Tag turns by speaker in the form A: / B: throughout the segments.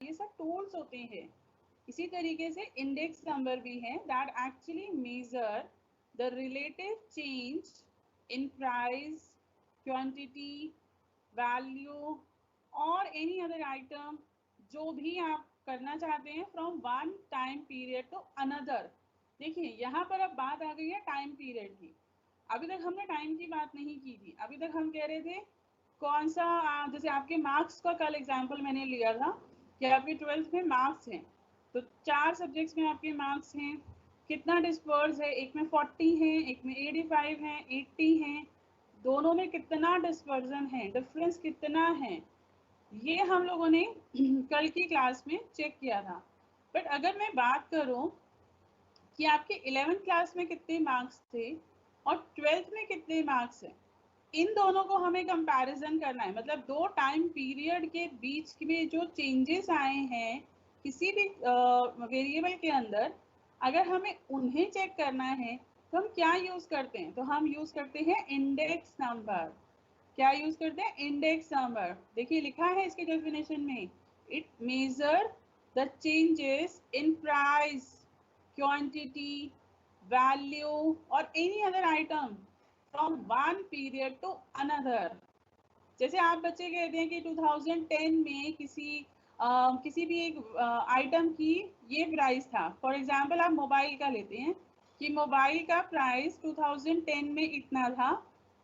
A: ये सब टूल्स होते हैं। इसी तरीके से इंडेक्स नंबर भी है that actually measure the relative change in price, quantity, value और एनी अदर आइटम जो भी आप करना चाहते हैं from one time period to another. देखिए यहाँ पर अब बात आ गई है टाइम पीरियड की। अभी तक हमने टाइम की बात नहीं की थी। अभी तक हम कह रहे थे कौन सा जैसे आपके मार्क्स का कल एग्जाम्पल मैंने लिया था कि आपके 12th में मार्क्स हैं, तो 4 सब्जेक्ट्स में आपके मार्क्स हैं, कितना डिस्पर्स है, एक में 40 है, एक में 85 है, 80 है, दोनों में कितना डिस्पर्जन है, डिफरेंस कितना है, ये हम लोगों ने कल की क्लास में चेक किया था। बट अगर मैं बात करूं कि आपके 11th क्लास में कितने मार्क्स थे और 12th में कितने मार्क्स हैं, इन दोनों को हमें कंपैरिजन करना है। मतलब दो टाइम पीरियड के बीच में जो चेंजेस आए हैं किसी भी वेरिएबल के अंदर, अगर हमें उन्हें चेक करना है तो हम क्या यूज करते हैं? तो हम यूज करते हैं इंडेक्स नंबर। क्या यूज करते हैं? Index number. देखिए लिखा है इसके डेफिनेशन में, it measure the changes in price, quantity, value और any other item from one period to another. जैसे आप बच्चे कहते हैं कि 2010 में किसी भी एक आइटम की ये प्राइस था। फॉर एग्जांपल आप मोबाइल का लेते हैं कि मोबाइल का प्राइस 2010 में इतना था,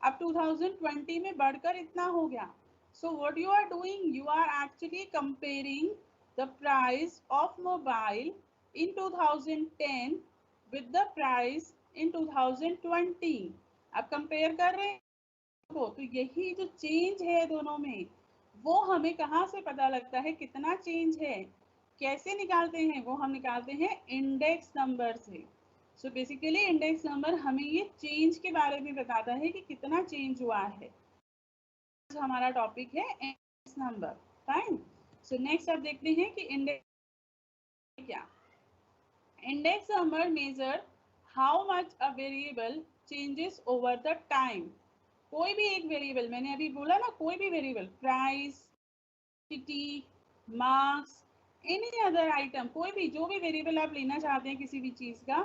A: अब 2020 में बढ़कर इतना हो गया। So what you are doing, you are actually comparing the price of mobile in 2010 with the price in 2020। आप कंपेयर कर रहे हैं को, तो यही जो चेंज है दोनों में, वो हमें कहाँ से पता लगता है कितना चेंज है, कैसे निकालते हैं? वो हम निकालते हैं इंडेक्स नंबर से। सो बेसिकली इंडेक्स नंबर हमें ये चेंज के बारे में बताता है कि कितना चेंज हुआ है। हमारा टॉपिक है index number. Fine. So next आप देखते हैं कि इंडेक्स क्या। Index number major how much a variable changes over the time. कोई भी एक वेरिएबल, मैंने अभी बोला ना, कोई भी variable, price, quantity, marks, any other item, कोई भी जो भी वेरिएबल आप लेना चाहते हैं किसी भी चीज का,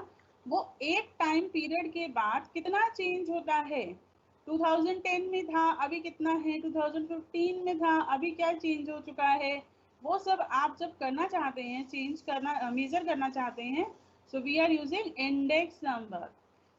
A: वो एक टाइम पीरियड के बाद कितना चेंज होता है। 2010 में था, अभी कितना है, 2015 में था, अभी क्या चेंज हो चुका है, वो सब आप जब करना चाहते हैं, चेंज करना, मेजर करना चाहते हैं, so we are using index number.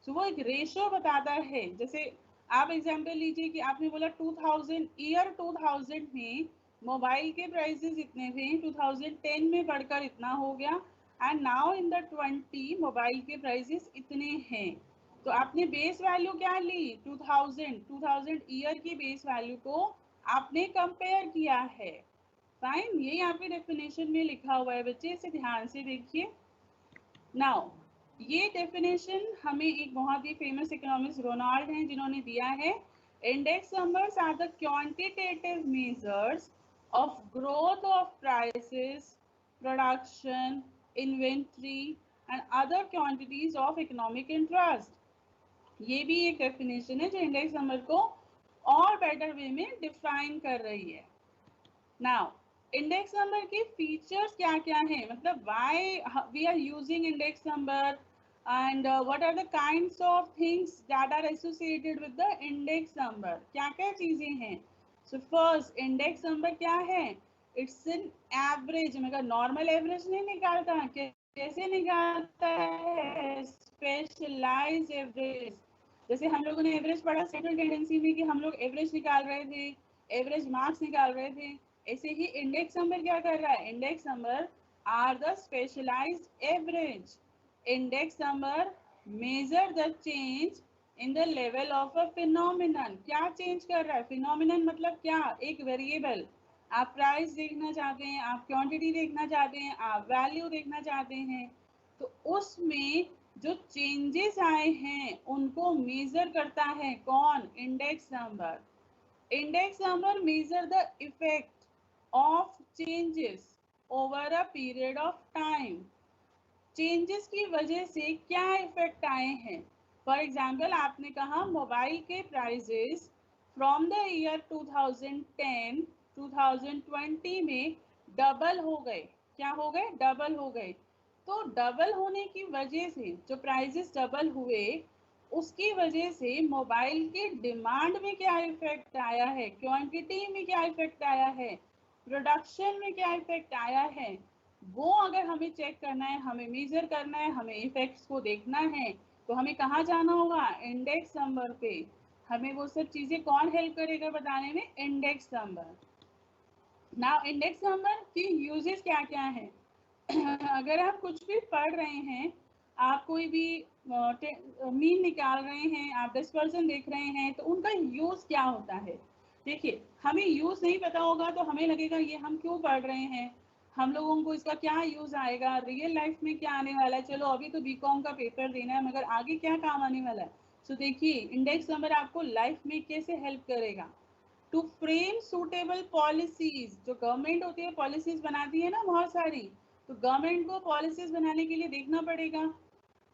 A: सो वो एक रेशो बताता है। जैसे आप एग्जांपल लीजिए कि आपने बोला 2000 में मोबाइल के प्राइसेस इतने थे, 2010 में बढ़कर इतना हो गया, and now in the 20 mobile के प्राइसेस इतने हैं। तो आपने बेस वैल्यू क्या ली? 2000 ईयर की बेस वैल्यू को आपने कंपेयर किया है। फाइन, ये आपके डेफिनेशन में लिखा हुआ है बच्चे, इसे ध्यान से देखिए। नाउ ये डेफिनेशन हमें एक बहुत ही फेमस इकोनॉमिस्ट रोनाल्ड हैं जिन्होंने दिया है। Index numbers are the quantitative measures of growth of prices, production, inventory and other quantities of economic interest। ये भी एक डेफिनेशन है जो इंडेक्स नंबर को और बेटर वे में डिफाइन कर रही है। नाउ इंडेक्स नंबर की फीचर्स क्या क्या हैं, मतलब why we are using index number and what are the kinds of things that are associated with the index number, क्या क्या चीजें हैं। सो फर्स्ट, इंडेक्स नंबर क्या है? It's an average. मगर नॉर्मल एवरेज नहीं निकालता, कैसे निकालता है? Specialise average. जैसे हम लोगों ने एवरेज पढ़ा सेंट्रल टेंडेंसी में कि हम लोग एवरेज निकाल रहे थे, एवरेज मार्क्स निकाल रहे थे, ऐसे ही इंडेक्स नंबर क्या कर रहा है? Index number are the specialised average. Index number measure the change in the level of a phenomenon. क्या चेंज कर रहा है? फिनोमिनन मतलब क्या? एक वेरिएबल, आप प्राइस देखना चाहते हैं, आप क्वांटिटी देखना चाहते हैं, आप वैल्यू देखना चाहते हैं, तो उसमें जो चेंजेस आए हैं उनको मेजर करता है कौन? Index number. Index number measure the effect of changes over a period of time. Changes की वजह से क्या इफेक्ट आए हैं। फॉर एग्जाम्पल आपने कहा मोबाइल के प्राइजेस फ्रॉम द ईयर 2010 2020 में डबल हो गए। क्या हो गए? डबल हो गए। तो डबल होने की वजह से जो प्राइजेस डबल हुए, उसकी वजह से मोबाइल के डिमांड में क्या इफेक्ट आया है, क्वांटिटी में क्या इफेक्ट आया है, प्रोडक्शन में क्या इफेक्ट आया है, वो अगर हमें चेक करना है, हमें मेजर करना है, हमें इफेक्ट्स को देखना है, तो हमें कहाँ जाना होगा? इंडेक्स नंबर पे। हमें वो सब चीजें कौन हेल्प करेगा बताने में? Index number. Now index number की यूजेस क्या क्या है? अगर आप कुछ भी पढ़ रहे हैं, आप कोई भी मीन निकाल रहे हैं, आप डिस्पर्सन देख रहे हैं, तो उनका यूज क्या होता है? देखिए, हमें यूज नहीं पता होगा तो हमें लगेगा ये हम क्यों पढ़ रहे हैं, हम लोगों को इसका क्या यूज आएगा, रियल लाइफ में क्या आने वाला है। चलो अभी तो बीकॉम का पेपर देना है, मगर आगे क्या काम आने वाला है? तो देखिए, इंडेक्स नंबर आपको लाइफ में कैसे हेल्प करेगा। टू फ्रेम सूटेबल पॉलिसीज, जो गवर्नमेंट होती है पॉलिसीज बनाती है ना बहुत सारी, तो गवर्नमेंट को पॉलिसीज बनाने के लिए देखना पड़ेगा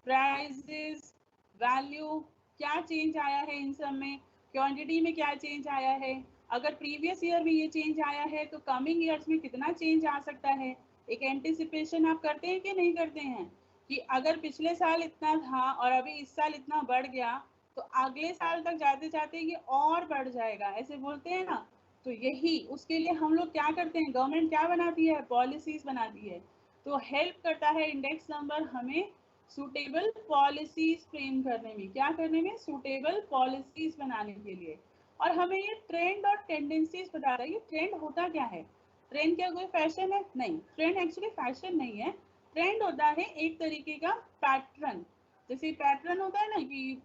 A: प्राइसेस, वैल्यू, क्या चेंज आया है इन सब में, क्वांटिटी में क्या चेंज आया है, अगर प्रीवियस ईयर में ये चेंज आया है तो कमिंग ईयर्स में कितना चेंज आ सकता है। एक एंटिसिपेशन आप करते हैं कि नहीं करते हैं, कि अगर पिछले साल इतना था और अभी इस साल इतना बढ़ गया, तो अगले साल तक जाते जाते ये और बढ़ जाएगा, ऐसे बोलते हैं ना। तो यही उसके लिए हम लोग क्या करते हैं, गवर्नमेंट क्या बनाती है? पॉलिसीज बनाती है। तो हेल्प करता है इंडेक्स नंबर हमें सूटेबल पॉलिसीज फ्रेम करने में, क्या करने में? सूटेबल पॉलिसीज बनाने के लिए। और हमें ये ट्रेंड और टेंडेंसीज बता रहा है। ये ट्रेंड होता क्या है? ट्रेंड क्या कोई फैशन है? नहीं, ट्रेंड एक्चुअली फैशन नहीं है। ट्रेंड होता है एक तरीके का पैटर्न। जैसे पैटर्न होता है ना कि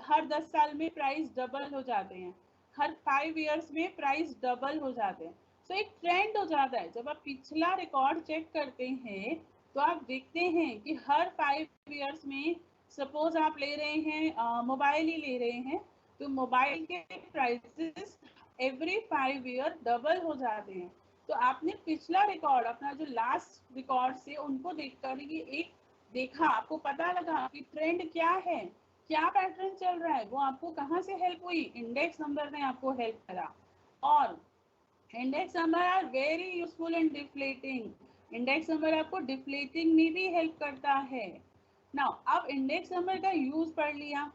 A: हर 10 साल में प्राइस डबल हो जाते हैं, हर 5 इयर्स में प्राइस डबल हो जाते हैं। तो एक ट्रेंड हो जाता है। जब आप पिछला रिकॉर्ड चेक करते हैं तो आप देखते हैं कि हर 5 इयर्स में, सपोज आप ले रहे हैं मोबाइल ही ले रहे हैं, तो मोबाइल के प्राइसेस एवरी 5 ईयर डबल हो जाते हैं। तो आपने पिछला रिकॉर्ड, अपना जो लास्ट रिकॉर्ड से उनको देखकर ये एक देखा, आपको पता लगा कि ट्रेंड क्या है, क्या पैटर्न चल रहा है। वो आपको कहाँ से हेल्प हुई? इंडेक्स नंबर ने आपको हेल्प करा। और index number are very useful in deflating. Index number आपको डिफ्लेटिंग में भी हेल्प करता है। नाउ अब इंडेक्स नंबर का यूज पढ़ लिया,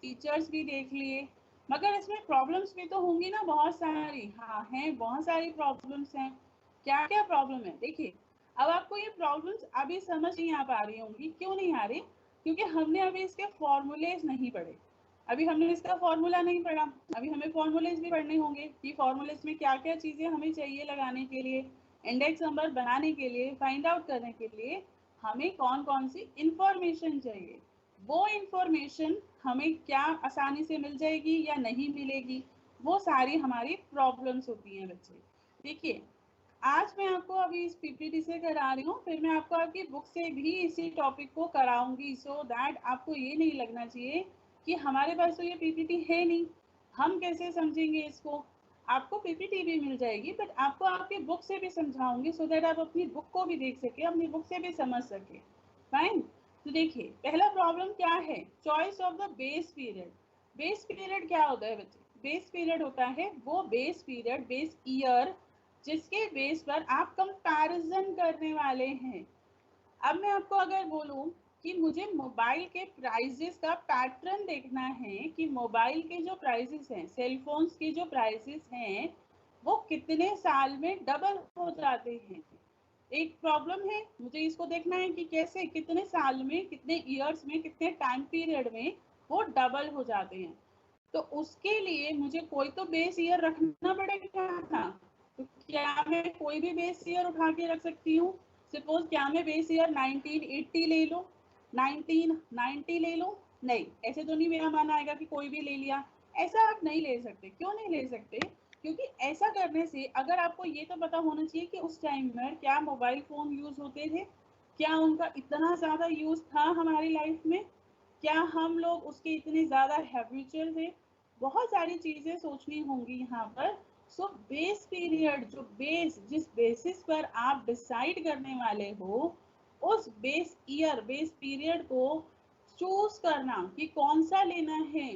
A: फीचर्स भी देख लिए, मगर इसमें प्रॉब्लम्स भी तो होंगी ना बहुत सारी। हाँ हैं, बहुत सारी प्रॉब्लम्स हैं। क्या क्या प्रॉब्लम है? देखिए, अब आपको ये प्रॉब्लम्स अभी समझ नहीं आ पा रही होंगी। क्यों नहीं आ रही? क्योंकि हमने अभी इसके फॉर्मूलेज नहीं पढ़े। अभी हमने इसका फॉर्मूला नहीं पढ़ा। अभी हमें फॉर्मूलेज भी पढ़ने होंगे कि फॉर्मूलेज में क्या क्या चीजें हमें चाहिए लगाने के लिए, इंडेक्स नंबर बनाने के लिए, फाइंड आउट करने के लिए हमें कौन कौन सी इंफॉर्मेशन चाहिए। वो इंफॉर्मेशन हमें क्या आसानी से मिल जाएगी या नहीं मिलेगी, वो सारी हमारी प्रॉब्लम्स होती हैं बच्चे। देखिए, आज मैं आपको अभी इस पीपीटी से करा रही हूँ, फिर मैं आपको आपकी बुक से भी इसी टॉपिक को कराऊंगी, सो दैट आपको ये नहीं लगना चाहिए कि हमारे पास तो ये पीपीटी है नहीं, हम कैसे समझेंगे इसको। आपको पीपीटी भी मिल जाएगी, बट आपको आपकी बुक से भी समझाऊंगी, सो दैट आप अपनी बुक को भी देख सके, अपनी बुक से भी समझ सके। फाइन। तो देखिए, पहला प्रॉब्लम क्या है? Choice of the base period. Base period क्या होता है बच्चे? बेस पीरियड होता है वो बेस पीरियड, बेस ईयर, जिसके बेस पर आप कंपैरिजन करने वाले हैं। अब मैं आपको अगर बोलूं कि मुझे मोबाइल के प्राइसेस का पैटर्न देखना है, कि मोबाइल के जो प्राइसेस हैं, सेल फोन्स के जो प्राइसेस हैं, वो कितने साल में डबल हो जाते हैं। एक प्रॉब्लम है, मुझे इसको देखना है कि कैसे, कितने साल में, कितने ईयर्स में, कितने टाइम पीरियड में वो डबल हो जाते हैं। तो उसके लिए मुझे कोई तो बेस ईयर रखना पड़ेगा ना। तो क्या मैं कोई भी बेस ईयर उठा के रख सकती हूँ? सपोज क्या मैं बेस ईयर 1980 ले लूँ, 1990 ले लूँ? नहीं, ऐसे तो नहीं मेरा मन आएगा कि कोई भी ले लिया। ऐसा आप नहीं ले सकते। क्यों नहीं ले सकते? क्योंकि ऐसा करने से अगर आपको ये तो पता होना चाहिए कि उस टाइम में क्या मोबाइल फोन यूज होते थे, क्या उनका इतना ज्यादा यूज था हमारी लाइफ में, क्या हम लोग उसके इतने ज्यादा हैबिचुअल थे। बहुत सारी चीजें सोचनी होंगी यहाँ पर। सो बेस पीरियड, जो बेस, जिस बेसिस पर आप डिसाइड करने वाले हो, उस बेस ईयर, बेस पीरियड को चूज करना कि कौन सा लेना है,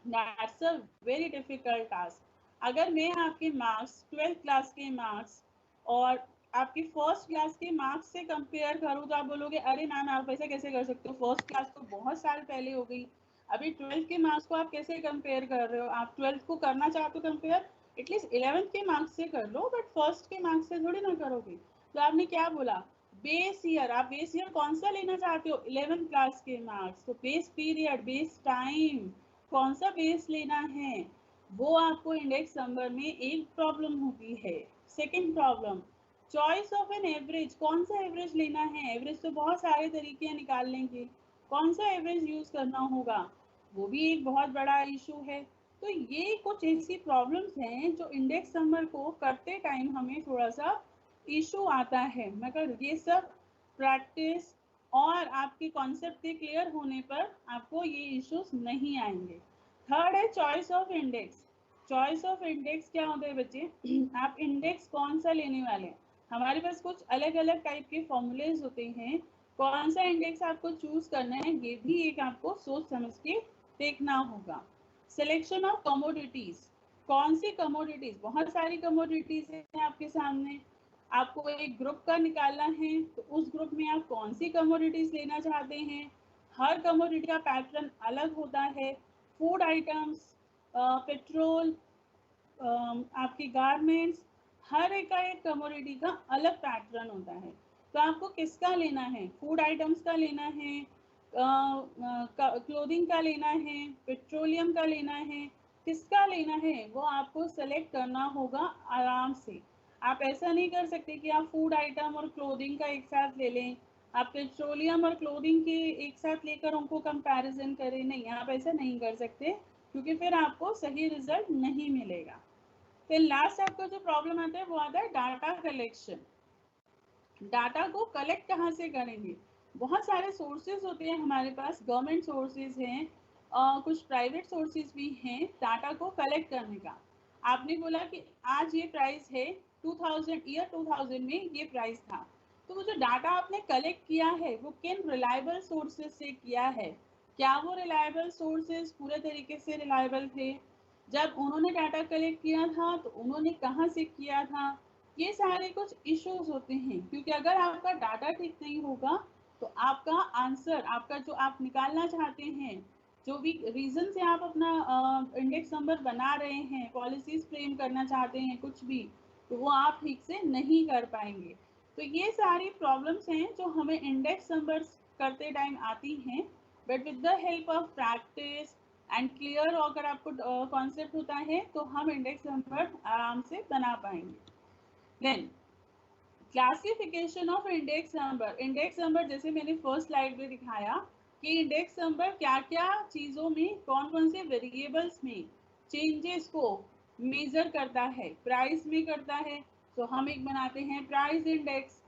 A: that's a very difficult task. अगर मैं आपके मार्क्स, 12th क्लास के मार्क्स और आपकी फर्स्ट क्लास के मार्क्स से कंपेयर करूँ तो आप बोलोगे अरे मैम आप ऐसा कैसे कर सकते हो, फर्स्ट क्लास तो बहुत साल पहले हो गई, अभी 12th के मार्क्स को आप कैसे कंपेयर कर रहे हो। आप 12th को करना चाहते हो कंपेयर, एटलीस्ट 11th के मार्क्स से कर लो, बट फर्स्ट के मार्क्स से थोड़ी ना करोगे। तो आपने क्या बोला, बेस ईयर, आप बेस ईयर कौन सा लेना चाहते हो, 11th क्लास के मार्क्स, तो बेस पीरियड, बेस टाइम, कौन सा बेस लेना है, वो आपको इंडेक्स नंबर में एक प्रॉब्लम होती है। Second problem, choice of an average, कौन सा एवरेज लेना है, एवरेज तो बहुत सारे तरीके हैं निकालने के, कौन सा एवरेज यूज करना होगा, वो भी एक बहुत बड़ा इशू है। तो ये कुछ ऐसी प्रॉब्लम्स हैं जो इंडेक्स नंबर को करते टाइम हमें थोड़ा सा इशू आता है, मगर ये सब प्रैक्टिस और आपके कॉन्सेप्ट के क्लियर होने पर आपको ये इश्यूज नहीं आएंगे। थर्ड है choice of index. Choice of index क्या होता है बच्चे, आप इंडेक्स कौन सा लेने वाले हैं, हमारे पास कुछ अलग अलग टाइप के फॉर्मूलेज होते हैं, कौन सा इंडेक्स आपको चूज करना है ये भी एक आपको सोच समझ के देखना होगा। सिलेक्शन ऑफ कमोडिटीज, कौन सी कमोडिटीज, बहुत सारी कमोडिटीज हैं आपके सामने, आपको एक ग्रुप का निकालना है, तो उस ग्रुप में आप कौन सी कमोडिटीज लेना चाहते हैं, हर कमोडिटी का पैटर्न अलग होता है। फूड आइटम्स, पेट्रोल, आपकी गारमेंट्स, हर एक का एक कमोडिटी का अलग पैटर्न होता है। तो आपको किसका लेना है, फूड आइटम्स का लेना है, क्लोथिंग का लेना है, पेट्रोलियम का लेना है, किसका लेना है वो आपको सेलेक्ट करना होगा आराम से। आप ऐसा नहीं कर सकते कि आप फूड आइटम और क्लोथिंग का एक साथ ले लें, आप पेट्रोलियम और क्लोथिंग के एक साथ लेकर उनको कंपैरिजन करें, नहीं, आप ऐसा नहीं कर सकते, क्योंकि फिर आपको सही रिजल्ट नहीं मिलेगा। फिर लास्ट आपका जो प्रॉब्लम आता है वो आता है डाटा कलेक्शन। डाटा को कलेक्ट कहाँ से करेंगे, बहुत सारे सोर्सेज होते हैं हमारे पास, गवर्नमेंट सोर्सेज हैं, कुछ प्राइवेट सोर्सेज भी हैं डाटा को कलेक्ट करने का। आपने बोला कि आज ये प्राइस है, 2000 में ये प्राइस था, तो वो जो डाटा आपने कलेक्ट किया है वो किन रिलायबल सोर्सेज से किया है, क्या वो रिलायबल सोर्सेज पूरे तरीके से रिलायबल थे, जब उन्होंने डाटा कलेक्ट किया था तो उन्होंने कहाँ से किया था, ये सारे कुछ इश्यूज होते हैं। क्योंकि अगर आपका डाटा ठीक नहीं होगा तो आपका आंसर, आपका जो आप निकालना चाहते हैं, जो भी रीजन से आप अपना इंडेक्स नंबर बना रहे हैं, पॉलिसीज फ्रेम करना चाहते हैं, कुछ भी, तो वो आप ठीक से नहीं कर पाएंगे। तो ये सारी प्रॉब्लम्स हैं जो हमें इंडेक्स नंबर्स करते टाइम आती हैं, but with the help of practice and clear अगर आपको कॉन्सेप्ट होता है तो हम इंडेक्स नंबर आराम से बना पाएंगे। Then classification of index number. Index number जैसे मैंने फर्स्ट स्लाइड में दिखाया कि इंडेक्स नंबर क्या क्या चीज़ों में, कौन कौन से वेरिएबल्स में चेंजेस को मेजर करता है, प्राइस में करता है तो हम एक बनाते हैं प्राइस इंडेक्स,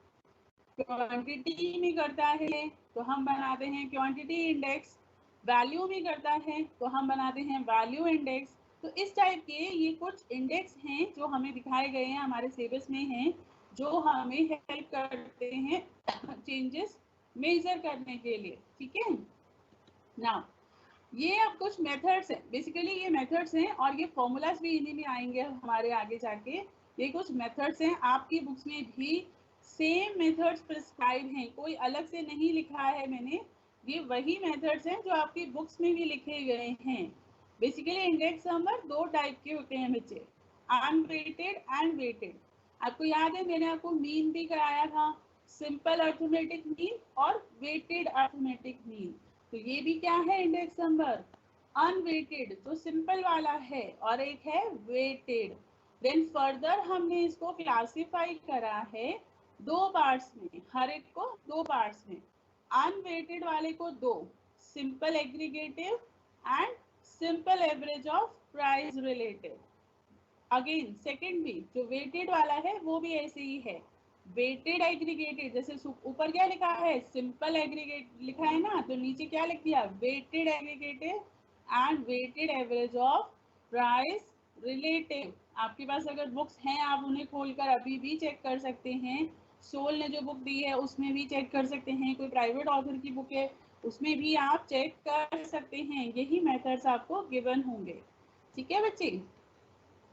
A: क्वांटिटी में करता है तो हम बनाते हैं क्वांटिटी इंडेक्स, वैल्यू में करता है तो हम बनाते हैं वैल्यू इंडेक्स। तो इस टाइप के ये कुछ इंडेक्स हैं जो हमें दिखाए गए हैं, हमारे सिलेबस में हैं, जो हमें हेल्प करते हैं चेंजेस मेजर करने के लिए। ठीक है ना, ये अब कुछ मेथड्स हैं, बेसिकली ये मेथड्स हैं और ये फॉर्मूलाज भी इन्हीं में आएंगे हमारे आगे जाके। ये कुछ मेथड्स हैं, आपकी बुक्स में भी सेम मेथड्स प्रिस्क्राइब हैं, कोई अलग से नहीं लिखा है मैंने, ये वही मेथड्स हैं जो आपकी बुक्स में भी लिखे गए हैं। बेसिकली इंडेक्स नंबर दो टाइप के होते हैं बच्चे, अनवेटेड एंड वेटेड। आपको याद है मैंने आपको मीन भी कराया था, सिंपल अर्थमेटिक मीन और वेटेड अर्थमेटिक मीन। तो ये भी क्या है इंडेक्स नंबर, अनवेटेड जो सिंपल वाला है, और एक है वेटेड। देन फर्दर हमने इसको क्लासिफाई करा है दो पार्ट्स में, हर एक को दो पार्ट्स में, अनवेटेड वाले को दो, simple aggregative and simple average of price relative. Again second भी जो वेटेड वाला है वो भी ऐसे ही है, वेटेड एग्रीगेटेड, जैसे ऊपर क्या लिखा है सिंपल एग्रीगेट लिखा है ना, तो नीचे क्या लिख दिया weighted aggregated and weighted average of price relative. आपके पास अगर बुक्स हैं आप उन्हें खोलकर अभी भी चेक कर सकते हैं, सोल ने जो बुक दी है उसमें भी चेक कर सकते हैं, कोई प्राइवेट ऑथर की बुक है उसमें भी आप चेक कर सकते हैं, यही मेथड्स आपको गिवन होंगे। ठीक है बच्चे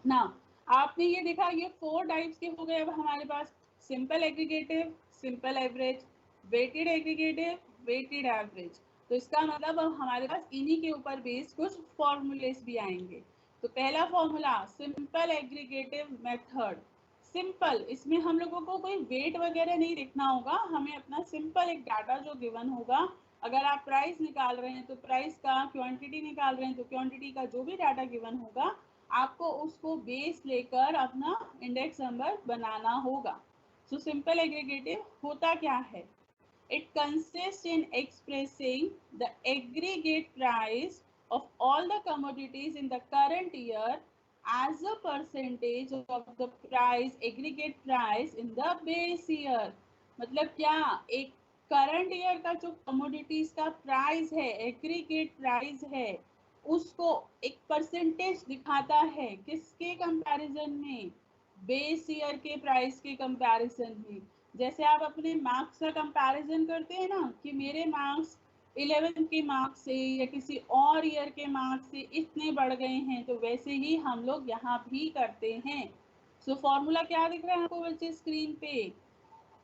A: ना, आपने ये देखा, ये 4 टाइप्स के हो गए अब हमारे पास, simple aggregative, simple average, weighted aggregative, weighted average. तो इसका मतलब अब हमारे पास इन्हीं के ऊपर बेस्ड कुछ फॉर्मूलेस भी आएंगे। तो पहला formula simple aggregative method. Simple, इसमें हम लोगों को कोई वेट वगैरह नहीं देखना होगा, हमें अपना सिंपल एक डाटा जो गिवन होगा, अगर आप प्राइस निकाल रहे हैं तो प्राइस का, क्वांटिटी निकाल रहे हैं तो क्वांटिटी का जो भी डाटा गिवन होगा, आपको उसको बेस लेकर अपना इंडेक्स नंबर बनाना होगा। सो सिंपल एग्रीगेटिव होता क्या है? It consists in expressing the aggregate price of all the commodities in the current year as a percentage of the price, aggregate price in the base year। मतलब क्या, एक current year का जो commodities का price है, aggregate price है, उसको एक परसेंटेज दिखाता है, किसके कंपैरिजन में? बेस ईयर के प्राइस के कंपैरिजन में। जैसे आप अपने मार्क्स का कंपैरिजन करते हैं ना, कि मेरे मार्क्स 11th के मार्क्स से या किसी और ईयर के मार्क्स से इतने बढ़ गए हैं, तो वैसे ही हम लोग यहाँ भी करते हैं। सो फॉर्मूला क्या दिख रहा है आपको बच्चे स्क्रीन पे?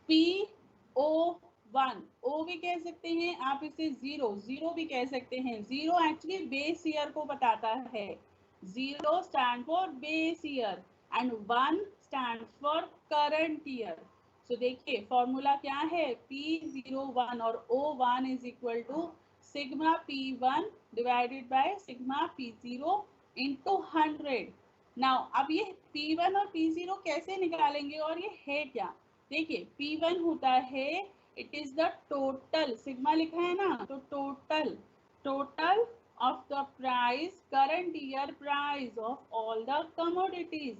A: PO1, ओ भी कह सकते हैं आप, इसे जीरो, जीरो भी कह सकते हैं। जीरो एक्चुअली बेस ईयर को बताता है। Zero stand for base year and one stand for current year. So देखिए फॉर्मूला क्या है, P01 और O1 is equal to sigma P1 divided by sigma P0 into 100। Now अब ये P1 और P0 कैसे निकालेंगे और ये है क्या? देखिए P1 होता है, it is the total, sigma लिखा है ना, तो total of the price, current year price of all the commodities.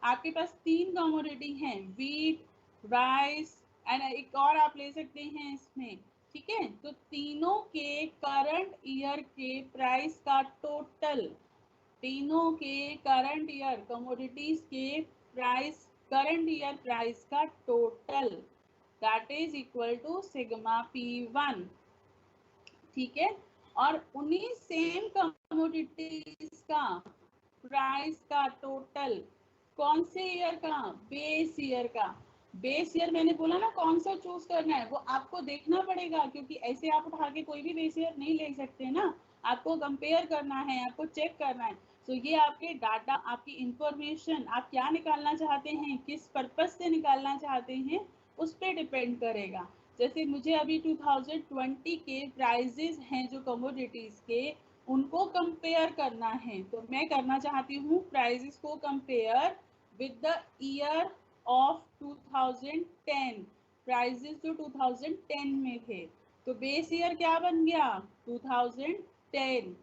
A: आपके पास 3 कमोडिटी हैं, व्हीट, राइस एंड एक और आप ले सकते हैं इसमें, ठीक है। तो तीनों के करंट ईयर के प्राइस का टोटल, तीनों के करंट ईयर कमोडिटीज के प्राइस, करंट ईयर प्राइस का total, that is equal to sigma P1, ठीक है। और उन्हीं सेम कमोडिटीज का प्राइस का टोटल कौन से ईयर का? बेस ईयर का। बेस ईयर मैंने बोला ना, कौन सा चूज करना है वो आपको देखना पड़ेगा, क्योंकि ऐसे आप उठा के कोई भी बेस ईयर नहीं ले सकते ना, आपको कंपेयर करना है, आपको चेक करना है। तो ये आपके डाटा, आपकी इंफॉर्मेशन, आप क्या निकालना चाहते हैं, किस पर्पज से निकालना चाहते हैं, उस पर डिपेंड करेगा। जैसे मुझे अभी 2020 के प्राइजेस हैं जो कमोडिटीज के, उनको कंपेयर करना है, तो मैं करना चाहती हूँ प्राइजेस को compare with the year of 2010। Prices जो 2010 में थे, तो बेस ईयर क्या बन गया? 2010।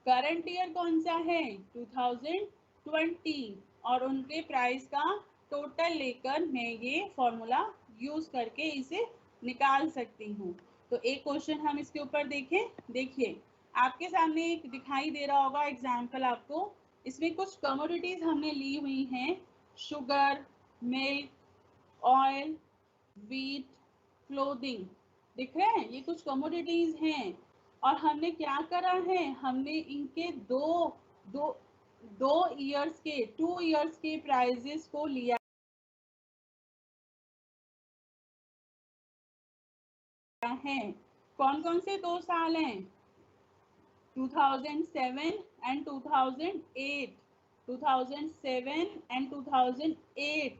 A: करंट ईयर कौन सा है? 2020। और उनके प्राइस का टोटल लेकर मैं ये फॉर्मूला यूज करके इसे निकाल सकती हूँ। तो एक क्वेश्चन हम इसके ऊपर देखें। देखिए आपके सामने एक दिखाई दे रहा होगा एग्जाम्पल आपको, इसमें कुछ कमोडिटीज हमने ली हुई हैं, sugar, milk, oil, wheat, clothing, दिख रहे हैं? ये कुछ कमोडिटीज हैं। और हमने क्या करा है, हमने इनके दो दो ईयर्स के, 2 ईयर्स के प्राइजेस को लिया है। कौन कौन से 2 साल हैं? 2007 एंड 2008, 2007 एंड 2008।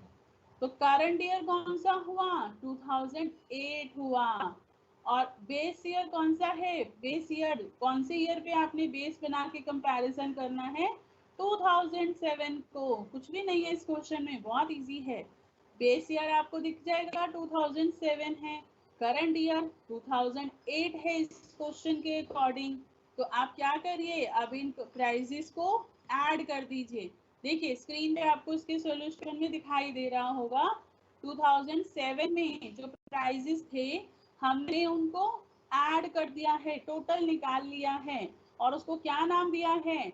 A: तो करंट ईयर कौन सा हुआ? 2008 हुआ। और बेस ईयर कौन सा है? बेस ईयर कौन से ईयर पे आपने बेस बना के कंपैरिजन करना है? 2007 को। कुछ भी नहीं है इस क्वेश्चन में, बहुत इजी है। बेस ईयर आपको दिख जाएगा 2007 है, करंट ईयर 2008 है इस क्वेश्चन के अकॉर्डिंग। तो आप क्या करिए, अब इन प्राइजेस को ऐड कर दीजिए। देखिए स्क्रीन पे आपको इसके सॉल्यूशन में दिखाई दे रहा होगा, 2007 में जो प्राइजेस थे हमने उनको ऐड कर दिया है, टोटल निकाल लिया है, और उसको क्या नाम दिया है?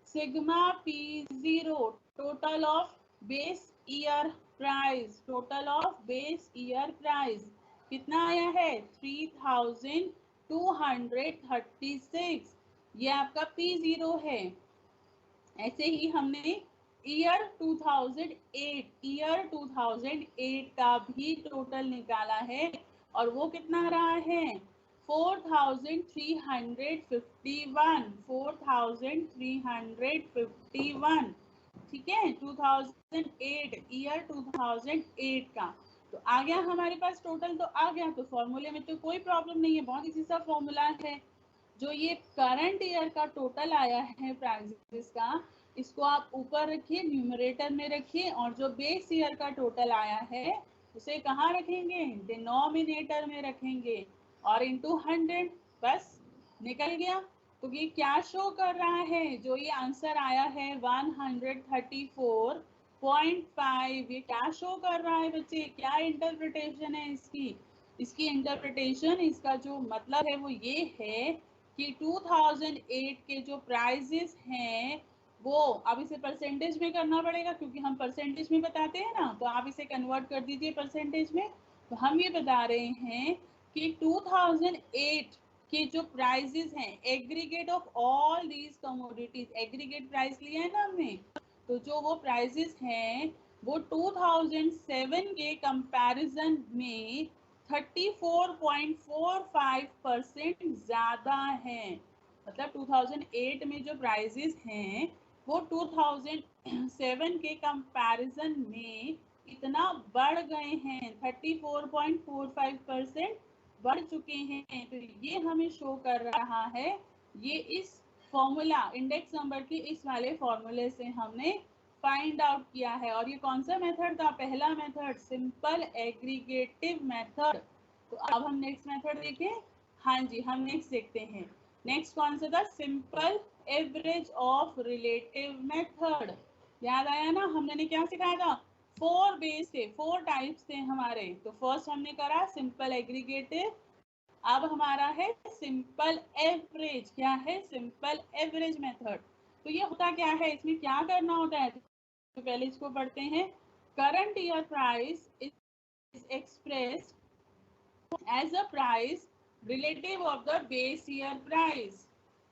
A: Sigma P0, total of base year price, total of base year price कितना आया है? 3236। ये आपका P0 है। ऐसे ही हमने ईयर 2008 का भी टोटल निकाला है और वो कितना आ रहा है 4351 ठीक है 2008 ईयर 2008 का। तो आ गया हमारे पास टोटल, तो आ गया, तो फॉर्मूले में तो कोई प्रॉब्लम नहीं है, बहुत इजी सा फॉर्मूला है। जो ये करंट ईयर का टोटल आया है प्राइसेस का, इसको आप ऊपर रखिए, न्यूमरेटर में रखिए, और जो बेस ईयर का टोटल आया है उसे कहाँ रखेंगे, डिनोमिनेटर में रखेंगे और इनटू 100, बस निकल गया। तो ये क्या शो कर रहा है, जो ये आंसर आया है 134.5, ये क्या शो कर रहा है बच्चे, क्या इंटरप्रिटेशन है इसकी? इसकी इंटरप्रिटेशन, इसका जो मतलब है वो ये है कि 2008 के जो प्राइजेस हैं वो, अब इसे परसेंटेज में करना पड़ेगा क्योंकि हम परसेंटेज में बताते हैं ना, तो आप इसे कन्वर्ट कर दीजिए परसेंटेज में। तो हम ये बता रहे हैं कि 2008 के जो प्राइजेस हैं, aggregate of all these commodities, aggregate price लिया है ना हमने, तो जो वो प्राइजेस हैं वो 2007 के कंपैरिजन में 34.45% ज़्यादा है। मतलब 2008 में जो प्राइजेस हैं वो 2007 के कंपैरिजन में इतना बढ़ गए हैं, 34.45% बढ़ चुके हैं। तो ये हमें शो कर रहा है, ये इस फॉर्मूला इंडेक्स नंबर के इस वाले फॉर्मूले से हमने फाइंड आउट किया है। और ये कौन सा मेथड था, पहला मेथड सिंपल एग्रीगेटिव मेथड। तो अब हम नेक्स्ट मेथड देखें। हाँ जी, हम नेक्स्ट देखते हैं। नेक्स्ट कौन सा था, simple average of relative method. याद आया ना, हमने क्या सिखाया था, 4 बेस थे, 4 टाइप्स थे हमारे। तो फर्स्ट हमने करा सिंपल एग्रीगेटिव, अब हमारा है सिंपल एवरेज। क्या है, सिंपल एवरेज मेथड। तो ये होता क्या है, इसमें क्या करना होता है, तो पहले इसको पढ़ते हैं। Current year price is expressed as a price relative of the base year price.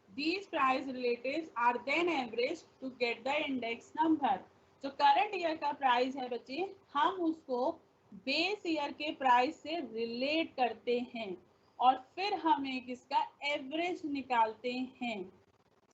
A: These price relatives are then averaged to get the index number. जो करंट ईयर का प्राइस है बच्चे, हम उसको बेस ईयर के प्राइस से relate करते हैं और फिर हम एक इसका एवरेज निकालते हैं।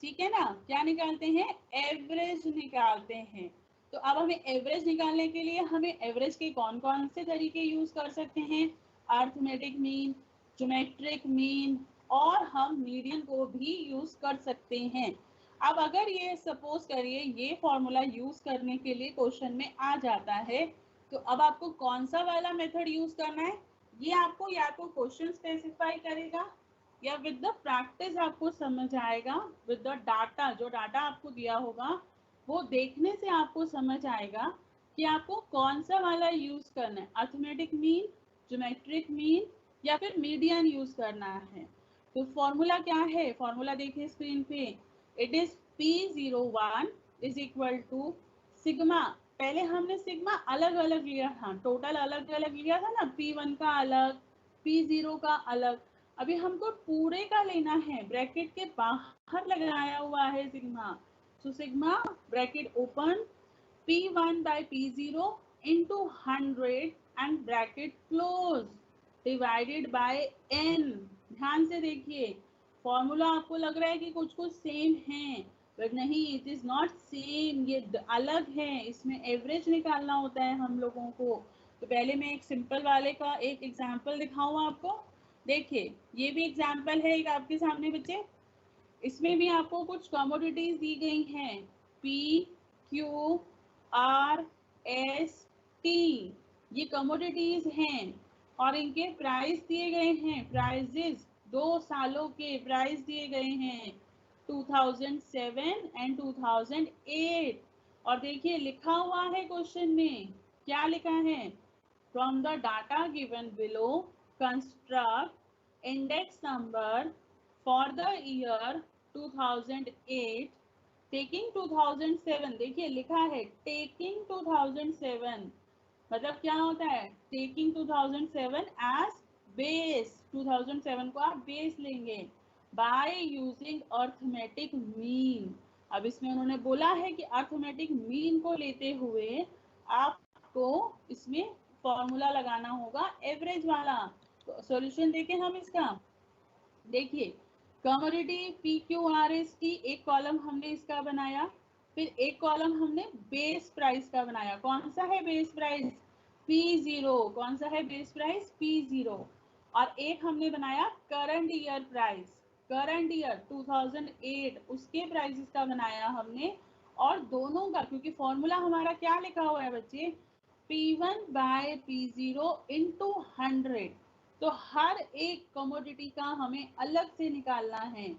A: ठीक है ना, क्या निकालते हैं, एवरेज निकालते हैं। तो अब हमें एवरेज निकालने के लिए हमें एवरेज के कौन कौन से तरीके यूज कर सकते हैं, अर्थमेटिक मीन, ज्योमेट्रिक मीन, और हम मीडियन को भी यूज कर सकते हैं। अब अगर ये सपोज करिए ये फॉर्मूला यूज करने के लिए क्वेश्चन में आ जाता है, तो अब आपको कौन सा वाला मेथड यूज करना है, ये आपको या तो क्वेश्चन स्पेसिफाई करेगा या विद द प्रैक्टिस आपको समझ आएगा, विद द डाटा, जो डाटा आपको दिया होगा वो देखने से आपको समझ आएगा कि आपको कौन सा वाला यूज करना है, अर्थमेटिक मीन, ज्योमेट्रिक मीन, या फिर मीडियन यूज करना है। तो फॉर्मूला क्या है, फॉर्मूला देखिए स्क्रीन पे, it is P01 is equal to sigma. पहले हमने सिग्मा अलग अलग लिया था, टोटल अलग अलग लिया था ना, P1 का अलग, P0 का अलग। अभी हमको पूरे का लेना है, ब्रैकेट के बाहर लगाया हुआ है sigma. So sigma bracket open, P1 by P0 into 100 and bracket close divided by n। ध्यान से देखिए, फॉर्मूला आपको लग रहा है कि कुछ कुछ सेम है, बट नहीं, इट इज नॉट सेम, ये अलग है। इसमें एवरेज निकालना होता है हम लोगों को। तो पहले मैं एक सिंपल वाले का एक एग्जाम्पल दिखाऊँ आपको। देखिए ये भी एग्जाम्पल है एक आपके सामने बच्चे, इसमें भी आपको कुछ कमोडिटीज दी गई हैं, P, Q, R, S, T, ये कमोडिटीज हैं और इनके प्राइस दिए गए हैं, प्राइजेस 2 सालों के प्राइस दिए गए हैं, 2007 एंड 2008। और देखिए लिखा हुआ है क्वेश्चन में, क्या लिखा है, from the data given below construct index number for the year 2008 taking 2007। देखिए लिखा है taking 2007, मतलब क्या होता है, taking 2007 as base, 2007 को आप बेस लेंगे by using arithmetic mean। अब इसमें उन्होंने बोला है कि अर्थमेटिक मीन को लेते हुए आपको इसमें फॉर्मूला लगाना होगा एवरेज वाला। तो सॉल्यूशन देखें हम इसका। देखिए commodity P Q R S T एक कॉलम हमने इसका बनाया, फिर एक कॉलम हमने बेस प्राइस का बनाया। कौन सा है बेस प्राइस? P0। कौन सा है बेस प्राइस? P0। और एक हमने बनाया current year price, current year 2008 उसके प्राइसेस का बनाया हमने। और दोनों का क्योंकि फॉर्मूला हमारा क्या लिखा हुआ है बच्चे, P1 बाय P0 इंटू 100। तो हर एक कमोडिटी का हमें अलग से निकालना है,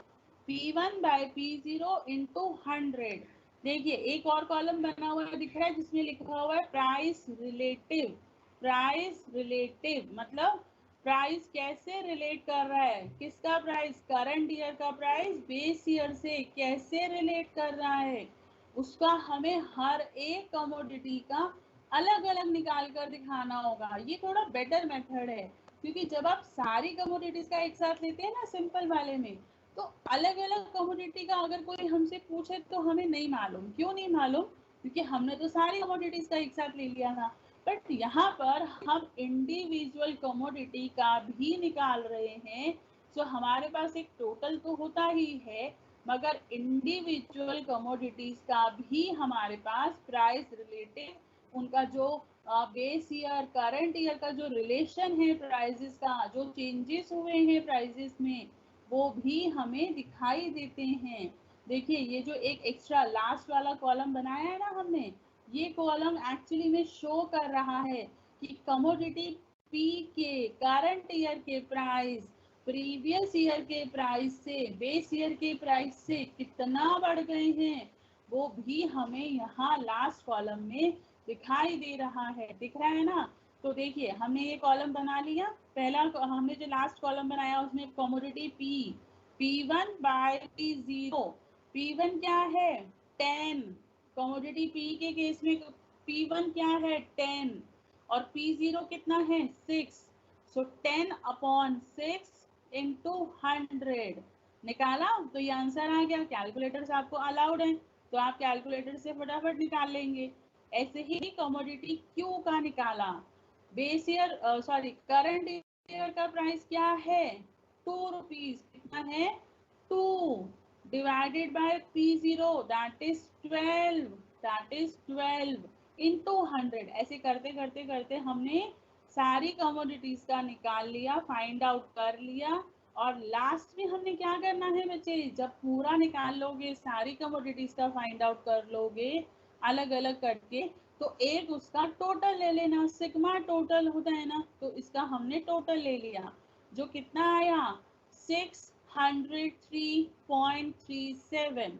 A: P1 बाय P0 इंटू 100। देखिए एक और कॉलम बना हुआ दिख रहा है जिसमें लिखा हुआ है प्राइस रिलेटिव। प्राइस रिलेटिव मतलब प्राइस कैसे रिलेट कर रहा है, किसका प्राइस? करंट ईयर का प्राइस बेस ईयर से कैसे रिलेट कर रहा है, उसका हमें हर एक कमोडिटी का अलग अलग निकाल कर दिखाना होगा। ये थोड़ा बेटर मेथड है क्योंकि जब आप सारी कमोडिटीज का एक साथ लेते हैं ना सिंपल वाले में, तो अलग अलग कमोडिटी का अगर कोई हमसे पूछे तो हमें नहीं मालूम। क्यों नहीं मालूम? क्योंकि हमने तो सारी कमोडिटीज का एक साथ ले लिया था। बट यहाँ पर हम इंडिविजुअल कमोडिटी का भी निकाल रहे हैं। तो हमारे पास एक टोटल तो होता ही है, मगर इंडिविजुअल कमोडिटीज का भी हमारे पास प्राइस रिलेटेड उनका जो बेस ईयर करंट ईयर का जो रिलेशन है प्राइसेस का, जो चेंजेस हुए हैं प्राइसेस में, वो भी हमें दिखाई देते हैं। देखिए ये जो एक एक्स्ट्रा लास्ट वाला कॉलम बनाया है ना हमने, ये कॉलम एक्चुअली में शो कर रहा है कि कमोडिटी पी के करंट ईयर के प्राइस प्रीवियस ईयर के प्राइस से, बेस ईयर के प्राइस से कितना बढ़ गए हैं, वो भी हमें यहाँ लास्ट कॉलम में दिखाई दे रहा है। दिख रहा है ना? तो देखिए हमने ये कॉलम बना लिया। पहला हमने जो लास्ट कॉलम बनाया उसमें commodity P, P1 bye P0। P1 क्या है? 10। कमोडिटी P के केस में P1 क्या है? 10 और P0 कितना है? 6। सो 10 अपॉन 6 इंटू 100 निकाला तो ये आंसर आ गया। कैलकुलेटर से आपको अलाउड है तो आप कैलकुलेटर से फटाफट निकाल लेंगे। ऐसे ही कमोडिटी क्यू का निकाला। बेस ईयर करंट ईयर का प्राइस क्या है? 2 रुपीज। कितना है? 2 divided by P0 that is 12, that is 12 into 100। ऐसे करते करते करते हमने सारी कमोडिटीज का निकाल लिया, फाइंड आउट कर लिया। और लास्ट में हमने क्या करना है बच्चे, जब पूरा निकाल लोगे, सारी कमोडिटीज का फाइंड आउट कर लोगे अलग अलग करके, तो एक उसका टोटल ले लेना। सिग्मा टोटल होता है ना, तो इसका हमने टोटल ले लिया जो कितना आया? 603.37।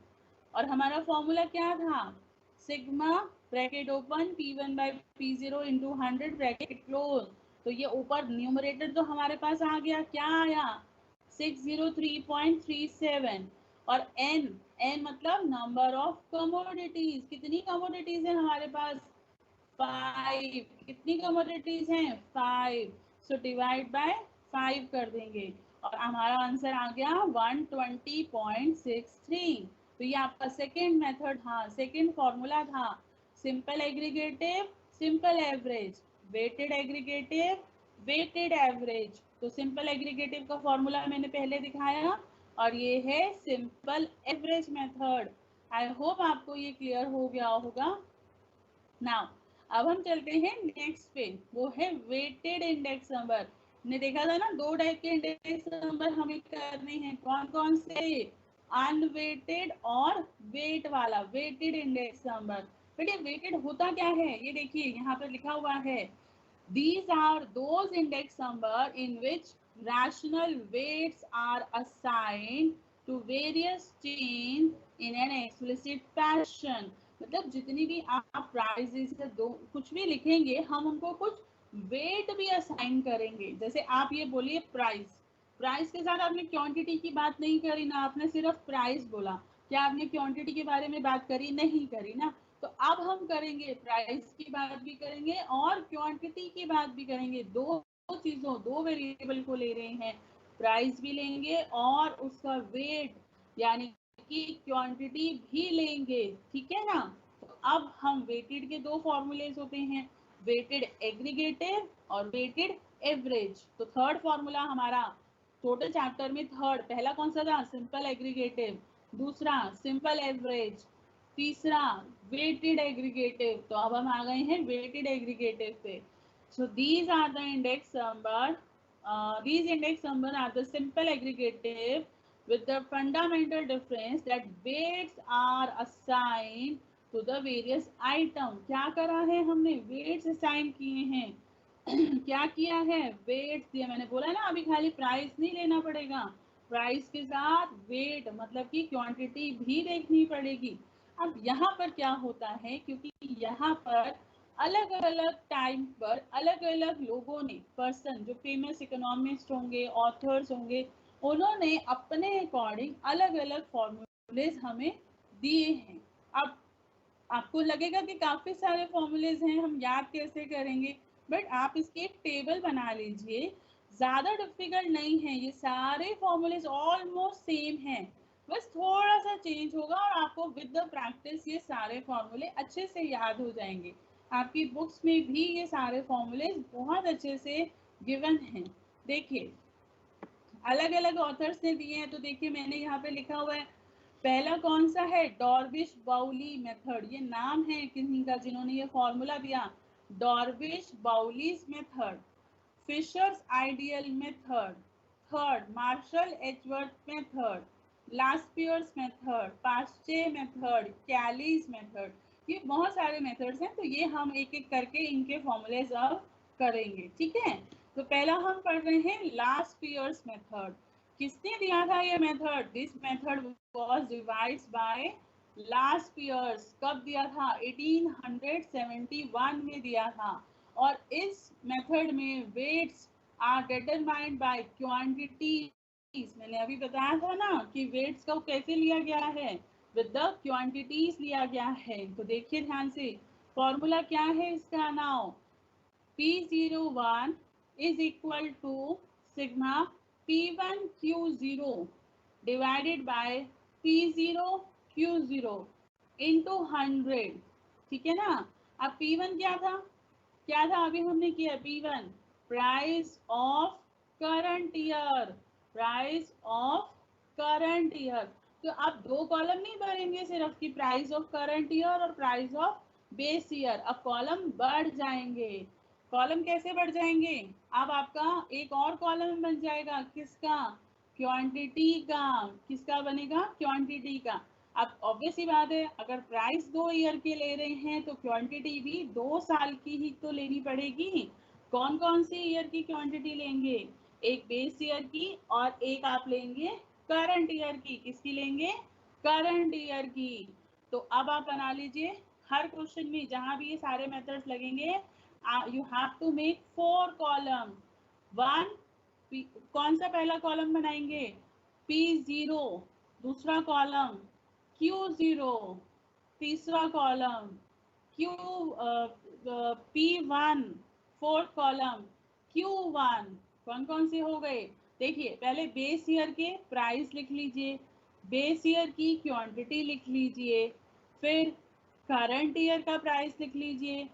A: और हमारा फॉर्मूला क्या था? Sigma bracket open P1 by P0 into 100 bracket close. तो ये ऊपर न्यूमरेटर तो हमारे पास आ गया, क्या आया? 603.37। और n मतलब नंबर ऑफ कमोडिटीज। कितनी कमोडिटीज है हमारे पास? 5। कितनी कमोडिटीज हैं? 5। सो डिवाइड बाय 5 कर देंगे और हमारा आंसर आ गया 120.63। तो ये आपका सेकेंड मेथड था, सेकेंड फॉर्मूला था। Simple aggregative, simple average, weighted aggregative, weighted average. तो सिंपल एग्रीगेटिव का फॉर्मूला मैंने पहले दिखाया और ये है simple average method. I hope आपको ये क्लियर हो गया होगा। नाउ अब हम चलते हैं नेक्स्ट पे, वो है वेटेड इंडेक्स नंबर। ने देखा था ना दो टाइप के इंडेक्स नंबर हमें करने हैं, कौन कौन से? अनवेटेड और वेट वाला, वेटेड इंडेक्स नंबर। बेटे वेटेड होता क्या है ये देखिए यहाँ पर लिखा हुआ है, these are those index number in which rational weights are assigned to various chains in an explicit fashion। मतलब जितनी भी आप प्राइजेस दो कुछ भी लिखेंगे, हम उनको कुछ वेट भी असाइन करेंगे। जैसे आप ये बोलिए प्राइस, प्राइस के साथ आपने क्वांटिटी की बात नहीं करी ना, आपने सिर्फ प्राइस बोला। क्या आपने क्वांटिटी के बारे में बात करी? नहीं करी ना। तो अब हम करेंगे, प्राइस की बात भी करेंगे और क्वांटिटी की बात भी करेंगे। दो चीजों, दो वेरिएबल को ले रहे हैं, प्राइस भी लेंगे और उसका वेट यानी की क्वांटिटी भी लेंगे, ठीक है ना। तो अब हम वेटेड के दो फॉर्मूलेज होते हैं, वेटेड एग्रीगेटिव और वेटेड एवरेज। तो थर्ड फॉर्मूला हमारा टोटल चैप्टर में थर्ड, पहला कौन सा था, सिंपल एग्रीगेटिव, दूसरा सिंपल एवरेज, तीसरा वेटेड एग्रीगेटिव। तो अब हम आ गए हैं वेटेड एग्रीगेटिव पे। So these are the index number, these index number are the simple aggregative with the fundamental difference that weights are assigned to the various item। क्या करा है हमने, weights assign किए हैं क्या किया है, वेट्स दिया। मैंने बोला ना अभी खाली प्राइस नहीं लेना पड़ेगा, प्राइस के साथ वेट मतलब कि क्वांटिटी भी देखनी पड़ेगी। अब यहाँ पर क्या होता है, क्योंकि यहाँ पर अलग अलग टाइम पर अलग अलग लोगों ने, पर्सन जो फेमस इकोनॉमिस्ट होंगे, ऑथर्स होंगे, उन्होंने अपने अकॉर्डिंग अलग अलग फॉर्मूलेज हमें दिए हैं। अब आपको लगेगा कि काफी सारे फॉर्मूलेज हैं, हम याद कैसे करेंगे, बट आप इसकी एक टेबल बना लीजिए, ज्यादा डिफिकल्ट नहीं है, ये सारे फॉर्मूलेज ऑलमोस्ट सेम हैं, बस थोड़ा सा चेंज होगा और आपको विद द प्रैक्टिस ये सारे फॉर्मूले अच्छे से याद हो जाएंगे। आपकी बुक्स में भी ये सारे फॉर्मूलेज बहुत अच्छे से गिवन हैं। देखिए अलग अलग ऑथर्स ने दिए हैं, तो देखिए मैंने यहाँ पे लिखा हुआ है, पहला कौन सा है, डॉर्विश बाउली मेथड। ये नाम है किन्हीं का जिन्होंने ये फॉर्मूला दिया, Dorbish Bowley's method, Fisher's ideal method, third Marshall Edgeworth method, Laspeyres method, Paasche method, Kelly's method. ये बहुत सारे मेथड्स हैं, तो ये हम एक एक करके इनके फॉर्मूलेज अब करेंगे, ठीक है। तो पहला हम पढ़ रहे हैं लास्पियर्स मेथड। किसने दिया था ये method, this method was devised by Laspeyres. कब दिया था, 1871 में दिया था। और इस मेथड में weights are determined by quantities. मैंने अभी बताया था ना कि वेट्स को कैसे लिया गया है, विद द क्वांटिटीज लिया गया है। तो देखिए ध्यान से, फॉर्मूला क्या है इसका, now P01 is equal to sigma P1 Q0 divided by P0 Q0 into 100, ठीक है ना। अब P1 क्या था, क्या था अभी हमने किया, P1 price of current year, price of current year. तो आप दो कॉलम नहीं भरेंगे सिर्फ कि प्राइस ऑफ करंट ईयर और प्राइस ऑफ बेस ईयर, अब कॉलम बढ़ जाएंगे। कॉलम कैसे बढ़ जाएंगे, अब आपका एक और कॉलम बन जाएगा, किसका, क्वांटिटी का। किसका बनेगा, क्वांटिटी का। अब ऑब्वियस ही बात है, अगर प्राइस 2 ईयर के ले रहे हैं तो क्वांटिटी भी 2 साल की ही तो लेनी पड़ेगी। कौन कौन सी ईयर की क्वांटिटी लेंगे, एक बेस ईयर की और एक आप लेंगे करंट ईयर की। किसकी लेंगे, करंट ईयर की। तो अब आप बना लीजिए, हर क्वेश्चन में जहां भी ये सारे मेथड्स लगेंगे, you have to make 4 column। 1 कौन सा पहला कॉलम बनाएंगे, P0, दूसरा कॉलम Q0, तीसरा column P1, fourth column Q1। कौन कौन से हो गए, देखिए पहले बेस ईयर के प्राइस लिख लीजिए, बेस ईयर की क्वांटिटी लिख लीजिए, फिर करंट ईयर का प्राइस लिख लीजिए,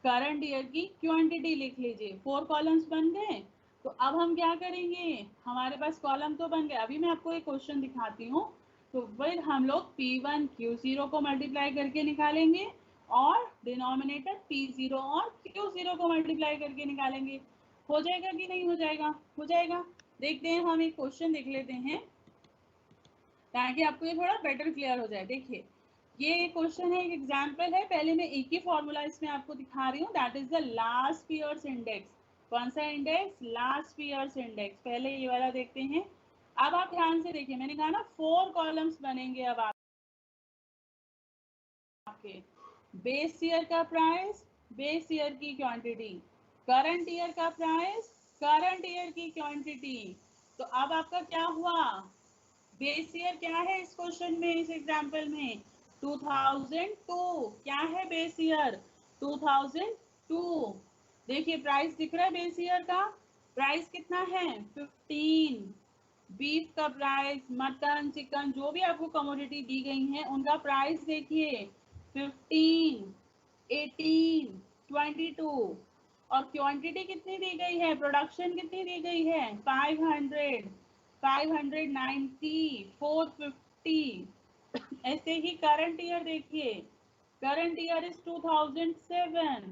A: करंट ईयर की क्वांटिटी लिख लीजिए। 4 कॉलम्स बन गए। तो अब हम क्या करेंगे, हमारे पास कॉलम तो बन गए, अभी मैं आपको एक क्वेश्चन दिखाती हूँ। तो फिर हम लोग P1 Q0 को मल्टीप्लाई करके निकालेंगे और डिनोमिनेटर P0 और Q0 को मल्टीप्लाई करके निकालेंगे। हो जाएगा कि नहीं हो जाएगा, हो जाएगा। देखते हैं, हम एक क्वेश्चन देख लेते हैं ताकि आपको ये थोड़ा बेटर क्लियर हो जाए। देखिए ये क्वेश्चन है, एक एग्जांपल है, पहले मैं एक ही फॉर्मूला इसमें आपको दिखा रही हूँ, that is the last years index. कौन सा इंडेक्स, लास्ट ईयर्स इंडेक्स। पहले ये वाला देखते हैं। अब आप ध्यान से देखिए, मैंने कहा ना 4 कॉलम्स बनेंगे अब आपके, बेस ईयर का प्राइस, बेस ईयर की क्वांटिटी, करंट ईयर का प्राइस, करंट ईयर की क्वांटिटी। तो अब आपका क्या हुआ, बेस ईयर क्या है इस क्वेश्चन में, इस एग्जांपल में 2002। क्या है बेस ईयर, 2002। देखिए प्राइस दिख रहा है बेस ईयर का, प्राइस कितना है 15, बीफ का प्राइस, मटन, चिकन, जो भी आपको कमोडिटी दी गई हैं उनका प्राइस देखिए 15, 18, 22 और क्वांटिटी कितनी दी गई है, प्रोडक्शन कितनी दी गई है 500, 590, 450। ऐसे ही करंट ईयर देखिए, करंट ईयर इज 2007,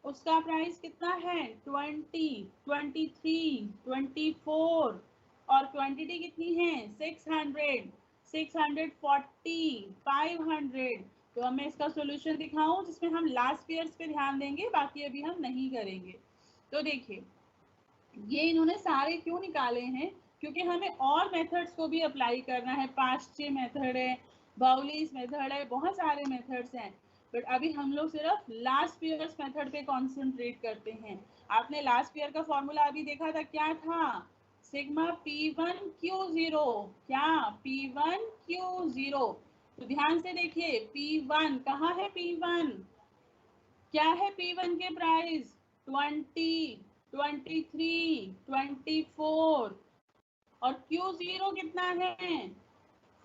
A: उसका प्राइस कितना है 20, 23, 24 और क्वांटिटी कितनी है 600, 640, 500। तो अब मैं इसका सॉल्यूशन दिखाऊं जिसमें हम लास्ट ईयर्स पे ध्यान देंगे, बाकी अभी हम नहीं करेंगे। तो देखिए ये इन्होंने सारे क्यों निकाले हैं, क्योंकि हमें और मेथड्स को भी अप्लाई करना है। पाश्चे मेथड है, बाउलीज मेथड है, बहुत सारे मेथड्स हैं, बट अभी हम लोग सिर्फ लास्ट ईयर्स मेथड पे कॉन्सेंट्रेट करते हैं। आपने लास्ट ईयर का फॉर्मूला अभी देखा था, क्या था, सिग्मा P1Q0, क्या P1Q0। तो ध्यान से देखिए P1 कहाँ है, P1 क्या है, P1 के प्राइस 20, 23, 24 और Q0 कितना है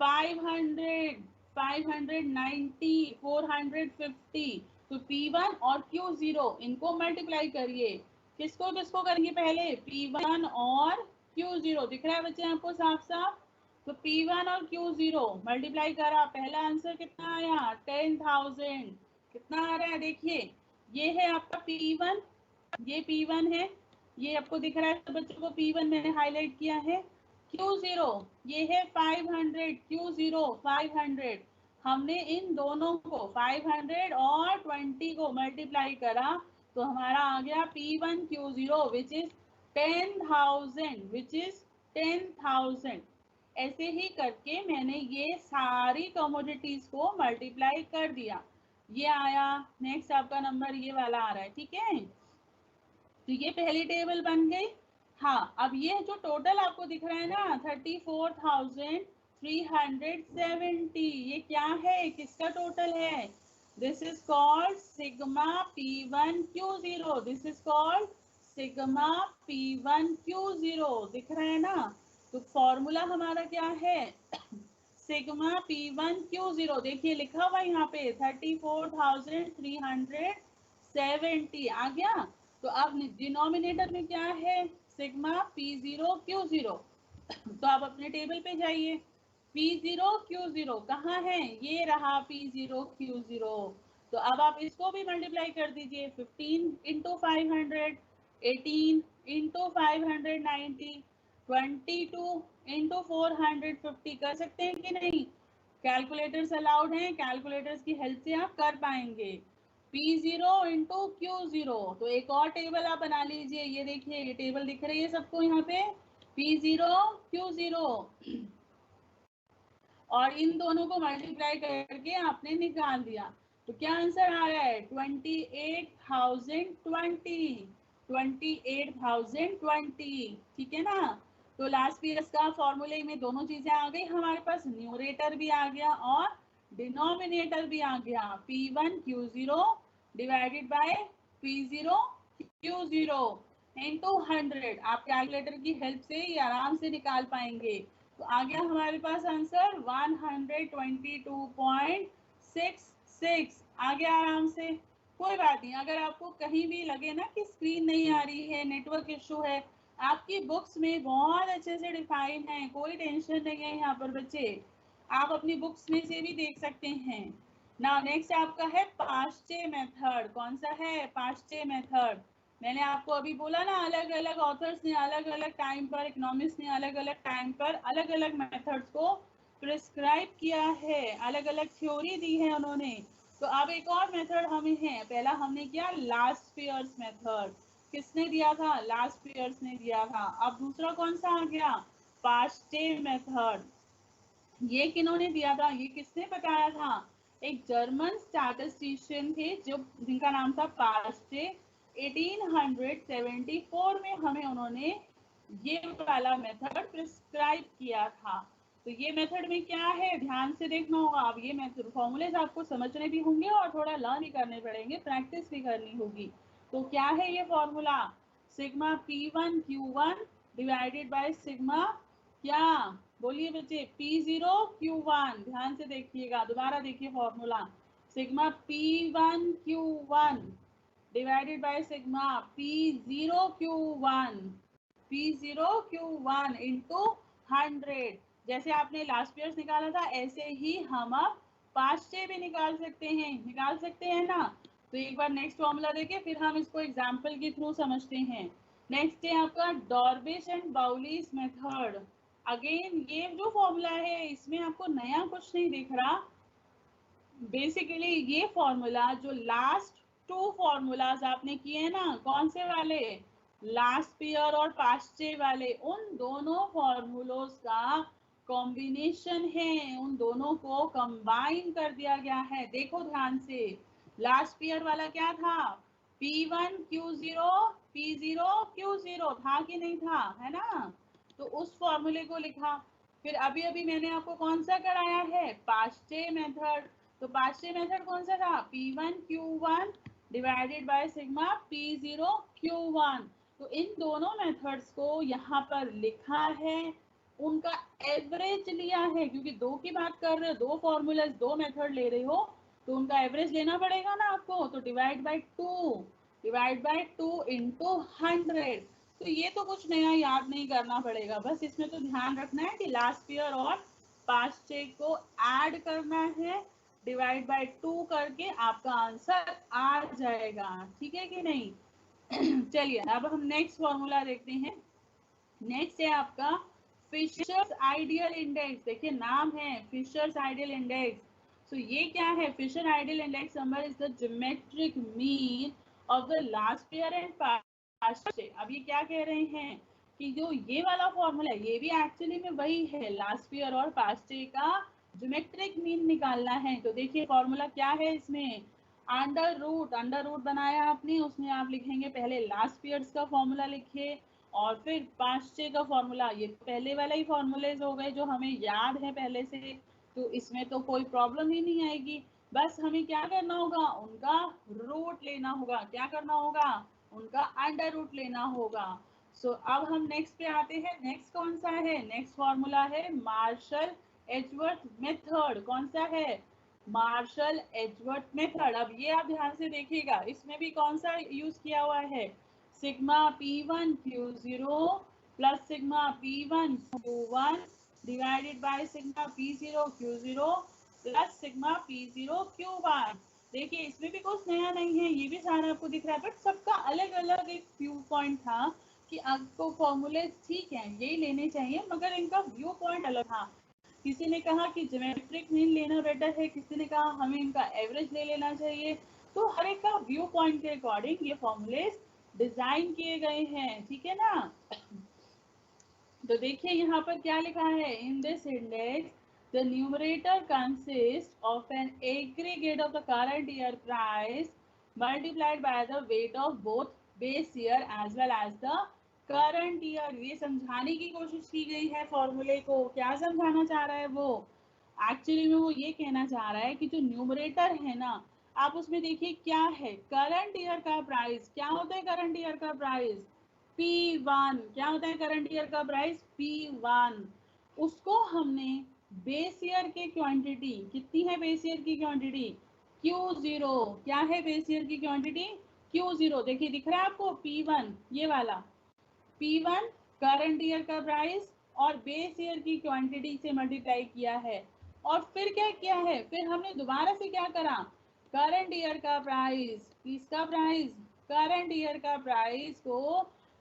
A: 500, 590, 450। तो P1 और Q0 इनको मल्टीप्लाई करिए, किसको किसको करेंगे पहले, P1 और Q0, दिख रहा है बच्चे आपको साफ साफ। तो P1 और Q0 मल्टीप्लाई करा, पहला आंसर कितना आया 10,000। कितना आ रहा है देखिए, ये है आपका P1, ये P1 है, ये आपको दिख रहा है तो बच्चों को P1 मैंने हाईलाइट किया है। Q0 ये है 500, Q0 500। हमने इन दोनों को 500 और 20 को मल्टीप्लाई करा तो हमारा आ गया P1Q0 which is 10,000, which is 10,000। ऐसे ही करके मैंने ये सारी कमोडिटीज को मल्टीप्लाई कर दिया, ये आया। नेक्स्ट आपका नंबर ये वाला आ रहा है, ठीक है। तो ये पहली टेबल बन गई। हाँ, अब ये जो टोटल आपको दिख रहा है ना 34,370, ये क्या है, किसका टोटल है, this is called sigma P1Q0, this is called sigma P1Q0, दिख रहा है ना। तो फॉर्मूला हमारा क्या है सिग्मा P1Q0, देखिए लिखा हुआ यहाँ पे 34,370 आ गया। तो अब डिनोमिनेटर में क्या है सिग्मा P0Q0। तो आप अपने टेबल पे जाइए, P0Q0 कहाँ है, ये रहा P0Q0। तो अब आप इसको भी मल्टीप्लाई कर दीजिए, 15 इंटू 500, 18 इंटू 590, 22 इंटू 450। कर सकते हैं कि नहीं, कैलकुलेटर्स अलाउड हैं, कैलकुलेटर्स की हेल्प से आप कर पाएंगे। P0 इंटू Q0, तो एक और टेबल आप बना लीजिए, ये देखिए ये टेबल दिख रही है सबको यहाँ पे, P0Q0 और इन दोनों को मल्टीप्लाई करके आपने निकाल दिया। तो क्या आंसर आ रहा है 28,020, 28,020, ठीक है ना। तो लास्ट ईयर्स का फॉर्मूले में दोनों चीजें आ गई हमारे पास, न्यूमरेटर भी आ गया और डिनोमिनेटर भी आ गया, P1Q0 divided by P0Q0 into 100। आप कैलकुलेटर की हेल्प से ये आराम से निकाल पाएंगे। तो आ गया हमारे पास आंसर 122.66 आ गया आराम से। कोई बात नहीं, अगर आपको कहीं भी लगे ना कि स्क्रीन नहीं आ रही है, नेटवर्क इशू है, आपकी बुक्स में बहुत अच्छे से डिफाइन है, कोई टेंशन नहीं है यहाँ पर बच्चे, आप अपनी बुक्स में से भी देख सकते हैं ना। नेक्स्ट आपका है पाश्चे मेथड, कौन सा है पाश्चे मेथड। मैंने आपको अभी बोला ना, अलग अलग ऑथर्स ने अलग अलग टाइम पर, इकोनॉमिस्ट ने अलग अलग टाइम पर अलग अलग मेथड्स को प्रिस्क्राइब किया है, अलग अलग थ्योरी दी है उन्होंने। तो अब एक और मेथड हमें है, पहला हमने किया लास्ट पियर्स मेथड, किसने दिया था, लास्ट पियर्स ने दिया था। अब दूसरा कौन सा आ गया, पाश्चे मेथड। ये किन्होंने दिया था, ये किसने बताया था, एक जर्मन स्टैटिस्टिशियन थे जो जिनका नाम था पाश्चे। 1874 में हमें उन्होंने ये वाला मेथड प्रिस्क्राइब किया था। तो ये मेथड में क्या है, ध्यान से देखना होगा। अब ये मेथड फॉर्मूलेज आपको समझने भी होंगे और थोड़ा लर्न भी करने पड़ेंगे, प्रैक्टिस भी करनी होगी। तो क्या है ये formula, sigma P1Q1 divided by sigma क्या? बोलिए बच्चे, P0Q1, ध्यान से देखिएगा, दोबारा देखिए formula, sigma P1Q1 divided by sigma P0Q1, P0Q1 into 100। जैसे आपने लास्ट ईयर निकाला था ऐसे ही हम अब पास्टे भी निकाल सकते हैं ना। तो एक बार नेक्स्ट फॉर्मूला देखिए, फिर हम इसको एग्जाम्पल के थ्रू समझते हैं। नेक्स्ट है आपका डॉर्बिश एंड बाउलिस मेथड। अगेन ये जो फॉर्मूला है इसमें आपको नया कुछ नहीं दिख रहा। बेसिकली ये फॉर्मूला जो लास्ट टू फॉर्मूलाज आपने किए ना, कौन से वाले, लास्ट पीयर और पास्टे वाले, उन दोनों फॉर्मूलोज का कॉम्बिनेशन है, उन दोनों को कंबाइन कर दिया गया है। देखो ध्यान से, लास्ट पीयर वाला क्या था, P1Q0 P0Q0 था कि नहीं था, है ना। तो उस फॉर्मूले को लिखा। फिर अभी अभी मैंने आपको कौन सा कराया है, पास्टे मेथड। तो पास्टे मेथड कौन सा था, P1Q1 divided by sigma P0Q1। तो इन दोनों मेथड्स को यहाँ पर लिखा है, उनका एवरेज लिया है, क्योंकि दो की बात कर रहे हो, दो फॉर्मूलाज दो मेथड ले रहे हो, तो उनका एवरेज लेना पड़ेगा ना आपको। तो डिवाइड बाय टू इंटू 100। तो ये तो कुछ नया याद नहीं करना पड़ेगा, बस इसमें तो ध्यान रखना है कि लास्ट ईयर और पास्ट चेक को ऐड करना है, डिवाइड बाय 2 करके आपका आंसर आ जाएगा, ठीक है कि नहीं। चलिए अब हम नेक्स्ट फॉर्मूला देखते हैं। नेक्स्ट है आपका फिशर्स आइडियल इंडेक्स। देखिए नाम है फिशर्स आइडियल इंडेक्स। सो ये क्या है, Fisher ideal index number is the geometric mean of the last year and past year. अब ये क्या कह रहे हैं कि जो ये वाला फॉर्मूला है ये भी एक्चुअली में वही है, लास्ट ईयर और पास्ट ईयर का ज्योमेट्रिक मीन निकालना है। तो देखिए फॉर्मूला क्या है इसमें, अंडर रूट बनाया आपने, उसमें आप लिखेंगे पहले लास्ट ईयर्स का फॉर्मूला लिखिए और फिर पास्टे का फॉर्मूला। ये पहले वाला ही फॉर्मूलेज हो गए जो हमें याद है पहले से, तो इसमें तो कोई प्रॉब्लम ही नहीं आएगी। बस हमें क्या करना होगा, उनका रूट लेना होगा। क्या करना होगा, उनका अंडर रूट लेना होगा। सो अब हम नेक्स्ट पे आते हैं। नेक्स्ट कौन सा है, नेक्स्ट फॉर्मूला है मार्शल एजवर्थ मेथड। कौन सा है, मार्शल एजवर्थ मेथड। अब ये आप ध्यान से देखिएगा, इसमें भी कौन सा यूज किया हुआ है, sigma P1Q0 plus sigma P1Q1 divided by sigma P0Q0 plus sigma P0Q1। देखिए इसमें भी कुछ नया नहीं है, ये भी सारा आपको दिख रहा है, बट सबका अलग अलग एक व्यू पॉइंट था कि आपको फॉर्मूले ठीक है यही लेने चाहिए, मगर इनका व्यू पॉइंट अलग था। किसी ने कहा कि ज्योमेट्रिक मीन लेना बेटर है, किसी ने कहा हमें इनका एवरेज ले लेना चाहिए। तो हर एक का व्यू पॉइंट के अकॉर्डिंग ये फॉर्मूलेज डिजाइन किए गए हैं, ठीक है ना। तो देखिए यहाँ पर क्या लिखा है, in this index the numerator consist of an aggregate of the current year price multiplied by the weight of both base year as well as the current year. ये समझाने की कोशिश की गई है फॉर्मूले को। क्या समझाना चाह रहा है वो, एक्चुअली में वो ये कहना चाह रहा है कि जो न्यूमरेटर है ना, आप उसमें देखिए क्या है, करंट ईयर का प्राइस। क्या होता है करंट ईयर का प्राइस, P1। क्या होता है करंट ईयर का प्राइस, P1। उसको हमने बेस ईयर की क्वांटिटी, कितनी है बेस ईयर की क्वांटिटी, Q0। क्या है बेस ईयर की क्वांटिटी, Q0। देखिए दिख रहा है आपको P1, ये वाला P1 करंट ईयर का प्राइस और बेस ईयर की क्वांटिटी से मल्टीप्लाई किया है। और फिर क्या किया है, फिर हमने दोबारा से क्या करा, करंट ईयर का प्राइस, किसका प्राइस, करंट ईयर का प्राइस को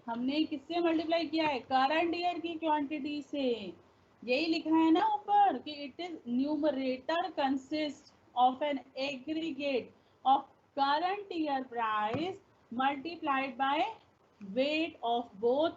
A: हमने किससे मल्टीप्लाई किया है, करंट ईयर की क्वांटिटी से। यही लिखा है ना ऊपर कि it is numerator consist of an aggregate of current year price multiplied by weight of both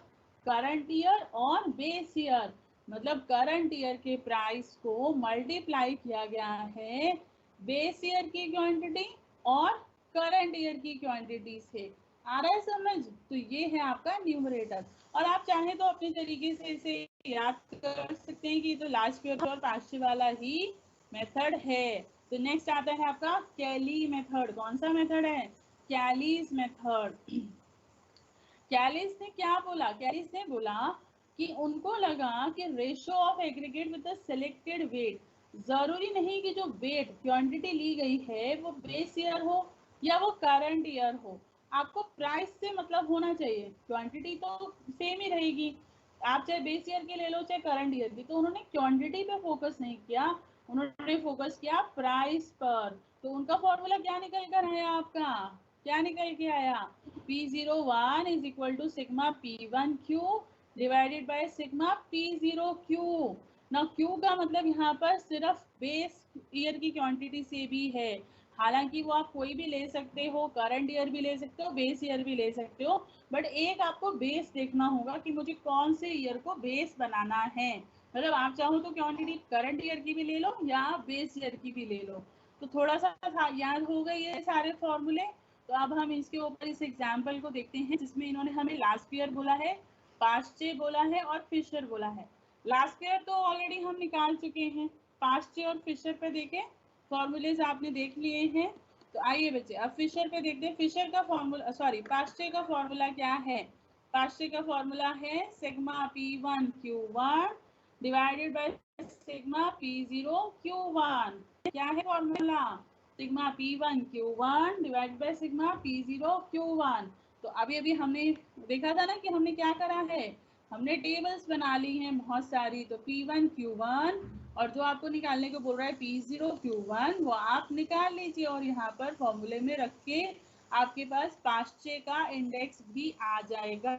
A: current year और बेस ईयर। मतलब करंट ईयर के प्राइस को मल्टीप्लाई किया गया है बेस ईयर की क्वांटिटी और करंट ईयर की क्वांटिटी से। आ रहा है समझ, तो ये है आपका न्यूमरेटर। और आप चाहें तो अपने तरीके से इसे याद कर सकते हैं कि तो लास्ट ईयर और पास्ट वाला ही मेथड है। तो नेक्स्ट आता है आपका कैली मेथड। कौन सा मेथड है, कैलीज मेथड। कैलिस ने क्या बोला, कैलिस ने बोला कि उनको लगा कि ratio of aggregate with the selected weight, जरूरी नहीं कि जो वेट क्वांटिटी ली गई है वो बेस ईयर हो या वो करंट ईयर हो, आपको प्राइस से मतलब होना चाहिए, क्वांटिटी तो सेम ही रहेगी, आप चाहे बेस ईयर की ले लो चाहे करंट ईयर की। तो उन्होंने क्वांटिटी पे फोकस नहीं किया, उन्होंने फोकस किया प्राइस पर। तो उनका फॉर्मूला क्या निकल कर आया आपका, क्या निकल के आया, P01 is equal to sigma P1Q divided by sigma P0Q। ना Q का मतलब यहाँ पर सिर्फ बेस ईयर की क्वांटिटी से भी है, हालांकि वो आप कोई भी ले सकते हो, करंट ईयर भी ले सकते हो, बेस ईयर भी ले सकते हो, बट एक आपको बेस देखना होगा कि मुझे कौन से ईयर को बेस बनाना है। मतलब आप चाहो तो क्वांटिटी करंट ईयर की भी ले लो या बेस ईयर की भी ले लो। तो थोड़ा सा याद हो गए ये सारे फॉर्मूले। तो अब हम इसके ऊपर इस एग्जाम्पल को देखते हैं जिसमें इन्होंने हमें लास्ट ईयर बोला है, पास्चे बोला है और फिशर बोला है। लास्ट ईयर तो ऑलरेडी हम निकाल चुके हैं, पास्चे और फिशर पे देखें, फॉर्मूलेज आपने देख लिए हैं। तो आइए बच्चे अब फिशर पे देखते हैं, फिशर का फॉर्मूला सॉरी पास्चे का फॉर्मूला क्या है। पास्चे का फॉर्मूला है sigma P1Q1 divided by sigma P0Q1। क्या है formula, sigma P1Q1 divided by sigma P0Q1। तो अभी अभी हमने देखा था ना कि हमने क्या करा है, हमने टेबल्स बना ली हैं बहुत सारी। तो P1Q1 और जो आपको निकालने को बोल रहा है P0Q1 वो आप निकाल लीजिए और यहाँ पर फॉर्मूले में रख के आपके पास पास्चे का इंडेक्स भी आ जाएगा।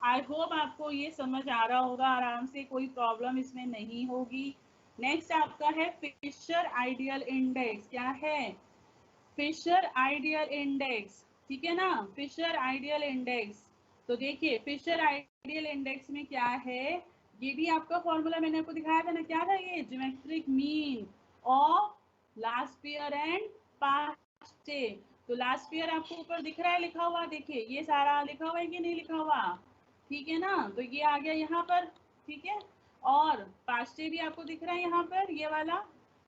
A: आई होप आपको ये समझ आ रहा होगा आराम से, कोई प्रॉब्लम इसमें नहीं होगी। नेक्स्ट आपका है फिशर आइडियल इंडेक्स। क्या है, फिशर आइडियल इंडेक्स, ठीक है ना, फिशर आइडियल इंडेक्स। तो देखिए फिशर आइडियल इंडेक्स में क्या है, ये भी आपका फॉर्मूला मैंने आपको दिखाया था ना, क्या था ये, geometric mean of last year and past day. तो लास्ट ईयर आपको ऊपर दिख रहा है लिखा हुआ, देखिए ये सारा लिखा हुआ है कि नहीं लिखा हुआ, ठीक है ना, तो ये आ गया यहाँ पर, ठीक है। और पास्ट डे भी आपको दिख रहा है यहाँ पर, ये वाला,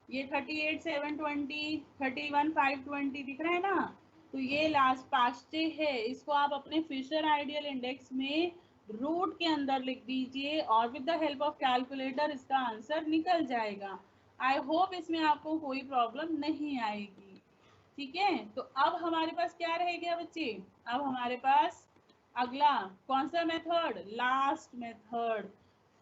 A: ये 38,720 31,520 दिख रहा है ना। तो ये लास्ट पास्ट डे है, इसको आप अपने फिशर आइडियल इंडेक्स में रूट के अंदर लिख दीजिए और with the help of calculator इसका आंसर निकल जाएगा। आई होप इसमें आपको कोई प्रॉब्लम नहीं आएगी, ठीक है। तो अब हमारे पास क्या रह गया बच्चे, अब हमारे पास अगला कौन सा मेथड, लास्ट मेथड।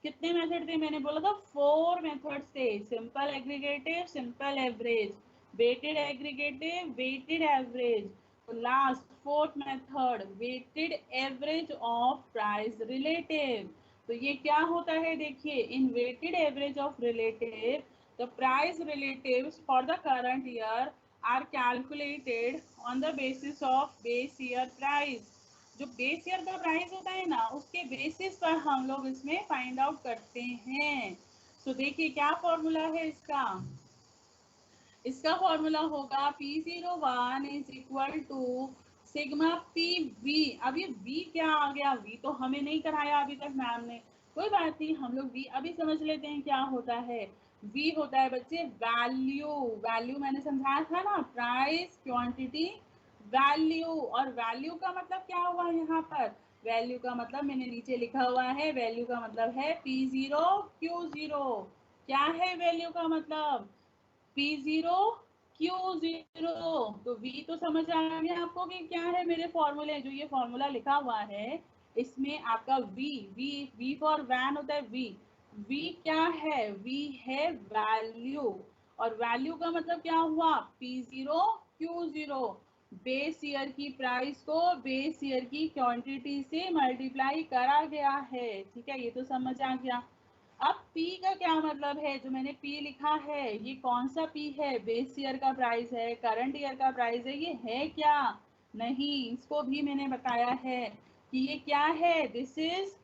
A: कितने मेथड थे, मैंने बोला था 4 मेथड्स थे, simple aggregative, simple average, weighted aggregative, weighted average. तो last fourth method weighted average of price relative. तो ये क्या होता है देखिए, in weighted average of relative the price relatives for the current year are calculated on the basis of base year price. जो base year का price होता है ना उसके बेसिस पर हम लोग इसमें फाइंड आउट करते हैं। तो देखिए क्या फॉर्मूला है इसका, इसका फॉर्मूला होगा P01 is equal to sigma PV। अब ये V क्या आ गया, V तो हमें नहीं कराया अभी तक मैम ने, कोई बात नहीं, हम लोग V अभी समझ लेते हैं क्या होता है। V होता है बच्चे वैल्यू, वैल्यू मैंने समझाया था ना, प्राइस क्वांटिटी वैल्यू। और वैल्यू का मतलब क्या हुआ यहाँ पर, वैल्यू का मतलब मैंने नीचे लिखा हुआ है, वैल्यू का मतलब है P0Q0। क्या है वैल्यू का मतलब, P0 Q0। तो V तो समझ आ गया आपको कि क्या है, मेरे फॉर्मूले जो ये फॉर्मूला लिखा हुआ है इसमें आपका V फॉर वैन होता है, V क्या है, V है वैल्यू। और वैल्यू का मतलब क्या हुआ, P0 Q0, बेस ईयर की प्राइस को बेस ईयर की क्वांटिटी से मल्टीप्लाई करा गया है, ठीक है, ये तो समझ आ गया। अब P का क्या मतलब है, जो मैंने P लिखा है ये कौन सा P है, बेस ईयर का प्राइस है, करंट ईयर का प्राइस है, ये है क्या, नहीं, इसको भी मैंने बताया है कि ये क्या है, दिस इज,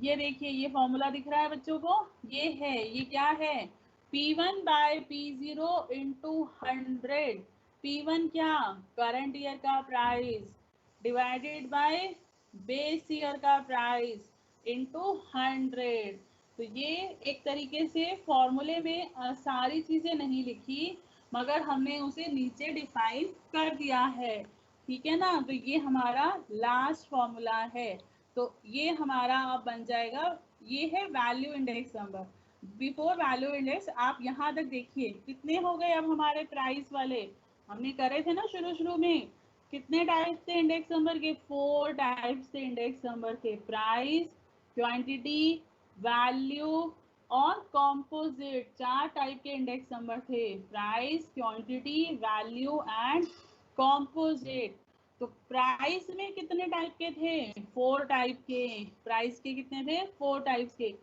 A: ये देखिए ये फॉर्मूला दिख रहा है बच्चों को, ये है, ये क्या है, P1 bye P0 into 100। P1 क्या, करंट ईयर का price divided by base year का प्राइस इंटू 100। तो ये एक तरीके से फॉर्मूले में सारी चीजें नहीं लिखी मगर हमने उसे नीचे डिफाइन कर दिया है, ठीक है ना। तो ये हमारा लास्ट फॉर्मूला है। तो ये हमारा अब बन जाएगा, ये है value index number. Before value index आप यहाँ तक देखिए कितने हो गए अब हमारे प्राइस वाले, हमने करे थे ना शुरू में, कितने टाइप्स थे इंडेक्स नंबर के, 4 टाइप्स थे इंडेक्स नंबर के, प्राइस, क्वांटिटी, वैल्यू और कॉम्पोजिट। 4 टाइप के इंडेक्स नंबर थे, price, quantity, value and composite. तो प्राइस में कितने टाइप के थे, 4 टाइप के, प्राइस के कितने थे, 4 टाइप्स के,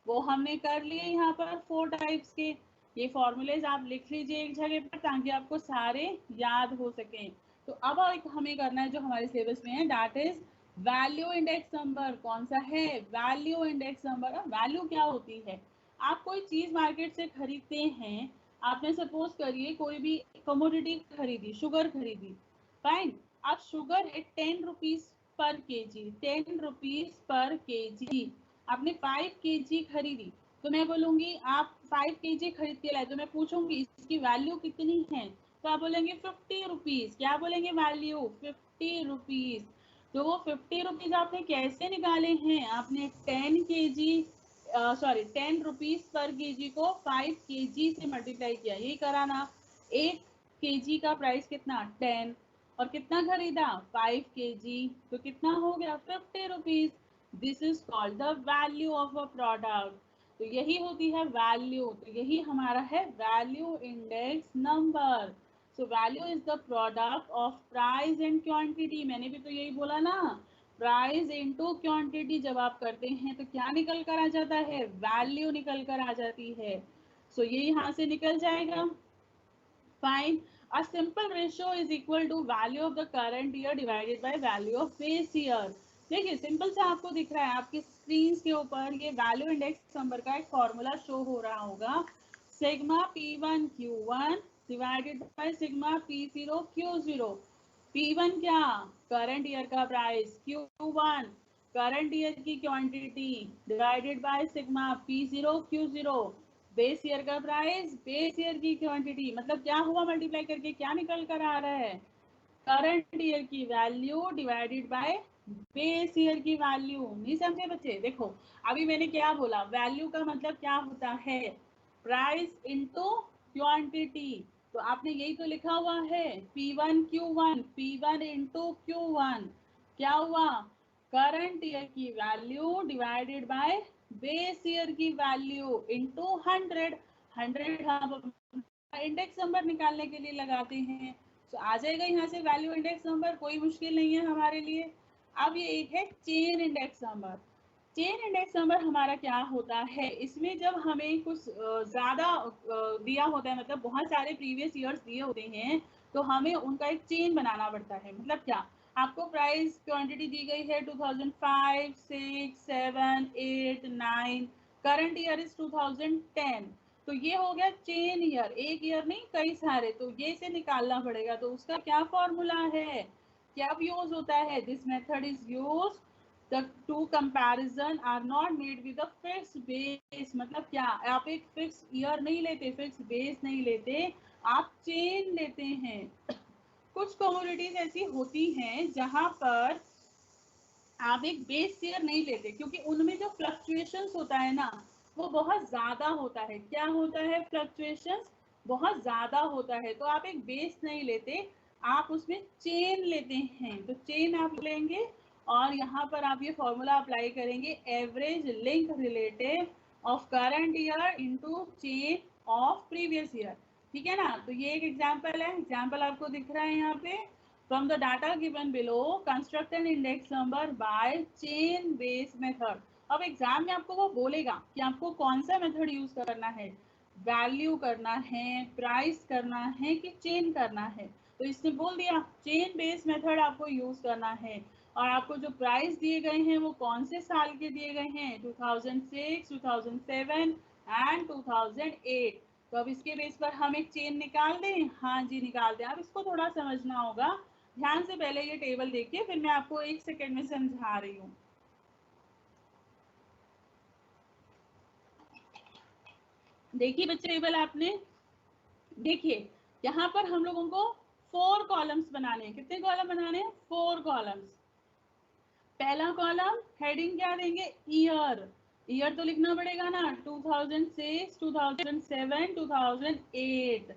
A: वो हमने कर लिए यहाँ पर 4 टाइप्स के। ये फॉर्मूलेज आप लिख लीजिए एक जगह पर ताकि आपको सारे याद हो सकें। तो अब एक हमें करना है जो हमारे सिलेबस में है, that is value index number. कौन सा है, वैल्यू इंडेक्स नंबर। वैल्यू क्या होती है, आप कोई चीज मार्केट से खरीदते हैं, आपने सपोज करिए कोई भी कमोडिटी खरीदी, शुगर खरीदी, फाइन, आप शुगर है 10 rupees per KG, 10 rupees per KG, आपने 5 केजी खरीदी, तो मैं बोलूंगी आप 5 केजी खरीद के लाए, तो मैं पूछूंगी इसकी वैल्यू कितनी है, तो आप बोलेंगे 50 रुपीज। क्या बोलेंगे, वैल्यू 50 रुपीज। तो वो 50 रुपीज आपने कैसे निकाले हैं, आपने 10 KG sorry 10 rupees per KG को 5 केजी से मल्टीप्लाई किया, यही करा ना। 1 केजी का प्राइस कितना, 10, और कितना खरीदा, 5 केजी, तो कितना हो गया, 50 rupees. This is called the value of a product. तो यही होती है वैल्यू, तो यही हमारा है value index number. So value is the product of price and quantity. मैंने भी तो यही बोला ना, प्राइस इनटू क्वांटिटी जब आप करते हैं तो क्या निकल कर आ जाता है, वैल्यू निकल कर आ जाती है। सो ये यहाँ से निकल जाएगा, fine. A simple ratio is equal to value of the current year divided by value of base year। देखिए सिंपल से आपको दिख रहा है आपकी स्क्रीन के ऊपर, ये वैल्यू इंडेक्स नंबर का एक फॉर्मूला शो हो रहा होगा, sigma P1 Q1 divided by sigma P0 Q0। P1 क्या, करंट ईयर का प्राइस, Q1 करंट ईयर की quantity, divided by sigma P0 Q0 base year का प्राइस, बेस ईयर की क्वांटिटी, मतलब क्या हुआ, मल्टीप्लाई करके क्या निकल कर आ रहा है, करंट ईयर की value divided by base year की वैल्यू। नहीं समझे बच्चे, देखो अभी मैंने क्या बोला, वैल्यू का मतलब क्या होता है, प्राइस इनटू क्वांटिटी। तो आपने यही तो लिखा हुआ है, P1 Q1, P1 into Q1, क्या हुआ, करंट ईयर की value divided by base year की वैल्यू इनटू 100। 100 हम इंडेक्स नंबर निकालने के लिए लगाते हैं, तो आ जाएगा यहाँ से वैल्यू इंडेक्स नंबर, कोई मुश्किल नहीं है हमारे लिए। अब ये एक है chain index number. Chain index number हमारा क्या होता है, इसमें जब हमें कुछ ज़्यादा दिया होता है, मतलब बहुत सारे प्रीवियस ईयर्स दिए होते हैं, तो हमें उनका एक चेन बनाना पड़ता है। मतलब क्या, आपको प्राइस क्वांटिटी दी गई है 2005, 6, 7, 8, 9, करंट ईयर इज 2010, तो ये हो गया चेन ईयर, एक ईयर नहीं कई सारे, तो ये इसे निकालना पड़ेगा। तो उसका क्या फॉर्मूला है, क्या यूज होता है, this method is use, the two comparison are not made with a fixed base। मतलब क्या, आप एक फिक्स ईयर नहीं लेते, फिक्स बेस नहीं लेते, आप चेन लेते हैं। कुछ कमोडिटीज ऐसी होती हैं जहां पर आप एक बेस ईयर नहीं लेते, क्योंकि उनमें जो फ्लक्चुएशंस होता है ना, वो बहुत ज्यादा होता है। क्या होता है, फ्लक्चुएशंस बहुत ज्यादा होता है, तो आप एक बेस नहीं लेते, आप उसमें चेन लेते हैं। तो चेन आप लेंगे और यहाँ पर आप ये फॉर्मूला अप्लाई करेंगे, average link relative of current year into chain of previous year. ठीक है ना, तो ये एक एग्जांपल है, एग्जांपल आपको दिख रहा है यहाँ पे। From the data given below, construct an index number by chain based method। अब एग्जाम में आपको वो बोलेगा कि आपको कौन सा मेथड यूज करना है, वैल्यू करना है, प्राइस करना है कि चेन करना है। तो इसने बोल दिया चेन बेस्ड मेथड आपको यूज करना है, और आपको जो प्राइस दिए गए हैं वो कौन से साल के दिए गए हैं, 2006, 2007 एंड 2008। तो अब इसके बेस पर हम एक चेन निकाल दें, हाँ जी निकाल दें। अब इसको थोड़ा समझना होगा, ध्यान से पहले ये टेबल देखिए, फिर मैं आपको 1 सेकेंड में समझा रही हूँ। देखिए बच्चे टेबल आपने देखिए, यहाँ पर हम लोगों को 4 कॉलम्स बनाने हैं। कितने कॉलम बनाने हैं, 4 कॉलम्स। पहला कॉलम हेडिंग क्या देंगे, ईयर। ईयर तो लिखना पड़ेगा ना, 2006, 2007, 2008।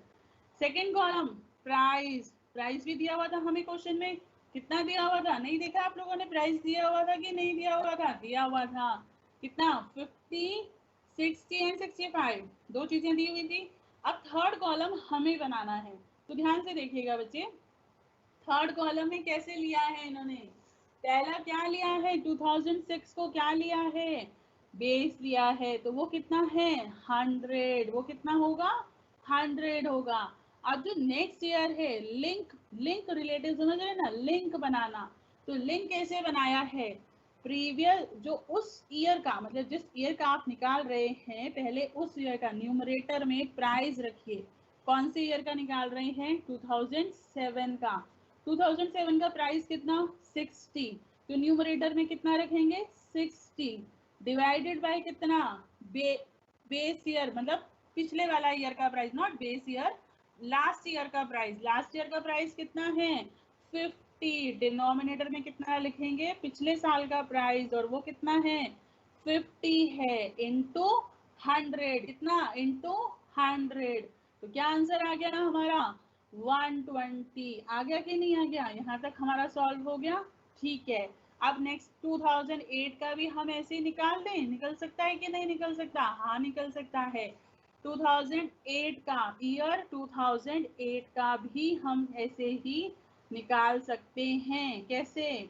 A: सेकेंड कॉलम प्राइस, प्राइस भी दिया हुआ था हमें क्वेश्चन में, कितना दिया हुआ था, नहीं देखा आप लोगों ने, प्राइस दिया हुआ था कि नहीं दिया हुआ था, दिया हुआ था, कितना 50, 60 एंड 65, दो चीजें दी हुई थी। अब थर्ड कॉलम हमें बनाना है, तो ध्यान से देखिएगा बच्चे, थर्ड कॉलम में कैसे लिया है इन्होंने, पहला क्या लिया है, 2006 को क्या लिया है, बेस लिया है, तो वो कितना है 100, वो कितना होगा 100 होगा। अब जो नेक्स्ट ईयर है, लिंक, लिंक रिलेटिव समझ रहे ना, लिंक बनाना, तो लिंक कैसे बनाया है, प्रीवियस जो उस ईयर का, मतलब जिस ईयर का आप निकाल रहे हैं, पहले उस ईयर का न्यूमरेटर में प्राइस रखिए, कौन से ईयर का निकाल रहे हैं, 2007 का, 2007 का प्राइस कितना 60, तो न्यूमरेटर में कितना रखेंगे 60, डिवाइडेड बाय कितना, बेस ईयर, मतलब पिछले वाला ईयर का price, not base year, last year का प्राइस, लास्ट ईयर का प्राइस कितना है 50, डिनोमिनेटर में कितना लिखेंगे, पिछले साल का प्राइस, और वो कितना है 50 है, इंटू 100, कितना इंटू 100, तो क्या आंसर आ गया ना हमारा 120, आ गया कि नहीं आ गया, यहाँ तक हमारा सॉल्व हो गया, ठीक है। अब नेक्स्ट 2008 का भी हम ऐसे ही निकाल दें, निकल सकता है कि नहीं निकल सकता, हाँ निकल सकता है, 2008 का ईयर, 2008 का भी हम ऐसे ही निकाल सकते हैं, कैसे,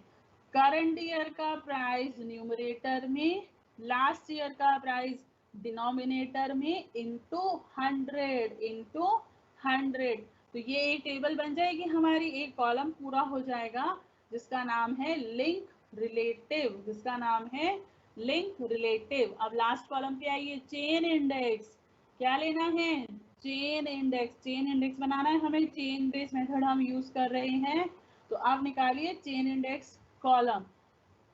A: करंट ईयर का प्राइस न्यूमरेटर में, लास्ट ईयर का प्राइस डिनोमिनेटर में, इंटू 100, तो ये एक टेबल बन जाएगी हमारी, एक कॉलम पूरा हो जाएगा, जिसका नाम है लिंक रिलेटिव, जिसका नाम है लिंक रिलेटिव। अब लास्ट कॉलम पे आइए, चेन इंडेक्स, क्या लेना है, चेन इंडेक्स, चेन इंडेक्स बनाना है हमें, चेन बेस्ड मेथड हम यूज कर रहे हैं, तो आप निकालिए चेन इंडेक्स कॉलम।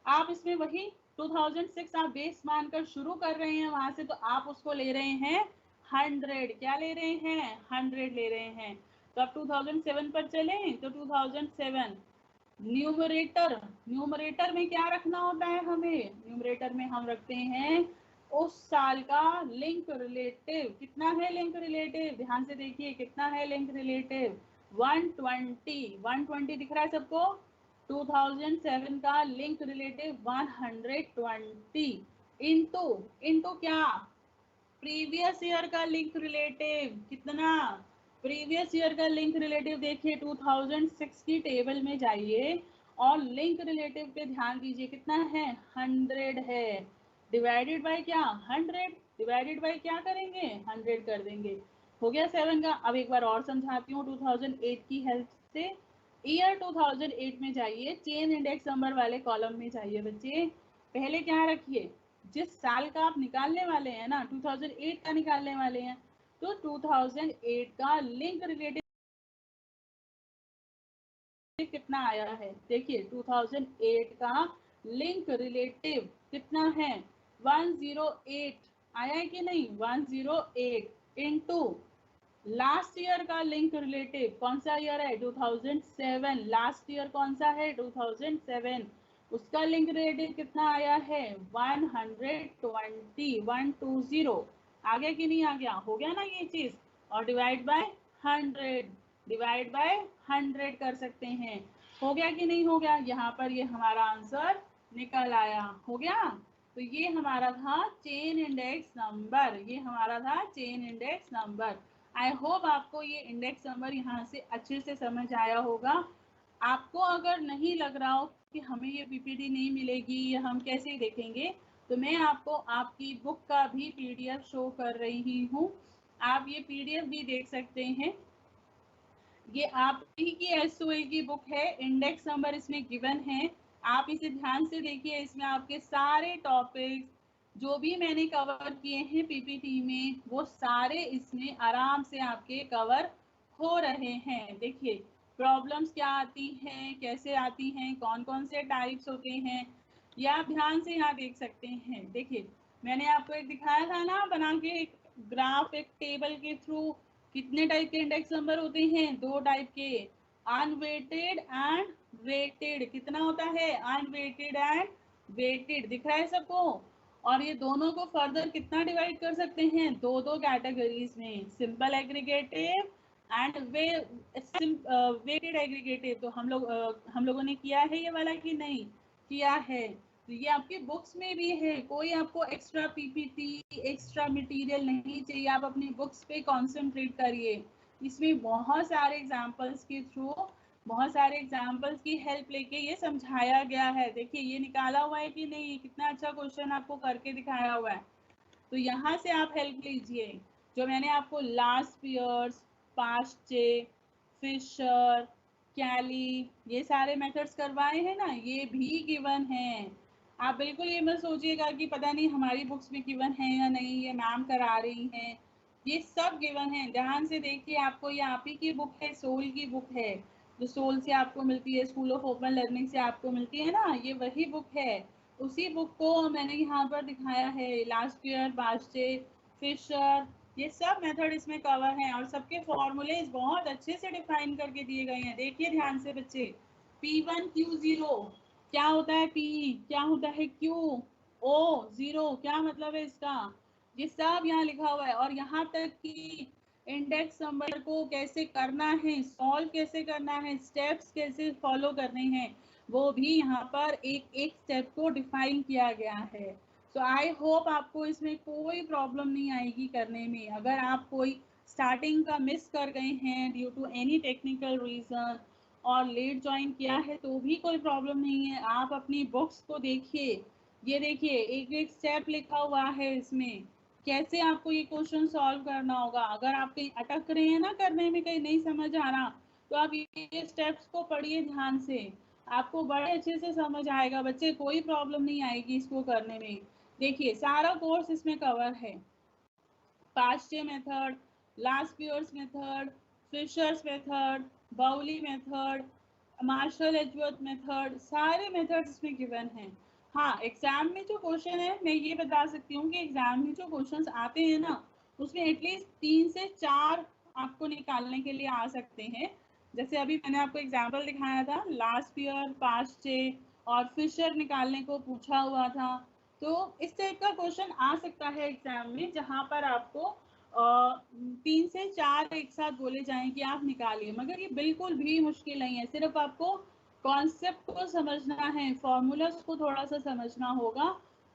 A: आप इसमें वही 2006 आप बेस मानकर शुरू कर रहे हैं वहां से, तो आप उसको ले रहे हैं 100, क्या ले रहे हैं 100 ले रहे हैं, तो अब 2007 पर चले, तो 2007 न्यूमरेटर, न्यूमरेटर में क्या रखना होता है हमें, न्यूमरेटर में हम रखते हैं उस साल का लिंक रिलेटिव, कितना है लिंक रिलेटिव, ध्यान से देखिए कितना है लिंक रिलेटिव 120, 120 दिख रहा है सबको, 2007 का लिंक रिलेटिव 120, इंटू, इंटू क्या, प्रीवियस ईयर का लिंक रिलेटिव कितना, प्रीवियस ईयर का लिंक रिलेटिव देखिए 2006 की टेबल में जाइए और लिंक रिलेटिव पे ध्यान दीजिए, कितना है 100 है, डिवाइडेड बाय क्या 100, डिवाइडेड बाय क्या करेंगे 100 कर देंगे, हो गया 7 का। अब एक बार और समझाती हूँ 2008 की हेल्प से, ईयर 2008 में जाइए, चेन इंडेक्स नंबर वाले कॉलम में जाइए बच्चे, पहले क्या रखिए, जिस साल का आप निकालने वाले हैं ना, 2008 का निकालने वाले हैं, तो 2008 का लिंक रिलेटिव कितना आया है, देखिए 2008 का लिंक रिलेटिव कितना है 108, आया है कि नहीं 108, इनटू लास्ट ईयर का लिंक रिलेटिव, कौन सा ईयर है 2007, लास्ट ईयर कौन सा है 2007, उसका लिंक रिलेटिव कितना आया है 120, 120, आ गया कि नहीं आ गया, हो गया ना ये चीज, और डिवाइड बाय 100, डिवाइड बाय 100 कर सकते हैं, हो गया कि नहीं हो गया, यहाँ पर ये हमारा आंसर निकल आया, हो गया। तो ये हमारा था चेन इंडेक्स नंबर, ये हमारा था चेन इंडेक्स नंबर। आई होप आपको ये इंडेक्स नंबर यहाँ से अच्छे से समझ आया होगा। आपको अगर नहीं लग रहा हो कि हमें ये पीपीटी नहीं मिलेगी या हम कैसे देखेंगे, तो मैं आपको आपकी बुक का भी पीडीएफ शो कर रही हूँ, आप ये पीडीएफ भी देख सकते हैं, ये आप ही की एसओए की बुक है, इंडेक्स नंबर इसमें गिवन है, आप इसे ध्यान से देखिए, इसमें आपके सारे टॉपिक्स जो भी मैंने कवर किए हैं पीपीटी में, वो सारे इसमें आराम से आपके कवर हो रहे हैं। देखिए प्रॉब्लम्स क्या आती हैं, कैसे आती हैं, कौन कौन से टाइप्स होते हैं, ये आप ध्यान से यहाँ देख सकते हैं। देखिए मैंने आपको एक दिखाया था ना बना के, एक ग्राफ, एक टेबल के थ्रू, कितने टाइप के इंडेक्स नंबर होते हैं, दो टाइप के, अनवेटेड एंड वेटेड, कितना होता है अनवेटेड एंड वेटेड दिख रहा है सबको। और ये दोनों को फर्दर कितना डिवाइड कर सकते हैं, दो दो कैटेगरीज में, simple aggregative and weighted aggregative. तो हम लोगों ने किया है ये वाला कि नहीं किया है। तो ये आपकी बुक्स में भी है, कोई आपको एक्स्ट्रा पीपीटी एक्स्ट्रा मटेरियल नहीं चाहिए, आप अपनी बुक्स पे कंसंट्रेट करिए। इसमें बहुत सारे एग्जांपल्स के थ्रू, बहुत सारे एग्जाम्पल्स की हेल्प लेके ये समझाया गया है। देखिए ये निकाला हुआ है कि नहीं, कितना अच्छा क्वेश्चन आपको करके दिखाया हुआ है। तो यहाँ से आप हेल्प लीजिए। जो मैंने आपको लास्ट पियर्स, पास्चे, फिशर, कैली, ये सारे मेथड्स करवाए हैं ना, ये भी गिवन हैं। आप बिल्कुल ये मत सोचिएगा कि पता नहीं हमारी बुक्स में गिवन है या नहीं, ये मैम करा रही हैं। ये सब गिवन है, ध्यान से देखिए। आपको ये आप ही की बुक है, सोल की बुक है, जो सोल से आपको मिलती है, स्कूल ऑफ ओपन लर्निंग से आपको मिलती है ना, ये वही बुक है। उसी बुक को मैंने यहाँ पर दिखाया है। लास्ट ईयर, पास्चे, फिशर, ये सब मेथड इसमें कवर हैं और सबके फॉर्मूलेज बहुत अच्छे से डिफाइन करके दिए गए हैं। देखिए ध्यान से बच्चे, P1Q0 क्या होता है, P क्या होता है, Q O0 क्या मतलब है इसका, ये सब यहाँ लिखा हुआ है। और यहाँ तक कि इंडेक्स नंबर को कैसे करना है, सॉल्व कैसे करना है, स्टेप्स कैसे फॉलो करने हैं, वो भी यहाँ पर एक एक स्टेप को डिफाइन किया गया है। सो आई होप आपको इसमें कोई प्रॉब्लम नहीं आएगी करने में। अगर आप कोई स्टार्टिंग का मिस कर गए हैं due to any technical reason और लेट ज्वाइन किया है तो भी कोई प्रॉब्लम नहीं है। आप अपनी बुक्स को देखिए, ये देखिए एक एक स्टेप लिखा हुआ है इसमें, कैसे आपको ये क्वेश्चन सॉल्व करना होगा। अगर आप कहीं अटक रहे हैं ना करने में, कहीं नहीं समझ आ रहा, तो आप ये स्टेप्स को पढ़िए ध्यान से, आपको बड़े अच्छे से समझ आएगा बच्चे, कोई प्रॉब्लम नहीं आएगी इसको करने में। देखिए सारा कोर्स इसमें कवर है, Paasche method, Laspeyres method, Fisher's method, Bowley method, Marshall Edgeworth method, सारे मेथड्स इसमें गिवन हैं। हाँ, एग्जाम में जो क्वेश्चन है मैं ये बता सकती हूँ कि एग्जाम में जो क्वेश्चंस आते हैं ना, उसमें एटलीस्ट 3 से 4 आपको निकालने के लिए आ सकते हैं। जैसे अभी मैंने आपको एग्जाम्पल दिखाया था, लास्ट ईयर, पास्चे और फिशर निकालने को पूछा हुआ था। तो इस टाइप का क्वेश्चन आ सकता है एग्जाम में, जहाँ पर आपको 3 से 4 एक साथ बोले जाएं कि आप निकालिए। मगर ये बिल्कुल भी मुश्किल नहीं है, सिर्फ आपको कॉन्सेप्ट को समझना है, फॉर्मूलाज को थोड़ा सा समझना होगा।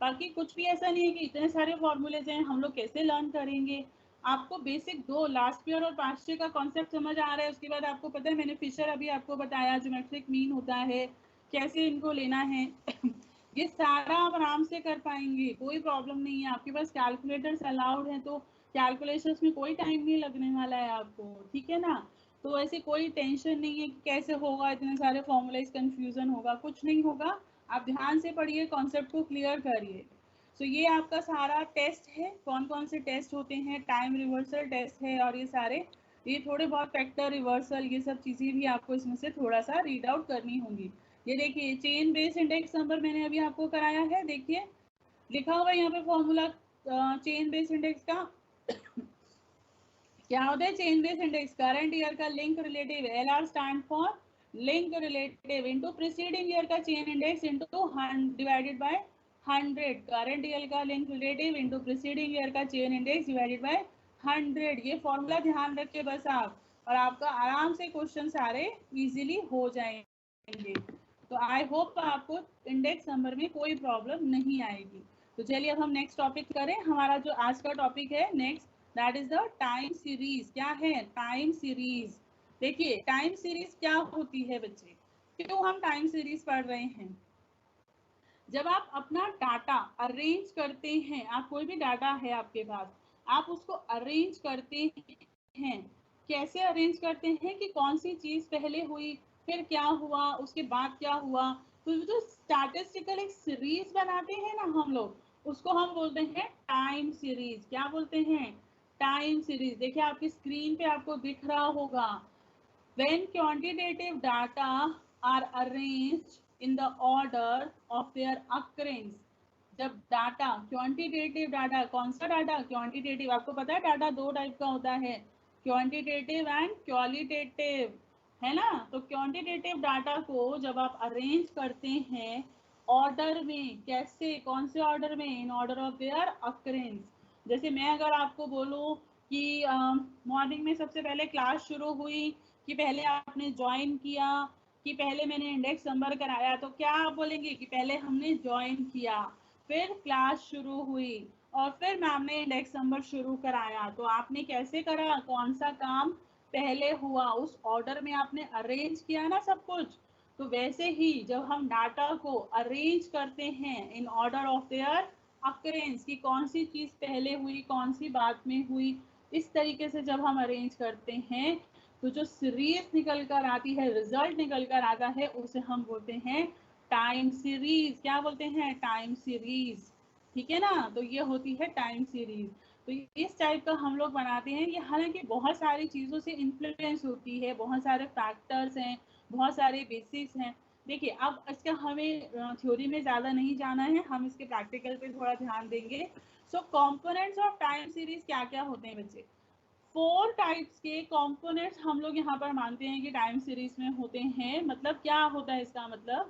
A: बाकी कुछ भी ऐसा नहीं है कि इतने सारे फॉर्मूलेज हैं हम लोग कैसे लर्न करेंगे। आपको बेसिक दो, लास्ट ईयर और पास्चे का कॉन्सेप्ट समझ आ रहा है, उसके बाद आपको पता है, मैंने फिशर अभी आपको बताया, ज्योमेट्रिक मीन होता है, कैसे इनको लेना है ये सारा आप आराम से कर पाएंगे, कोई प्रॉब्लम नहीं है। आपके पास कैलकुलेटर्स अलाउड हैं, तो कैलकुलेशंस में कोई टाइम नहीं लगने वाला है आपको, ठीक है ना। तो ऐसे कोई टेंशन नहीं है कि कैसे होगा, इतने सारे फॉर्मूलाइज, कंफ्यूजन होगा, कुछ नहीं होगा। आप ध्यान से पढ़िए, कॉन्सेप्ट को क्लियर करिए। तो ये आपका सारा टेस्ट है। कौन कौन से टेस्ट होते हैं, टाइम रिवर्सल टेस्ट है, और ये सारे, ये थोड़े बहुत फैक्टर रिवर्सल, ये सब चीज़ें भी आपको इसमें से थोड़ा सा रीड आउट करनी होंगी। ये देखिए चेन बेस इंडेक्स नंबर मैंने अभी आपको कराया है, देखिए लिखा हुआ है यहाँ पे फॉर्मूला चेन बेस इंडेक्स का क्या होता है। Chain base index current year का link relative, L R stand for link relative, into preceding year का chain index into divided by 100। Current year का link relative into preceding year का chain index divided by 100। ये formula ध्यान रखिए बस आप, और आपका आराम से क्वेश्चन सारे इजीली हो जाएंगे। तो आई होप आपको इंडेक्स नंबर में कोई प्रॉब्लम नहीं आएगी। तो चलिए अब हम नेक्स्ट टॉपिक करें। हमारा जो आज का टॉपिक है next, that is the time series. क्या है टाइम सीरीज। देखिए टाइम सीरीज क्या होती है बच्चे, क्यों हम टाइम सीरीज पढ़ रहे हैं। जब आप अपना डाटा अरेंज करते हैं, आप कोई भी डाटा है आपके पास, आप उसको अरेंज करते हैं, कैसे अरेंज करते हैं कि कौन सी चीज पहले हुई, फिर क्या हुआ, उसके बाद क्या हुआ। तो जो स्टैटिस्टिकल एक सीरीज बनाते हैं ना हम लोग, उसको हम बोलते हैं टाइम सीरीज। क्या बोलते हैं, टाइम सीरीज। देखिए आपकी स्क्रीन पे आपको दिख रहा होगा, when quantitative data are arranged in the order of their occurrence। जब डाटा, क्वांटिटेटिव डाटा, कौन सा डाटा, क्वांटिटेटिव, आपको पता है डाटा दो टाइप का होता है, क्वांटिटेटिव एंड क्वालिटेटिव, है ना। तो क्वांटिटेटिव डाटा को जब आप अरेंज करते हैं ऑर्डर में, कैसे, कौन से ऑर्डर में, in order of their occurrence. जैसे मैं अगर आपको बोलूँ कि मॉर्निंग में सबसे पहले क्लास शुरू हुई, कि पहले आपने ज्वाइन किया, कि पहले मैंने इंडेक्स नंबर कराया, तो क्या आप बोलेंगे कि पहले हमने ज्वाइन किया, फिर क्लास शुरू हुई और फिर मैम ने इंडेक्स नंबर शुरू कराया। तो आपने कैसे करा, कौन सा काम पहले हुआ, उस ऑर्डर में आपने अरेंज किया ना सब कुछ। तो वैसे ही जब हम डाटा को अरेंज करते हैं in order of their occurrence, कि कौन सी चीज़ पहले हुई, कौन सी बाद में हुई, इस तरीके से जब हम अरेंज करते हैं तो जो सीरीज निकल कर आती है, रिजल्ट निकल कर आता है, उसे हम बोलते हैं टाइम सीरीज। क्या बोलते हैं, टाइम सीरीज। ठीक है ना, तो ये होती है टाइम सीरीज। तो इस टाइप का हम लोग बनाते हैं। ये हालांकि बहुत सारी चीज़ों से इन्फ्लुएंस होती है, बहुत सारे फैक्टर्स हैं, बहुत सारे बेसिक्स हैं। देखिए अब इसका हमें थ्योरी में ज़्यादा नहीं जाना है, हम इसके प्रैक्टिकल पे थोड़ा ध्यान देंगे। सो कंपोनेंट्स ऑफ टाइम सीरीज क्या क्या होते हैं बच्चे? 4 टाइप्स के कंपोनेंट्स हम लोग यहाँ पर मानते हैं कि टाइम सीरीज में होते हैं। मतलब क्या होता है इसका मतलब,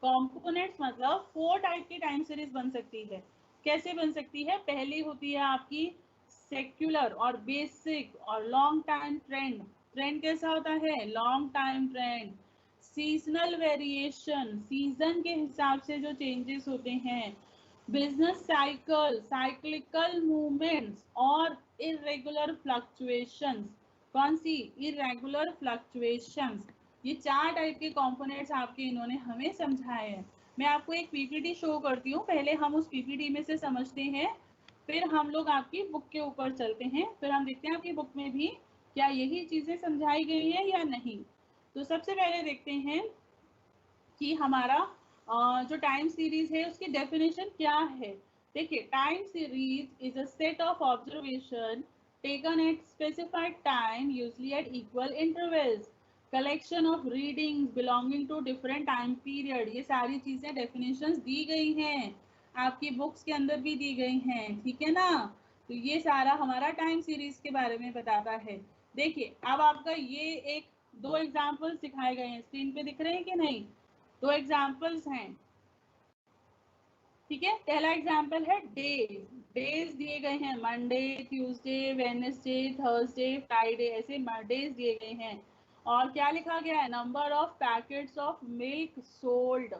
A: कंपोनेंट्स मतलब 4 टाइप की टाइम सीरीज बन सकती है। कैसे बन सकती है? पहली होती है आपकी सेक्युलर और बेसिक और लॉन्ग टाइम ट्रेंड। ट्रेंड कैसा होता है? Long time trend. Seasonal variation, season के हिसाब से जो चेंजेस होते हैं। बिजनेस साइकिल, साइक्लिकल मूवमेंट्स और इरेगुलर फ्लक्चुएशंस। कौन सी? Irregular fluctuations. ये 4 टाइप के कंपोनेंट्स आपके इन्होंने हमें समझाए हैं। मैं आपको एक पीपीटी शो करती हूँ, पहले हम उस पीपीटी में से समझते हैं, फिर हम लोग आपकी बुक के ऊपर चलते हैं, फिर हम देखते हैं आपकी बुक में भी क्या यही चीज़ें समझाई गई हैं या नहीं। तो सबसे पहले देखते हैं कि हमारा जो टाइम सीरीज है उसकी डेफिनेशन क्या है। देखिए, time series is a set of observation taken at specified time, usually at equal intervals, collection of readings belonging to different time period. ये सारी चीजें डेफिनेशंस दी गई हैं, आपकी बुक्स के अंदर भी दी गई हैं, ठीक है ना। तो ये सारा हमारा टाइम सीरीज के बारे में बताता है। देखिए अब आपका ये एक 2 एग्जाम्पल्स दिखाए गए हैं, स्क्रीन पे दिख रहे हैं कि नहीं? 2 एग्जाम्पल्स हैं, ठीक है। पहला एग्जाम्पल है डेज। डेज दिए गए हैं, Monday, Tuesday, Wednesday, Thursday, Friday, ऐसे डेज दिए गए हैं। और क्या लिखा गया है? Number of packets of milk sold,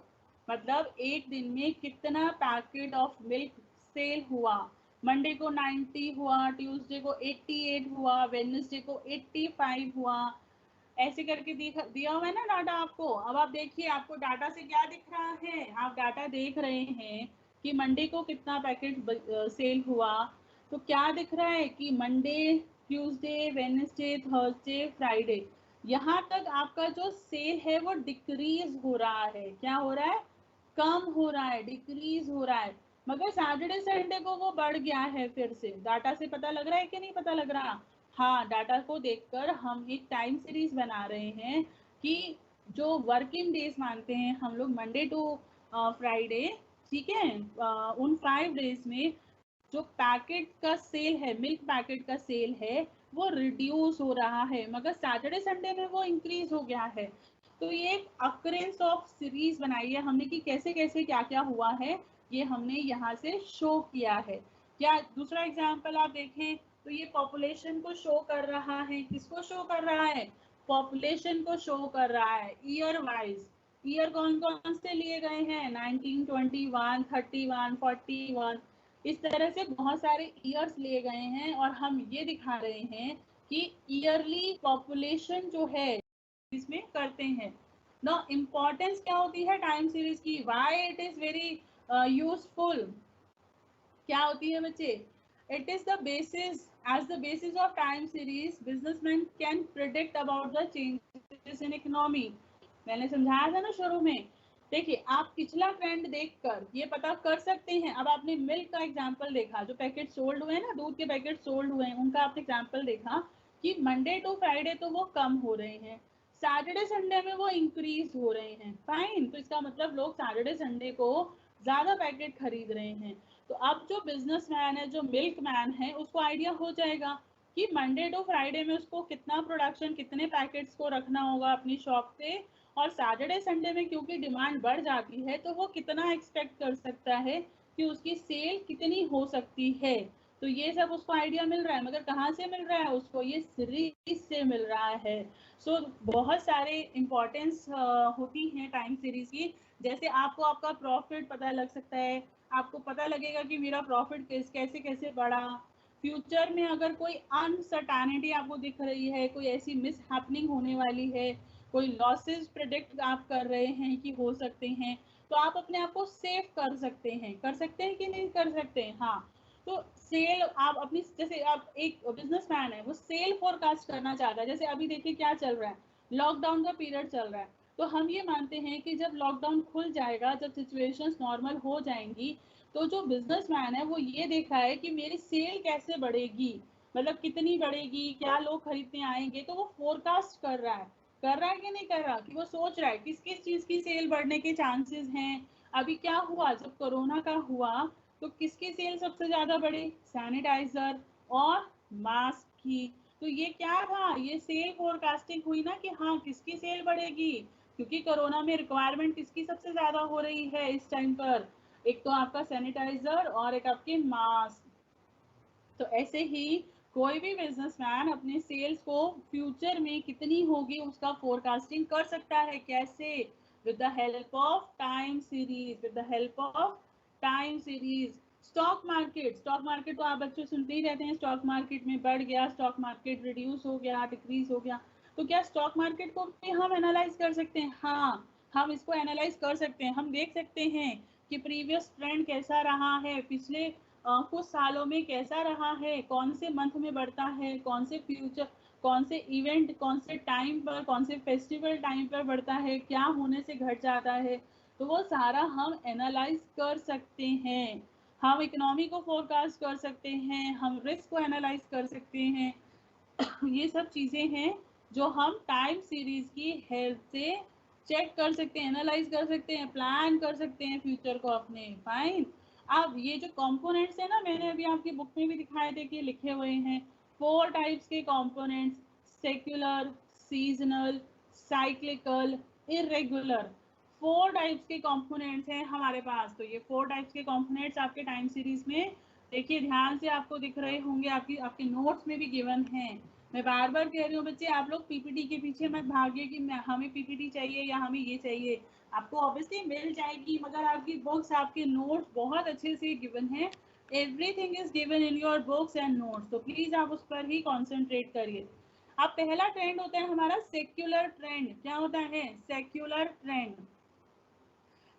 A: मतलब एक दिन में कितना पैकेट ऑफ मिल्क सेल हुआ। मंडे को 90 हुआ, ट्यूसडे को 88 हुआ, वेडनेसडे को 85 हुआ। ऐसे करके दिया हुआ है ना डाटा आपको। अब आप देखिए, आपको डाटा से क्या दिख रहा है? आप डाटा देख रहे हैं कि मंडे को कितना पैकेट सेल हुआ। तो क्या दिख रहा है कि Monday, Tuesday, Wednesday, Thursday, Friday, यहाँ तक आपका जो सेल है वो डिक्रीज हो रहा है। क्या हो रहा है? कम हो रहा है, डिक्रीज हो रहा है। मगर सैटरडे संडे को वो बढ़ गया है। फिर से डाटा से पता लग रहा है कि नहीं पता लग रहा? हाँ, डाटा को देखकर हम एक टाइम सीरीज बना रहे हैं कि जो वर्किंग डेज मानते हैं हम लोग, मंडे टू फ्राइडे, ठीक है, उन 5 डेज में जो पैकेट का सेल है, मिल्क पैकेट का सेल है, वो रिड्यूस हो रहा है, मगर सैटरडे संडे में वो इंक्रीज हो गया है। तो ये एक अकरेंस ऑफ सीरीज बनाई है हमने कि कैसे कैसे क्या क्या हुआ है, ये हमने यहाँ से शो किया है। या दूसरा एग्जाम्पल आप देखें तो ये पॉपुलेशन को शो कर रहा है। किसको शो कर रहा है? पॉपुलेशन को शो कर रहा है ईयर वाइज। ईयर कौन कौन से लिए गए हैं? 1921, 31, 41, इस तरह से बहुत सारे ईयर्स लिए गए हैं और हम ये दिखा रहे हैं कि ईयरली पॉपुलेशन जो है इसमें करते हैं ना। इम्पोर्टेंस क्या होती है टाइम सीरीज की? Why it is very useful? क्या होती है बच्चे? It is the basis, as the basis of time series businessman can predict about the changes in economy. मैंने समझाया था ना शुरू में। देखिए, आप पिछला ट्रेंड देखकर ये पता कर सकते हैं। अब आपने मिल्क का एग्जांपल देखा, जो पैकेट सोल्ड हुए हैं ना, दूध के पैकेट सोल्ड हुए हैं, उनका आपने एग्जांपल देखा कि मंडे टू फ्राइडे तो वो कम हो रहे हैं, सैटरडे संडे में वो इंक्रीज हो रहे हैं। फाइन, तो इसका मतलब लोग सैटरडे संडे को ज्यादा पैकेट खरीद रहे हैं। तो अब जो बिजनेसमैन है, जो मिल्क मैन है, उसको आइडिया हो जाएगा कि मंडे टू फ्राइडे में उसको कितना प्रोडक्शन, कितने पैकेट्स को रखना होगा अपनी शॉप पे, और सैटरडे संडे में क्योंकि डिमांड बढ़ जाती है तो वो कितना एक्सपेक्ट कर सकता है कि उसकी सेल कितनी हो सकती है। तो ये सब उसको आइडिया मिल रहा है, मगर कहाँ से मिल रहा है उसको, ये सीरीज से मिल रहा है। सो बहुत सारे इम्पोर्टेंस होती हैं टाइम सीरीज की। जैसे आपको आपका प्रॉफिट पता लग सकता है, आपको पता लगेगा कि मेरा प्रॉफिट कैसे कैसे बढ़ा। फ्यूचर में अगर कोई अनसर्टेनिटी आपको दिख रही है, कोई ऐसी मिस हैपनिंग होने वाली है, कोई लॉसेस प्रिडिक्ट आप कर रहे हैं कि हो सकते हैं, तो आप अपने आप को सेव कर सकते हैं कि नहीं कर सकते हैं। हाँ, तो सेल आप अपनी, जैसे आप एक बिजनेसमैन है वो सेल फोरकास्ट करना चाहता है। जैसे अभी देखिए क्या चल रहा है, लॉकडाउन का पीरियड चल रहा है, तो हम ये मानते हैं कि जब लॉकडाउन खुल जाएगा, जब सिचुएशंस नॉर्मल हो जाएंगी, तो जो बिजनेसमैन है वो ये देखा है कि मेरी सेल कैसे बढ़ेगी, मतलब कितनी बढ़ेगी, क्या लोग खरीदने आएंगे, तो वो फोरकास्ट कर रहा है कि नहीं कर रहा, कि वो सोच रहा है किस किस चीज की सेल बढ़ने के चांसेस हैं। अभी क्या हुआ, जब कोरोना का हुआ तो किसकी सेल सबसे ज्यादा बढ़ी, सैनिटाइजर और मास्क की। तो ये क्या था, ये सेल फोरकास्टिंग हुई ना कि हाँ किसकी सेल बढ़ेगी, क्योंकि कोरोना में रिक्वायरमेंट किसकी सबसे ज्यादा हो रही है इस टाइम पर, एक तो आपका सैनिटाइजर और एक आपके मास्क। तो ऐसे ही कोई भी बिजनेसमैन अपने सेल्स को फ्यूचर में कितनी होगी उसका फोरकास्टिंग कर सकता है। कैसे, with the help of time series, with the help of time series. Stock market तो आप बच्चे सुनते ही रहते हैं, स्टॉक मार्केट में बढ़ गया, स्टॉक मार्केट रिड्यूस हो गया, डिक्रीज हो गया। तो क्या स्टॉक मार्केट को भी हम एनालाइज कर सकते हैं? हाँ, हम इसको एनालाइज कर सकते हैं। हम देख सकते हैं कि प्रीवियस ट्रेंड कैसा रहा है, पिछले कुछ सालों में कैसा रहा है, कौन से मंथ में बढ़ता है, कौन से फ्यूचर, कौन से इवेंट, कौन से टाइम पर, कौन से फेस्टिवल टाइम पर बढ़ता है, क्या होने से घट जाता है। तो वो सारा हम एनालाइज कर सकते हैं। हम इकोनॉमी को फोरकास्ट कर सकते हैं, हम रिस्क को एनालाइज कर सकते हैं। ये सब चीज़ें हैं जो हम टाइम सीरीज की हेल्प से चेक कर सकते हैं, एनालाइज कर सकते हैं, प्लान कर सकते हैं फ्यूचर को अपने। फाइन। अब ये जो कंपोनेंट्स है ना, मैंने अभी आपकी बुक में भी दिखाए थे कि लिखे हुए हैं 4 टाइप्स के components, secular, seasonal, cyclical, irregular. 4 types के कंपोनेंट्स हैं हमारे पास। तो ये 4 टाइप्स के कंपोनेंट्स आपके टाइम सीरीज में देखिए ध्यान से आपको दिख रहे होंगे, आपकी आपके नोट्स में भी गिवन है। मैं बार बार कह रही हूँ बच्चे, आप लोग पीपीटी के पीछे मत भागिए कि हमें पीपीटी चाहिए या हमें ये चाहिए। आपको ऑब्वियसली मिल जाएगी, मगर आपकी बुक्स, आपके नोट्स बहुत अच्छे से गिवन है। Everything is given in your books and notes, तो प्लीज आप उस पर ही कॉन्सेंट्रेट करिए। अब पहला ट्रेंड होता है हमारा सेक्युलर ट्रेंड। क्या होता है सेक्युलर ट्रेंड?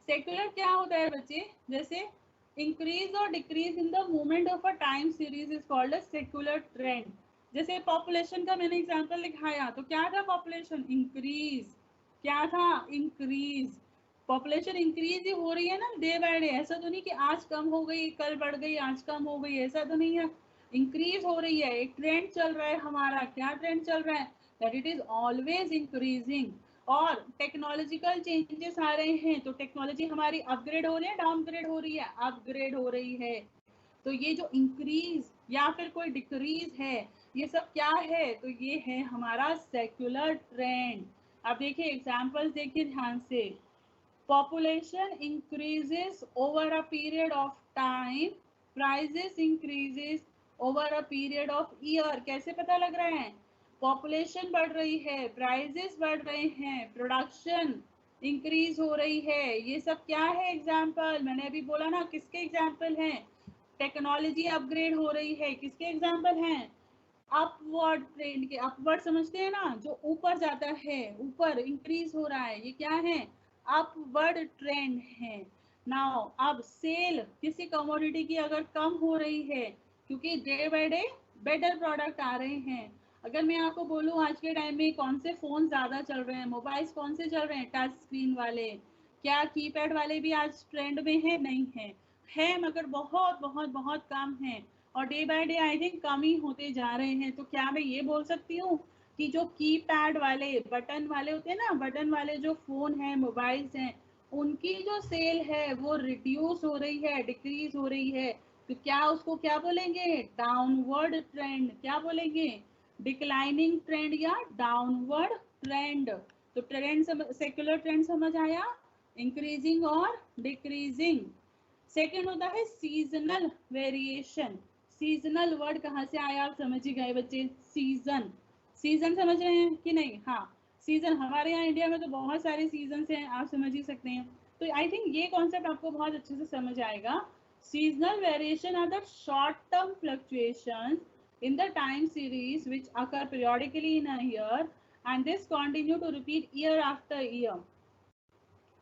A: सेक्युलर क्या होता है बच्चे, जैसे इंक्रीज और decrease in the movement of a time series is called a secular trend. जैसे पॉपुलेशन का मैंने एग्जांपल दिखाया, तो क्या था पॉपुलेशन इंक्रीज, क्या था इंक्रीज। पॉपुलेशन इंक्रीज ही हो रही है ना डे बाय डे, ऐसा तो नहीं कि आज कम हो गई कल बढ़ गई, आज कम हो गई, ऐसा तो नहीं है। इंक्रीज हो रही है, एक ट्रेंड चल रहा है हमारा। क्या ट्रेंड चल रहा है? That it is always increasing. और टेक्नोलॉजिकल चेंजेस आ रहे हैं, तो टेक्नोलॉजी हमारी अपग्रेड हो रही है, डाउनग्रेड हो रही है, अपग्रेड हो रही है। तो ये जो इंक्रीज या फिर कोई डिक्रीज है, ये सब क्या है? तो ये है हमारा सेक्युलर ट्रेंड। अब देखिए एग्जांपल्स देखिए ध्यान से। Population increases over a period of time, prices increases over a period of year. कैसे पता लग रहा है? पॉपुलेशन बढ़ रही है, प्राइजेस बढ़ रहे हैं, प्रोडक्शन इंक्रीज हो रही है। ये सब क्या है एग्जाम्पल? मैंने अभी बोला ना किसके एग्जाम्पल हैं? टेक्नोलॉजी अपग्रेड हो रही है, किसके एग्जाम्पल हैं? अपवर्ड ट्रेंड के। अपवर्ड समझते हैं ना, जो ऊपर जाता है, ऊपर इंक्रीज हो रहा है, ये क्या है? अपवर्ड ट्रेंड है। नाउ अब सेल किसी कमोडिटी की अगर कम हो रही है, क्योंकि day by day better product आ रहे हैं। अगर मैं आपको बोलूं आज के टाइम में कौन से फोन ज्यादा चल रहे हैं, मोबाइल्स कौन से चल रहे हैं, टच स्क्रीन वाले, क्या कीपैड वाले भी आज ट्रेंड में है? नहीं है मगर बहुत बहुत बहुत कम है। और day by day I think कम ही होते जा रहे हैं। तो क्या मैं ये बोल सकती हूँ कि जो कीपैड वाले बटन वाले होते हैं ना, बटन वाले जो फोन हैं, मोबाइल्स हैं, उनकी जो सेल है वो रिड्यूस हो रही है, डिक्रीज हो रही है। तो क्या उसको क्या बोलेंगे? Downward trend. क्या बोलेंगे? डिक्लाइनिंग ट्रेंड या डाउनवर्ड ट्रेंड। तो ट्रेंड सेक्युलर ट्रेंड समझ आया, इंक्रीजिंग और डिक्रीजिंग। सेकेंड होता है सीजनल वेरिएशन। सीजनल वर्ड कहाँ से आया आप समझ ही गए बच्चे, सीजन। सीजन समझ रहे हैं कि नहीं? हाँ, सीजन हमारे यहाँ इंडिया में तो बहुत सारे सीजन हैं, आप समझ ही सकते हैं। तो आई थिंक ये कॉन्सेप्ट आपको बहुत अच्छे से समझ आएगा। Seasonal variation are the short term fluctuation in the time series which occur periodically in a year and this continue to repeat year after year।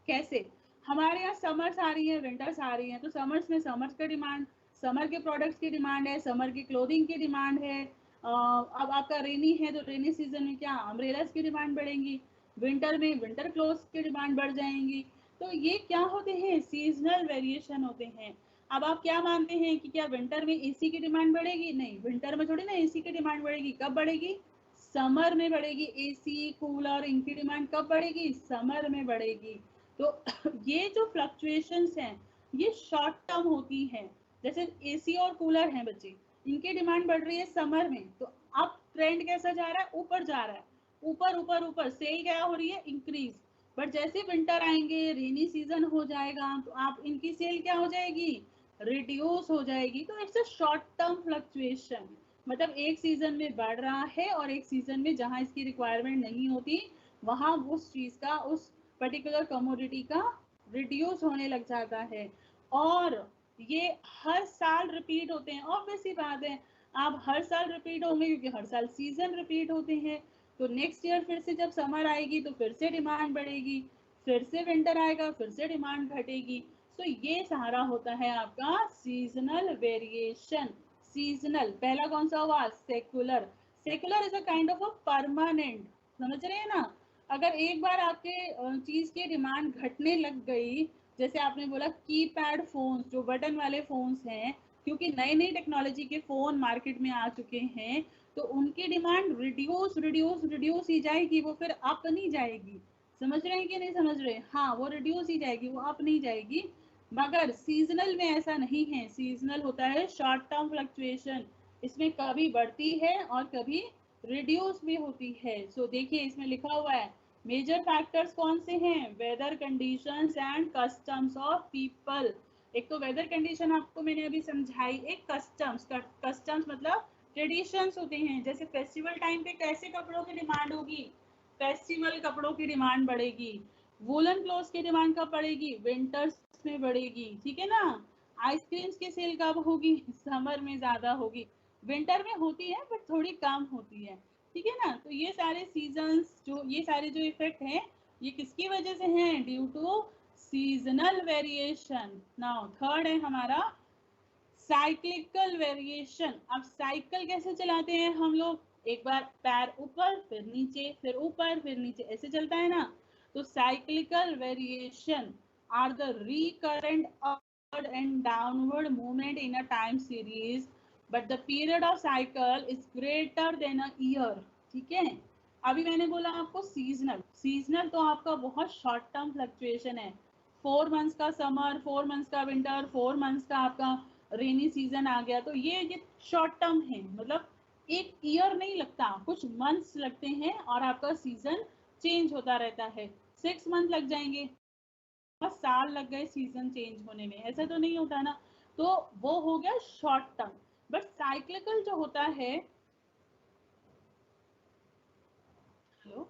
A: कैसे? हमारे यहाँ समर्स आ रही है, विंटर्स आ रही हैं, तो समर्स में समर्स का डिमांड, समर के प्रोडक्ट्स की डिमांड है, समर की क्लोथिंग की डिमांड है। अब आपका रेनी है तो रेनी सीजन में क्या, अम्ब्रेलास की डिमांड बढ़ेंगी। विंटर में विंटर क्लोथ्स की डिमांड बढ़ जाएंगी। तो ये क्या होते हैं, सीजनल वेरिएशन होते हैं। अब आप क्या मानते हैं कि क्या विंटर में एसी की डिमांड बढ़ेगी? नहीं, विंटर में थोड़ी ना एसी की डिमांड बढ़ेगी। कब बढ़ेगी? समर में बढ़ेगी। एसी कूलर इनकी डिमांड कब बढ़ेगी? समर में बढ़ेगी। तो ये जो फ्लक्चुएशंस हैं ये शॉर्ट टर्म होती हैं। जैसे एसी और कूलर हैं बच्चे, इनकी डिमांड बढ़ रही है समर में, तो अब ट्रेंड कैसा जा रहा है? ऊपर जा रहा है, ऊपर ऊपर ऊपर, सेल क्या हो रही है? इंक्रीज। बट जैसे विंटर आएंगे, रेनी सीजन हो जाएगा, तो आप इनकी सेल क्या हो जाएगी? रिड्यूस हो जाएगी। तो it's a short term fluctuation, मतलब एक सीजन में बढ़ रहा है और एक सीजन में जहां इसकी रिक्वायरमेंट नहीं होती वहां उस चीज का, उस पर्टिकुलर कमोडिटी का रिड्यूस होने लग जाता है। और ये हर साल रिपीट होते हैं, ऑब्वियस सी बात है। आप हर साल रिपीट होंगे क्योंकि हर साल सीजन रिपीट होते हैं। तो नेक्स्ट ईयर फिर से जब समर आएगी तो फिर से डिमांड बढ़ेगी, फिर से विंटर आएगा फिर से डिमांड घटेगी। तो ये सारा होता है आपका सीजनल वेरिएशन। सीजनल पहला कौन सा हुआ? Secular. Secular is a kind of a permanent, समझ रहे हैं ना? अगर एक बार आपके चीज की डिमांड घटने लग गई, जैसे आपने बोला कीपैड फोन्स, जो बटन वाले फोन्स हैं, क्योंकि नई नई टेक्नोलॉजी के फोन मार्केट में आ चुके हैं, तो उनकी डिमांड रिड्यूस रिड्यूस रिड्यूस ही जाएगी, वो फिर अप नहीं जाएगी। समझ रहे हैं कि नहीं समझ रहे? हाँ, वो रिड्यूस ही जाएगी, वो अप नहीं जाएगी। मगर सीजनल में ऐसा नहीं है। सीजनल होता है शॉर्ट टर्म फ्लक्चुएशन, इसमें कभी बढ़ती है और कभी रिड्यूस भी होती है। सो देखिए इसमें लिखा हुआ है मेजर फैक्टर्स कौन से हैं? Weather conditions and customs of people. एक तो वेदर कंडीशन आपको मैंने अभी समझाई, एक कस्टम्स। कस्टम्स मतलब ट्रेडिशंस होते हैं। जैसे फेस्टिवल टाइम पे कैसे कपड़ों की डिमांड होगी? फेस्टिवल कपड़ों की डिमांड बढ़ेगी। वूलन क्लोथ्स की डिमांड कब बढ़ेगी? विंटर्स में बढ़ेगी, ठीक है ना? आइसक्रीम्स की सेल कब होगी? समर में ज्यादा होगी। विंटर में होती है बट थोड़ी कम होती है, ठीक है ना? तो ये सारे सीजन्स, जो ये सारे जो इफेक्ट हैं, ये किसकी वजह से हैं? Due to seasonal variation. Now third है हमारा साइक्लिकल वेरिएशन। अब साइकिल कैसे चलाते हैं हम लोग? एक बार पैर ऊपर फिर नीचे, फिर ऊपर फिर नीचे, ऐसे चलता है ना? तो cyclical variation are the recurrent upward and downward movement in a time series but the period of cycle is greater than a year। ठीक है? अभी मैंने बोला आपको सीजनल। सीजनल तो आपका बहुत शॉर्ट टर्म फ्लक्चुएशन है। 4 मंथ्स का समर, 4 मंथ्स का विंटर, 4 मंथ्स का आपका रेनी सीजन आ गया। तो ये शॉर्ट टर्म है, मतलब एक ईयर नहीं लगता, कुछ मंथ्स लगते हैं और आपका सीजन चेंज होता रहता है। 6 मंथ लग जाएंगे, 10 साल लग गए सीजन चेंज होने में, ऐसा तो नहीं होता ना। तो वो हो गया शॉर्ट टर्म। बट साइक्लिकल जो होता है, हेलो,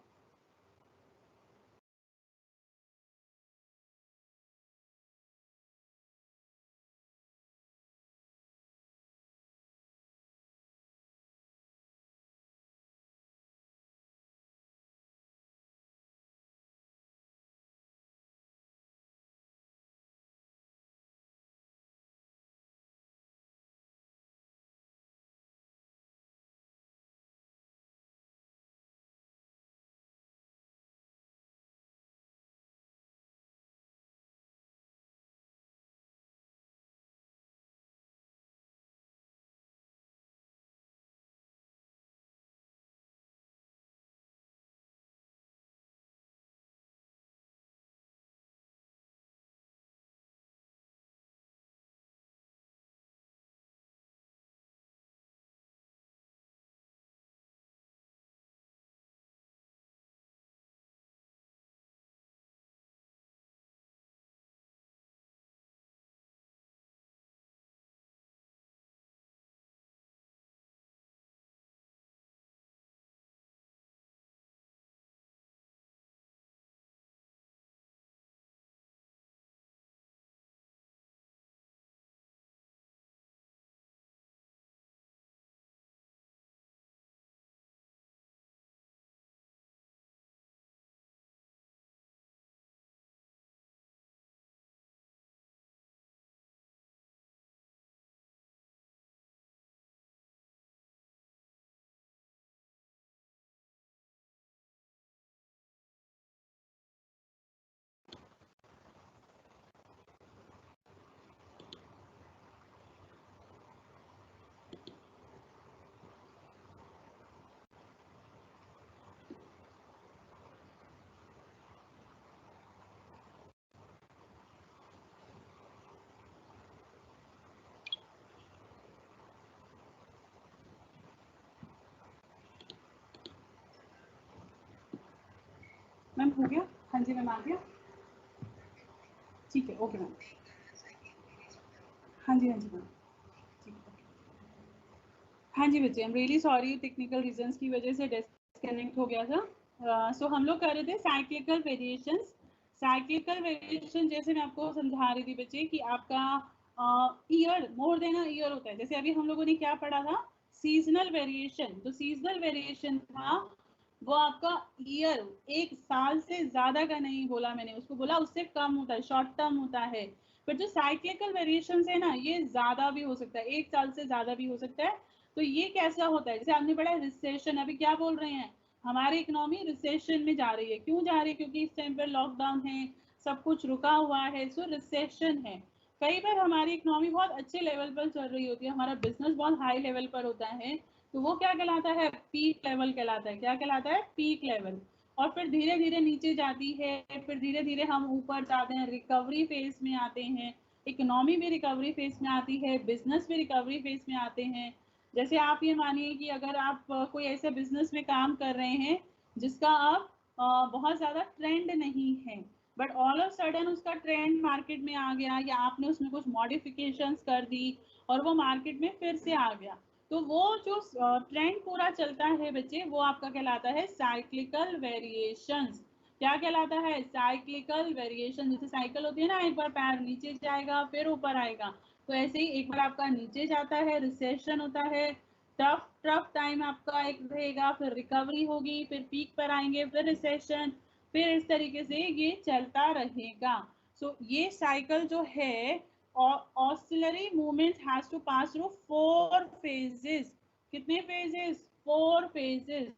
A: हो गया? हाँ जी मैम, आ गया? ठीक है, ओके मैम। हाँ जी मैम, ठीक है। हाँ जी बच्चे, I am really sorry, technical reasons की वजह से डिस्कनेक्ट हो गया था। सो हम लोग कर रहे थे साइक्लिकल वेरिएशंस। साइक्लिकल वेरिएशन जैसे मैं आपको समझा रही थी बच्चे कि आपका year more than a year होता है। जैसे अभी हम लोगों ने क्या पढ़ा था, सीजनल वेरिएशन। तो सीजनल वेरिएशन था वो आपका ईयर, एक साल से ज्यादा का नहीं बोला मैंने, उसको बोला उससे कम होता है, शॉर्ट टर्म होता है। पर जो साइक्लिकल वेरिएशन है ना, ये ज्यादा भी हो सकता है, एक साल से ज्यादा भी हो सकता है। तो ये कैसा होता है, जैसे आपने पढ़ा रिसेशन, अभी क्या बोल रहे हैं, हमारी इकोनॉमी रिसेशन में जा रही है। क्यों जा रही है? क्योंकि इस टाइम पर लॉकडाउन है, सब कुछ रुका हुआ है, सो रिसेशन है। कई बार हमारी इकोनॉमी बहुत अच्छे लेवल पर चल रही होती है, हमारा बिजनेस बहुत हाई लेवल पर होता है, तो वो क्या कहलाता है, पीक लेवल कहलाता है। क्या कहलाता है? Peak level. और फिर धीरे धीरे नीचे जाती है, फिर धीरे धीरे हम ऊपर जाते हैं, रिकवरी फेज में आते हैं। इकोनॉमी भी रिकवरी फेज में आती है, बिजनेस भी रिकवरी फेज में आते हैं। जैसे आप ये मानिए कि अगर आप कोई ऐसे बिजनेस में काम कर रहे हैं जिसका आप बहुत ज़्यादा ट्रेंड नहीं है, बट ऑल ऑफ सडन उसका ट्रेंड मार्केट में आ गया, या आपने उसमें कुछ मॉडिफिकेशंस कर दी और वो मार्केट में फिर से आ गया, तो वो जो ट्रेंड पूरा चलता है बच्चे, वो आपका कहलाता है साइक्लिकल वेरिएशंस। क्या कहलाता है? Cyclical variation. जैसे साइकिल होती है ना, एक बार पैर नीचे जाएगा फिर ऊपर आएगा, तो ऐसे ही एक बार आपका नीचे जाता है, रिसेशन होता है, टफ टफ टाइम आपका एक रहेगा, फिर रिकवरी होगी, फिर पीक पर आएंगे, फिर रिसेशन, फिर इस तरीके से ये चलता रहेगा। सो ये साइकिल जो है, oscillatory movement has to pass through 4 phases। कितने phases? 4 phases।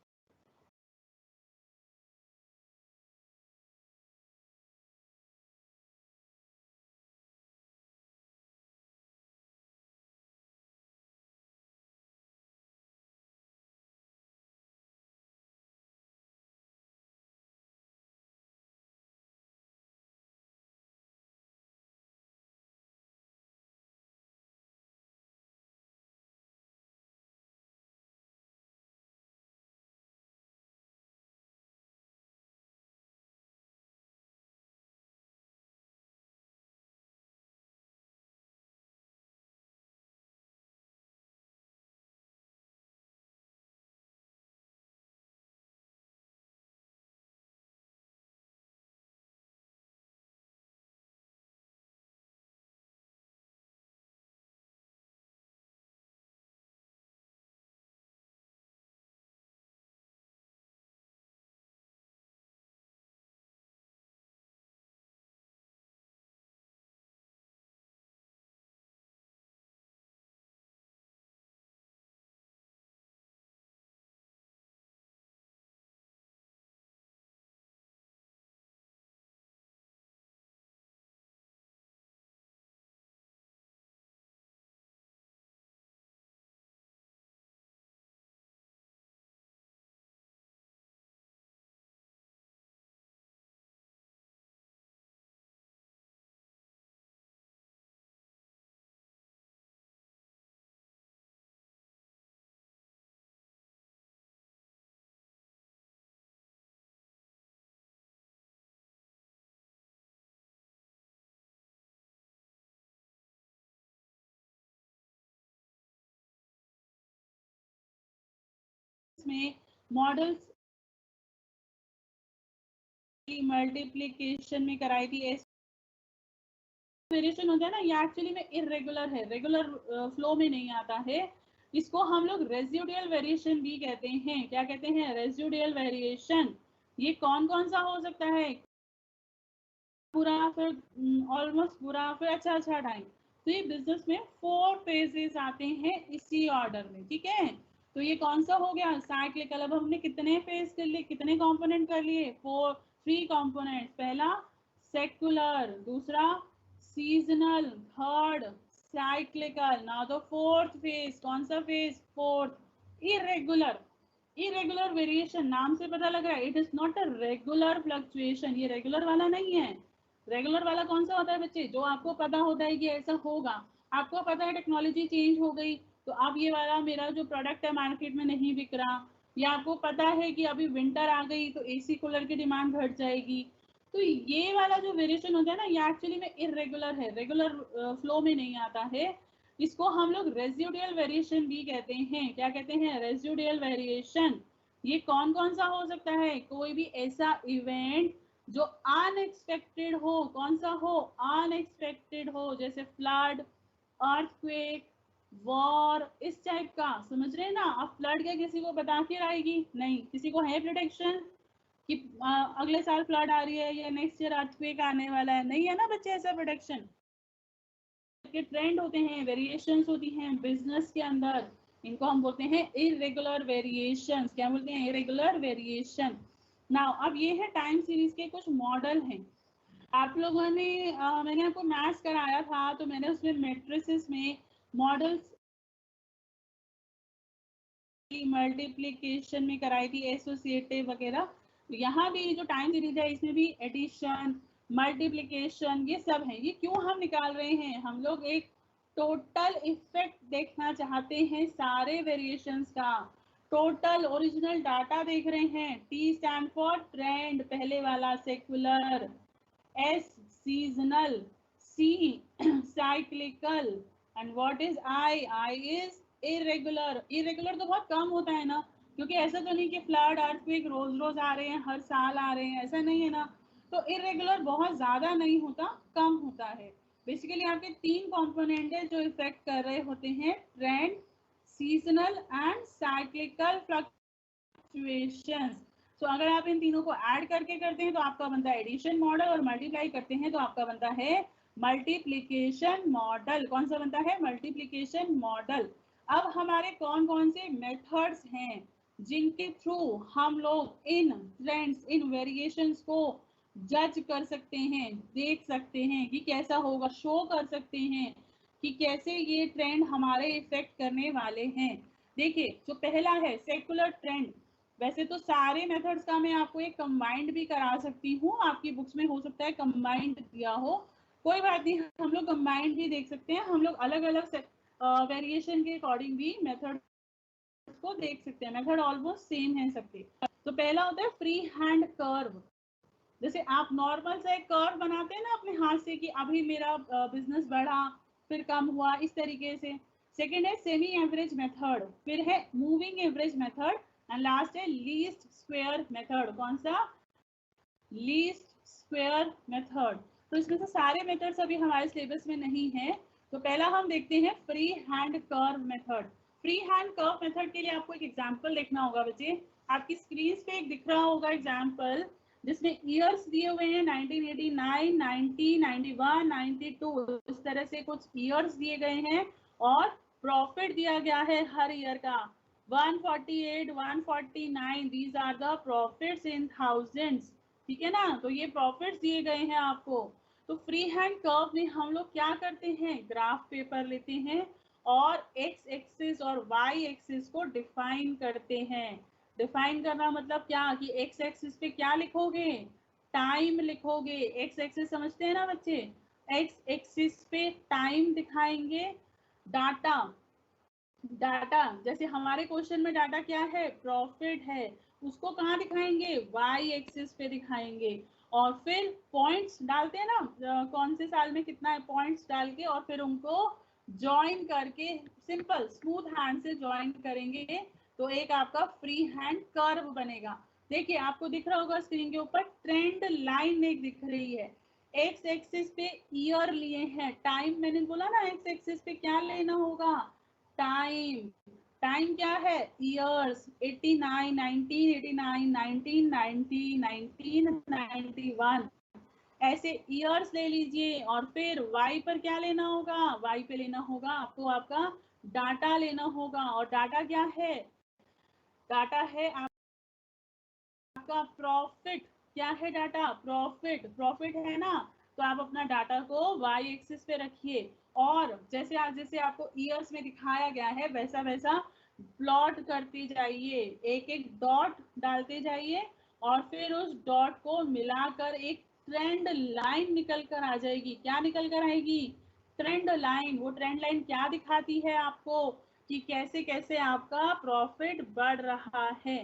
A: इसमें मॉडल्स मल्टीप्लिकेशन में कराई थी। वेरिएशन होता है ना, ये एक्चुअली में इरेगुलर है, रेगुलर फ्लो में नहीं आता है। इसको हम लोग रेजिडुअल वेरिएशन भी कहते हैं। क्या कहते हैं? Residual variation. ये कौन कौन सा हो सकता है? पूरा, फिर ऑलमोस्ट पूरा, फिर अच्छा अच्छा टाइम। तो ये बिजनेस में 4 phases आते हैं इसी ऑर्डर में, ठीक है। तो ये कौन सा हो गया? साइक्लिकल। अब हमने कितने फेज कर लिए, कितने कंपोनेंट कर लिए? 3 कंपोनेंट। पहला सेक्युलर, दूसरा seasonal, third cyclical. Now the fourth phase, कौन सा phase? Fourth, irregular. Irregular variation, नाम से पता लग रहा है, it is not a regular fluctuation. ये रेगुलर वाला नहीं है। रेगुलर वाला कौन सा होता है बच्चे? जो आपको पता होता है कि ऐसा होगा, आपको पता है टेक्नोलॉजी चेंज हो गई, तो अब ये वाला मेरा जो प्रोडक्ट है मार्केट में नहीं बिक रहा, या आपको पता है कि अभी विंटर आ गई तो एसी कूलर की डिमांड घट जाएगी। तो ये वाला जो वेरिएशन होता है ना, ये एक्चुअली में इरेगुलर है, रेगुलर फ्लो में नहीं आता है। इसको हम लोग रेजिडुअल वेरिएशन भी कहते हैं। क्या कहते हैं? Residual variation. ये कौन कौन सा हो सकता है? कोई भी ऐसा इवेंट जो अनएक्सपेक्टेड हो। कौन सा हो? अनएक्सपेक्टेड हो, जैसे फ्लड, अर्थक्वेक, वॉर, इस टाइप का। समझ रहे हैं ना? अब फ्लड क्या किसी को बता के आएगी? नहीं। किसी को है प्रोटेक्शन कि अगले साल फ्लड आ रही है या नेक्स्ट ईयर अर्थक्वेक आने वाला है? नहीं है ना बच्चे, ऐसा प्रोटेक्शन। के ट्रेंड होते हैं, वेरिएशंस होती हैं बिजनेस के अंदर, इनको हम बोलते हैं इरेगुलर वेरिएशंस। क्या बोलते हैं? Irregular variation. नाउ अब ये है टाइम सीरीज के कुछ मॉडल हैं। आप लोगों ने मैंने आपको मैथ्स कराया था, तो मैंने उसमें मैट्रिसेस में मॉडल्स मल्टीप्लिकेशन में कराई थी, एसोसिएटिव वगैरह। तो यहाँ भी जो टाइम सीरीज है इसमें भी एडिशन, मल्टीप्लिकेशन, ये सब है। ये क्यों हम निकाल रहे हैं? हम लोग एक टोटल इफेक्ट देखना चाहते हैं सारे वेरिएशंस का। टोटल ओरिजिनल डाटा देख रहे हैं। टी स्टैंड फॉर ट्रेंड, पहले वाला secular, S seasonal, C cyclical, and what is I? I is irregular. Irregular तो बहुत कम होता है ना, क्योंकि ऐसा तो नहीं कि फ्लड अर्थक्वेक रोज रोज आ रहे हैं, हर साल आ रहे हैं, ऐसा नहीं है ना। तो इरेगुलर बहुत ज्यादा नहीं होता, कम होता है। बेसिकली आपके तीन कंपोनेंट है जो इफेक्ट कर रहे होते हैं, trend, seasonal and cyclical fluctuations. तो अगर आप इन तीनों को ऐड करके करते हैं तो आपका बनता है एडिशन मॉडल, और मल्टीप्लाई करते हैं तो आपका बनता है मल्टीप्लिकेशन मॉडल। कौन सा बनता है? Multiplication model. अब हमारे कौन कौन से मेथड्स हैं जिनके थ्रू हम लोग इन ट्रेंड्स, इन वेरिएशंस को जज कर सकते हैं, देख सकते हैं कि कैसा होगा, शो कर सकते हैं कि कैसे ये ट्रेंड हमारे इफेक्ट करने वाले हैं। देखिए, जो पहला है सेकुलर ट्रेंड। वैसे तो सारे मेथड्स का मैं आपको एक कंबाइंड भी करा सकती हूँ, आपकी बुक्स में हो सकता है कंबाइंड दिया हो, कोई बात नहीं, हम लोग कंबाइंड भी देख सकते हैं। हम लोग अलग अलग वेरिएशन के अकॉर्डिंग भी मेथड को देख सकते हैं। मेथड ऑलमोस्ट सेम है सबके। तो पहला होता है फ्री हैंड कर्व। जैसे आप नॉर्मल से एक कर्व बनाते हैं ना अपने हाथ से कि अभी मेरा बिजनेस बढ़ा, फिर कम हुआ, इस तरीके से। सेकेंड है सेमी एवरेज मेथड, फिर है moving average method, and last है लीस्ट स्क्वायर मेथड। कौन सा? Least square method. तो इसमें से सारे मेथड्स अभी हमारे सिलेबस में नहीं है। तो पहला हम देखते हैं free hand curve method. Free hand curve method के लिए आपको एक एग्जांपल देखना होगा बच्चे। आपकी स्क्रीन पे एक दिख रहा होगा एग्जांपल, जिसमें ईयर्स दिए हुए हैं 1989, 90, 91, 92, इस तरह से कुछ ईयर्स दिए गए हैं, और प्रॉफिट दिया गया है हर ईयर का 148, 149। These are the profits in thousands. ठीक है ना? तो ये प्रॉफिट्स दिए गए हैं आपको। तो फ्री हैंड कर्व में हम लोग क्या करते हैं? ग्राफ पेपर लेते हैं और एक्स एक्सिस और वाई एक्सिस को डिफाइन करते हैं। डिफाइन करना मतलब क्या कि एक्स एक्सिस पे क्या लिखोगे? टाइम लिखोगे। एक्स एक्सिस समझते हैं ना बच्चे? एक्स एक्सिस पे टाइम दिखाएंगे, डाटा। डाटा जैसे हमारे क्वेश्चन में डाटा क्या है? प्रॉफिट है। उसको कहाँ दिखाएंगे? वाई एक्सिस पे दिखाएंगे। और फिर पॉइंट्स डालते हैं ना, कौन से साल में कितना है, पॉइंट्स डाल के, और फिर उनको ज्वाइन करके सिंपल स्मूथ हैंड से ज्वाइन करेंगे, तो एक आपका फ्री हैंड कर्व बनेगा। देखिए, आपको दिख रहा होगा स्क्रीन के ऊपर ट्रेंड लाइन एक दिख रही है। एक्स एक्सिस पे ईयर लिए हैं, टाइम मैंने बोला ना, एक्स एक्सिस पे क्या लेना होगा? टाइम। टाइम क्या है? ईयर्स। 89, 1989, 1990, 1991, ऐसे ईयर्स ले लीजिए। और फिर वाई पर क्या लेना होगा? वाई पे लेना होगा आपको आपका डाटा लेना होगा। और डाटा क्या है? डाटा है आपका प्रॉफिट। क्या है डाटा? प्रॉफिट। प्रॉफिट है ना? तो आप अपना डाटा को वाई एक्सिस पे रखिए, और जैसे जैसे आपको ईयर्स में दिखाया गया है वैसा वैसा प्लॉट करते जाइए, एक एक डॉट डालते जाइए, और फिर उस डॉट को मिलाकर एक ट्रेंड लाइन निकल कर आ जाएगी। क्या निकल कर आएगी? Trend line. वो ट्रेंड लाइन क्या दिखाती है आपको? कि कैसे कैसे आपका प्रॉफिट बढ़ रहा है।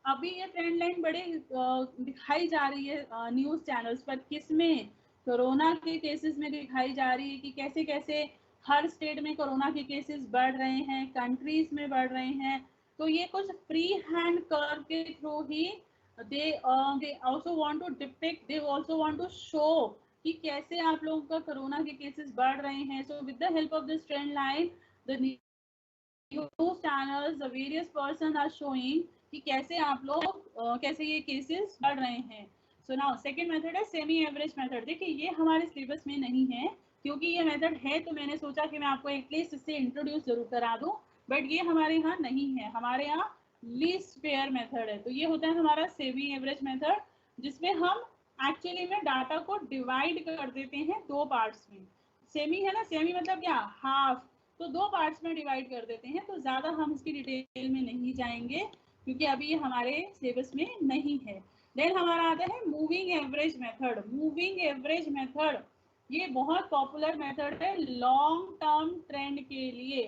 A: अभी ये ट्रेंड लाइन बड़े दिखाई जा रही है न्यूज़ चैनल्स पर, किसमें, कोरोना के केसेस में दिखाई जा रही है कि कैसे कैसे हर स्टेट में कोरोना के केसेस बढ़ रहे हैं, कंट्रीज में बढ़ रहे हैं। तो ये कुछ फ्री हैंड कर्व के थ्रू ही they also want to depict, they also want to show कि कैसे आप लोगों का कोरोना के केसेस बढ़ रहे हैं। So with the help of this trend line, the news channels, the various person are showing कि कैसे आप लोग कैसे ये केसेस बढ़ रहे हैं। सो नाउ सेकंड मेथड है सेमी एवरेज मेथड। देखिए ये हमारे सिलेबस में नहीं है, क्योंकि ये मेथड है तो मैंने सोचा कि मैं आपको एटलीस्ट इससे इंट्रोड्यूस जरूर करा दूं, बट ये हमारे यहाँ नहीं है। हमारे यहाँ लीस्ट फेयर मेथड है। तो ये होता है हमारा सेमी एवरेज मेथड, जिसमें हम एक्चुअली में डाटा को डिवाइड कर देते हैं दो पार्ट्स में। सेमी है ना, सेमी मतलब क्या, हाफ, तो दो पार्ट्स में डिवाइड कर देते हैं। तो ज़्यादा हम इसकी डिटेल में नहीं जाएंगे, क्योंकि अभी ये हमारे सिलेबस में नहीं है। देन हमारा आता है moving average method. Moving average method ये बहुत पॉपुलर मेथड है लॉन्ग टर्म ट्रेंड के लिए।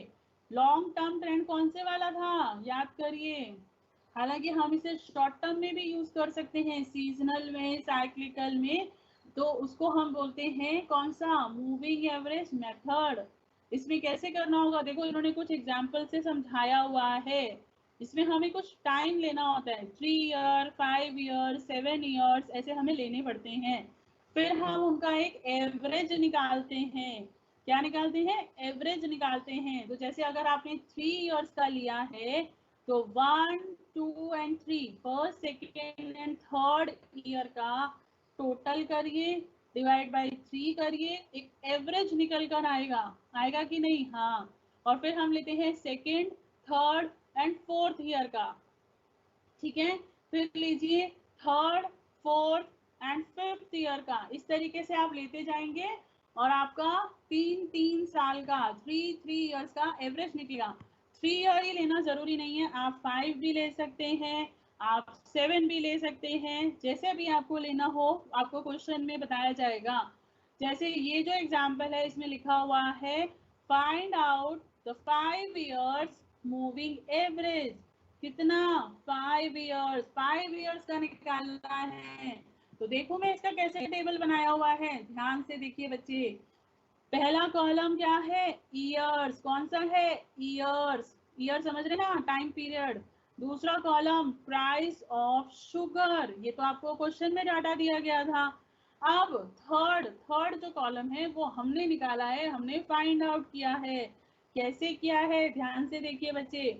A: लॉन्ग टर्म ट्रेंड कौन से वाला था, याद करिए। हालांकि हम इसे शॉर्ट टर्म में भी यूज कर सकते हैं, सीजनल में, साइक्लिकल में, तो उसको हम बोलते हैं कौन सा, मूविंग एवरेज मेथड। इसमें कैसे करना होगा, देखो इन्होंने कुछ एग्जाम्पल से समझाया हुआ है। इसमें हमें कुछ टाइम लेना होता है, 3 ईयर, 5 ईयर, 7 ईयर्स, ऐसे हमें लेने पड़ते हैं। फिर हम उनका एक एवरेज निकालते हैं। क्या निकालते हैं, एवरेज निकालते हैं। तो जैसे अगर आपने 3 ईयर्स का लिया है, तो 1, 2 and 3, first, second and third year का टोटल करिए, डिवाइड बाई 3 करिए, एक एवरेज निकल कर आएगा। आएगा कि नहीं, हाँ। और फिर हम लेते हैं second, third and fourth year का, ठीक है। फिर लीजिए third, fourth and fifth year का। इस तरीके से आप लेते जाएंगे और आपका 3 साल का, 3 ईयर्स का एवरेज निकलेगा। 3 ईयर ही लेना जरूरी नहीं है, आप 5 भी ले सकते हैं, आप 7 भी ले सकते हैं, जैसे भी आपको लेना हो, आपको क्वेश्चन में बताया जाएगा। जैसे ये जो एग्जाम्पल है, इसमें लिखा हुआ है find out the 5 years moving average. कितना, 5 ईयर्स, 5 ईयर्स का निकालना है। तो देखो मैं इसका कैसे टेबल बनाया हुआ है, ध्यान से देखिए बच्चे। पहला कॉलम क्या है, ईयर्स, कौन सा है, ईयर्स, ईयर समझ रहे ना, टाइम पीरियड। दूसरा कॉलम प्राइस ऑफ शुगर, ये तो आपको क्वेश्चन में डाटा दिया गया था। अब थर्ड जो कॉलम है वो हमने निकाला है, हमने फाइंड आउट किया है। कैसे किया है, ध्यान से देखिए बच्चे।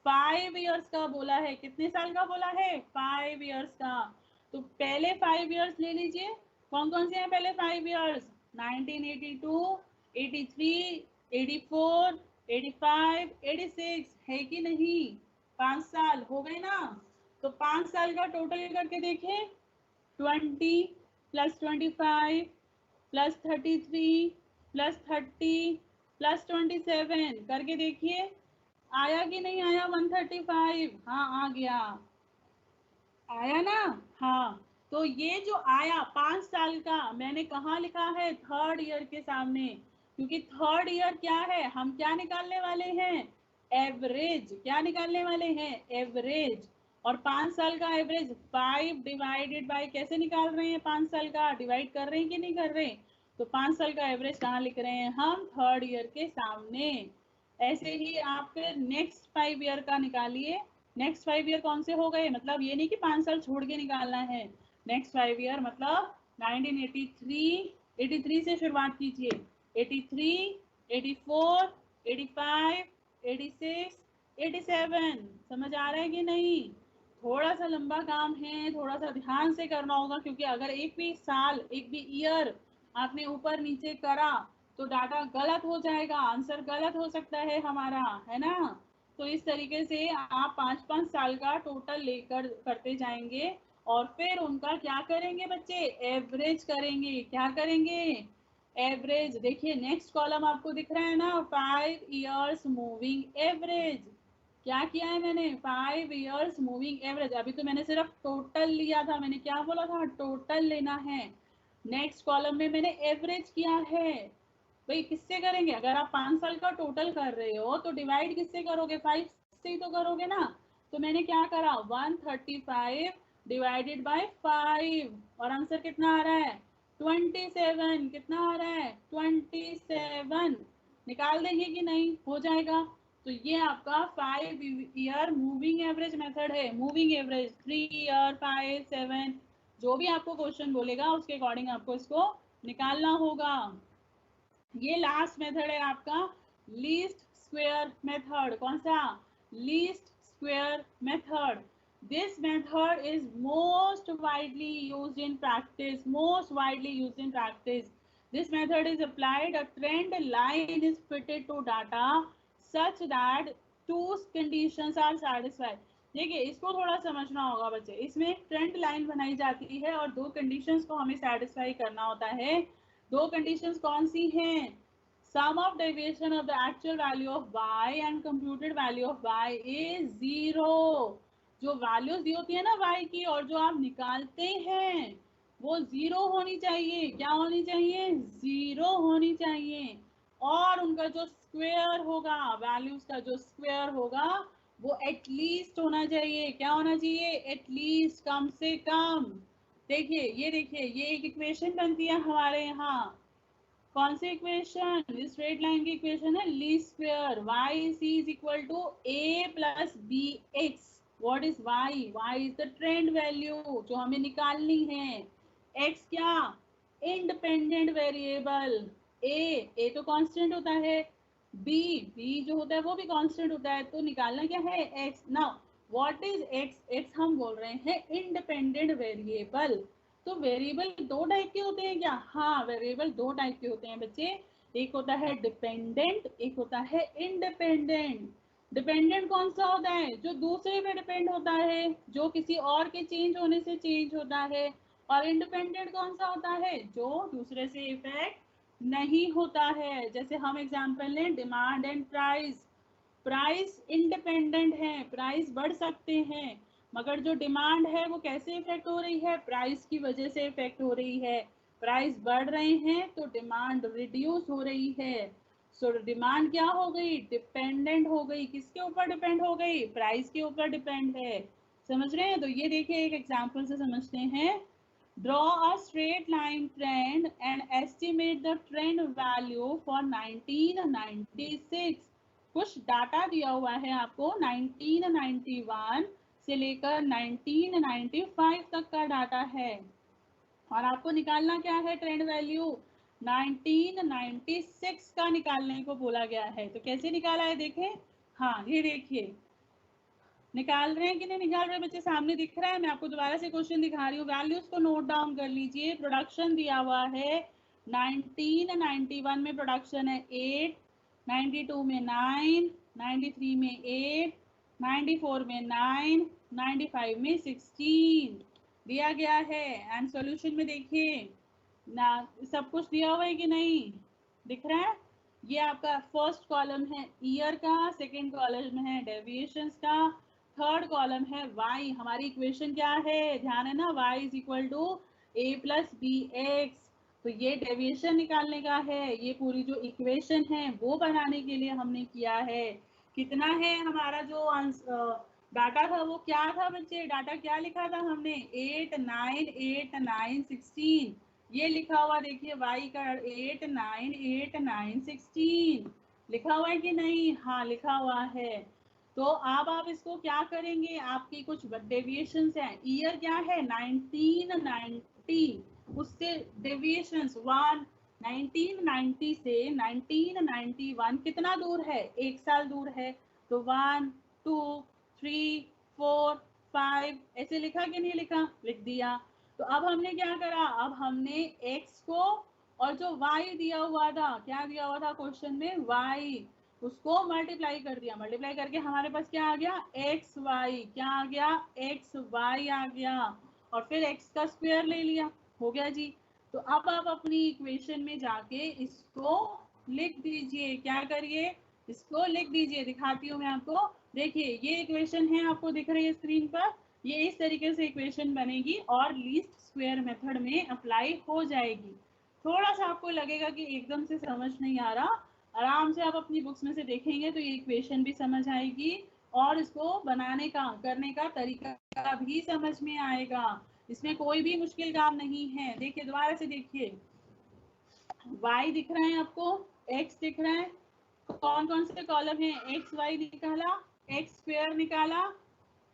A: 5 ईयर्स का बोला है, कितने साल का बोला है, 5 ईयर्स का। तो पहले 5 ईयर्स ले लीजिए, कौन कौन से हैं पहले 5 ईयर्स, 1982, 83, 84, 85, 86, है कि नहीं, 5 साल हो गए ना। तो 5 साल का टोटल करके देखें, 20 प्लस 25 प्लस 33 प्लस 30 प्लस 27 करके देखिए, आया कि नहीं आया 135, हाँ आ गया, आया ना, हाँ। तो ये जो आया 5 साल का, मैंने कहाँ लिखा है, थर्ड ईयर के सामने, क्योंकि थर्ड ईयर क्या है, हम क्या निकालने वाले हैं, एवरेज। क्या निकालने वाले हैं, एवरेज। और 5 साल का एवरेज 5 डिवाइडेड बाय, कैसे निकाल रहे हैं, 5 साल का डिवाइड कर रहे हैं कि नहीं कर रहे। तो 5 साल का एवरेज कहाँ लिख रहे हैं हम, थर्ड ईयर के सामने। ऐसे ही आप फिर नेक्स्ट 5 ईयर का निकालिए। नेक्स्ट 5 ईयर कौन से हो गए, मतलब ये नहीं कि 5 साल छोड़ के निकालना है। नेक्स्ट 5 ईयर मतलब 1983, 83 से शुरुआत कीजिए, 83, 84, 85, 86, 87। समझ आ रहा है कि नहीं, थोड़ा सा लंबा काम है, थोड़ा सा ध्यान से करना होगा, क्योंकि अगर एक भी साल, एक भी ईयर आपने ऊपर नीचे करा तो डाटा गलत हो जाएगा, आंसर गलत हो सकता है हमारा, है ना। तो इस तरीके से आप 5-5 साल का टोटल लेकर करते जाएंगे, और फिर उनका क्या करेंगे बच्चे, एवरेज करेंगे। क्या करेंगे, एवरेज। देखिए नेक्स्ट कॉलम आपको दिख रहा है ना, 5 ईयर्स मूविंग एवरेज। क्या किया है मैंने, 5 ईयर्स मूविंग एवरेज। अभी तो मैंने सिर्फ टोटल लिया था, मैंने क्या बोला था, टोटल लेना है। नेक्स्ट कॉलम में मैंने एवरेज किया है। भाई किससे करेंगे? अगर आप 5 साल का टोटल कर रहे हो तो डिवाइड किससे करोगे? 5 से ही तो करोगे ना। तो मैंने क्या करा, 135 डिवाइडेड बाय 5 और आंसर कितना आ रहा है? 27। कितना आ रहा है? 27। निकाल देंगे कि नहीं? हो जाएगा। तो ये आपका 5 ईयर मूविंग एवरेज मेथड है। मूविंग एवरेज 3 ईयर, 5, 7, जो भी आपको क्वेश्चन बोलेगा उसके अकॉर्डिंग आपको इसको निकालना होगा। ये लास्ट मेथड है आपका लीस्ट स्क्वायर मेथड। कौन सा? Least square method. This method is most widely used in practice. Most widely used in practice. This method is applied. A trend line is fitted to data such that two conditions are satisfied. देखिए इसको थोड़ा समझना होगा बच्चे। इसमें एक trend line बनाई जाती है और दो कंडीशंस को हमें सेटिस्फाई करना होता है। दो कंडीशंस कौन सी हैं? Sum of deviation of the actual value of y and computed value of y is 0। जो वैल्यूज दी होती है ना y की और जो आप निकालते हैं वो 0 होनी चाहिए। क्या होनी चाहिए? 0 होनी चाहिए। और उनका जो स्क्वायर होगा, वैल्यूज का जो स्क्वायर होगा वो एटलीस्ट होना चाहिए। क्या होना चाहिए? एटलीस्ट, कम से कम। देखिए ये देखिए, ये एक इक्वेशन बनती है हमारे यहाँ। कौन सी इक्वेशन? स्ट्रेट लाइन की इक्वेशन है least square. Y C is equal to A plus B X. What is Y? Y is the trend value जो हमें निकालनी है। एक्स क्या? Independent variable. ए तो कांस्टेंट होता है। बी जो होता है वो भी कांस्टेंट होता है। तो निकालना क्या है? X. Now what is x? X हम बोल रहे हैं इंडिपेंडेंट वेरिएबल। तो वेरिएबल दो टाइप के होते हैं क्या? हाँ, वेरिएबल दो टाइप के होते हैं बच्चे। एक होता है डिपेंडेंट, एक होता है इंडिपेंडेंट। डिपेंडेंट कौन सा होता है? जो दूसरे पे डिपेंड होता है, जो किसी और के चेंज होने से चेंज होता है। और इंडिपेंडेंट कौन सा होता है? जो दूसरे से इफेक्ट नहीं होता है। जैसे हम एग्जांपल लें, demand and price. Price independent है, प्राइस बढ़ सकते हैं, मगर जो डिमांड है वो कैसे इफेक्ट हो रही है? प्राइस की वजह से इफेक्ट हो रही है। प्राइस बढ़ रहे हैं तो डिमांड रिड्यूस हो रही है। सो डिमांड क्या हो गई? डिपेंडेंट हो गई। किसके ऊपर डिपेंड हो गई? प्राइस के ऊपर डिपेंड है। समझ रहे हैं? तो ये देखिए एक एग्जांपल से समझते हैं। Draw a straight line trend and estimate the trend value for 1996। कुछ डाटा दिया हुआ है आपको 1991 से लेकर 1995 तक का डाटा है और आपको निकालना क्या है? ट्रेंड वैल्यू 1996 का निकालने को बोला गया है। तो कैसे निकाला है देखें। हाँ ये देखिए, निकाल रहे हैं कि नहीं निकाल रहे बच्चे? सामने दिख रहा है। मैं आपको दोबारा से क्वेश्चन दिखा रही हूँ। वैल्यूज को नोट डाउन कर लीजिए। प्रोडक्शन दिया हुआ है 1991 में प्रोडक्शन है 8, 92 में 9, 93 में 8, 94 में 9, 95 में 16 दिया गया है। एंड सॉल्यूशन में देखिए ना, सब कुछ दिया हुआ है कि नहीं? दिख रहा है? ये आपका फर्स्ट कॉलम है ईयर का, सेकंड कॉलम है डेविएशंस का, थर्ड कॉलम है y। हमारी इक्वेशन क्या है? ध्यान है ना, y is equal to A plus B X. तो ये डेविएशन निकालने का है। ये पूरी जो इक्वेशन है वो बनाने के लिए हमने किया है। कितना है हमारा जो डाटा था वो क्या था बच्चे? डाटा क्या लिखा था हमने? 8, 9, 8, 9, 16 ये लिखा हुआ। देखिए y का 8, 9, 8, 9, 16 लिखा हुआ है कि नहीं? हाँ लिखा हुआ है। तो अब आप इसको क्या करेंगे? आपकी कुछ डेविएशंस हैं। ईयर क्या है? 1990, उससे डेविएशंस 1। 1990 से 1991 कितना दूर है? 1 साल दूर है। तो 1, 2, 3, 4, 5 ऐसे लिखा कि नहीं लिखा? लिख दिया। तो अब हमने क्या करा? अब हमने x को और जो y दिया हुआ था, क्या दिया हुआ था क्वेश्चन में? y, उसको मल्टीप्लाई कर दिया। मल्टीप्लाई करके हमारे पास क्या आ गया? X Y. क्या आ गया? एक्स वाई आ गया। और फिर एक्स का स्क्वायर ले लिया। हो गया जी। तो अब आप अपनी इक्वेशन में जाके इसको लिख दीजिए। क्या करिए? इसको लिख दीजिए। दिखाती हूँ मैं आपको। देखिए ये इक्वेशन है, आपको दिख रही है स्क्रीन पर। ये इस तरीके से इक्वेशन बनेगी और लीस्ट स्क्वायर मेथड में अप्लाई हो जाएगी। थोड़ा सा आपको लगेगा कि एकदम से समझ नहीं आ रहा, आराम से आप अपनी बुक्स में से देखेंगे तो ये इक्वेशन भी समझ आएगी और इसको बनाने का करने का तरीका भी समझ में आएगा। इसमें कोई भी मुश्किल काम नहीं है। देखिए दोबारा से देखिए, y दिख रहा है आपको, x दिख रहा है, कौन कौन से कॉलम है, एक्स वाई निकाला, एक्स स्क्वायर निकाला,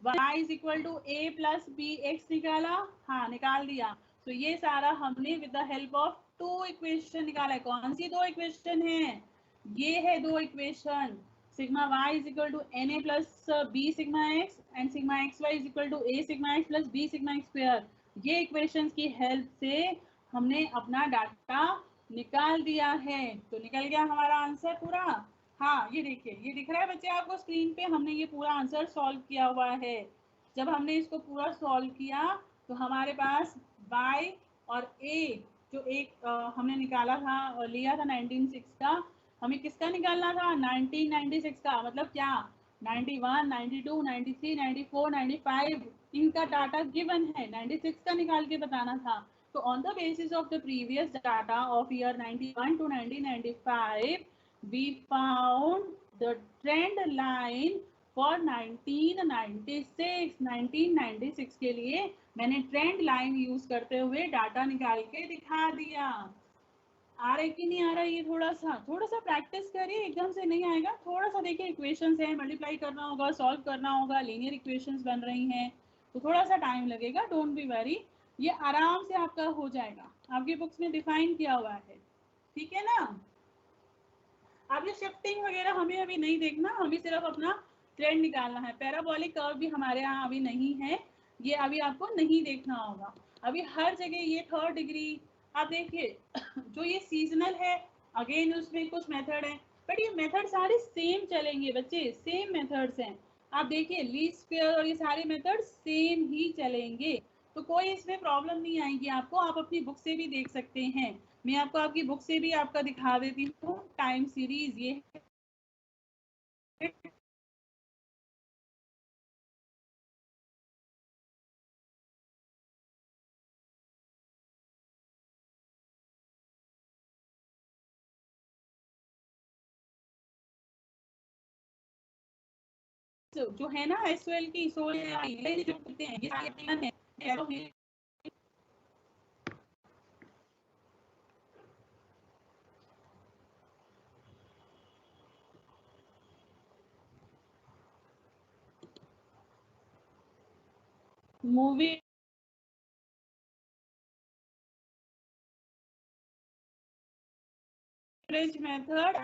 A: y is equal to A plus B X निकाला, हाँ निकाल दिया। तो ये सारा हमने with the help of two equation निकाला है। कौन सी दो इक्वेशन है? ये है दो equation, sigma y is equal to N A plus B sigma X and sigma X Y is equal to A sigma X plus B sigma X square. ये equations की हेल्प से हमने अपना डाटा निकाल दिया है। तो निकल गया हमारा आंसर पूरा। हाँ ये देखिए, ये दिख रहा है बच्चे आपको स्क्रीन पे, हमने ये पूरा आंसर सॉल्व किया हुआ है। जब हमने इसको पूरा सॉल्व किया तो हमारे पास y और a जो एक हमने निकाला था, लिया था 1906 का, हमें किसका निकालना था? 1996 का। मतलब क्या? 91, 92, 93, 94, 95 इनका डाटा गिवन है, 96 का निकाल के बताना था। So on the basis of the previous data of year 91 to 1995, we found the trend line for 1996। 1996 के लिए मैंने ट्रेंड लाइन यूज करते हुए डाटा निकाल के दिखा दिया। आ रहा है कि नहीं आ रहा है? ये थोड़ा सा प्रैक्टिस करिए, एकदम से नहीं आएगा। थोड़ा सा देखिए, इक्वेशंस है, मल्टीप्लाई करना होगा, सॉल्व करना होगा, लीनियर इक्वेशंस बन रही हैं, तो थोड़ा सा टाइम लगेगा, डोंट बी वरी। ये आराम से आपका हो जाएगा, आपकी बुक्स में डिफाइन किया हुआ है, ठीक है ना। अब ये शिफ्टिंग वगैरह हमें अभी नहीं देखना, हमें सिर्फ अपना ट्रेंड निकालना है। पैराबोलिक कर्व भी हमारे यहाँ अभी नहीं है, ये अभी आपको नहीं देखना होगा। अभी हर जगह ये 3rd डिग्री, आप देखिए जो ये सीजनल है, अगेन उसमें कुछ मेथड है, बट ये मेथड सारे सेम चलेंगे बच्चे, सेम मेथड्स हैं। आप देखिए लीस्ट स्क्वायर और ये सारे मेथड सेम ही चलेंगे, तो कोई इसमें प्रॉब्लम नहीं आएगी आपको। आप अपनी बुक से भी देख सकते हैं, मैं आपको आपकी बुक से भी आपका दिखा देती हूँ। टाइम सीरीज ये जो है ना एसओएल की सोल जो करते हैं, ये सारे है। मूवी एवरेज मेथड,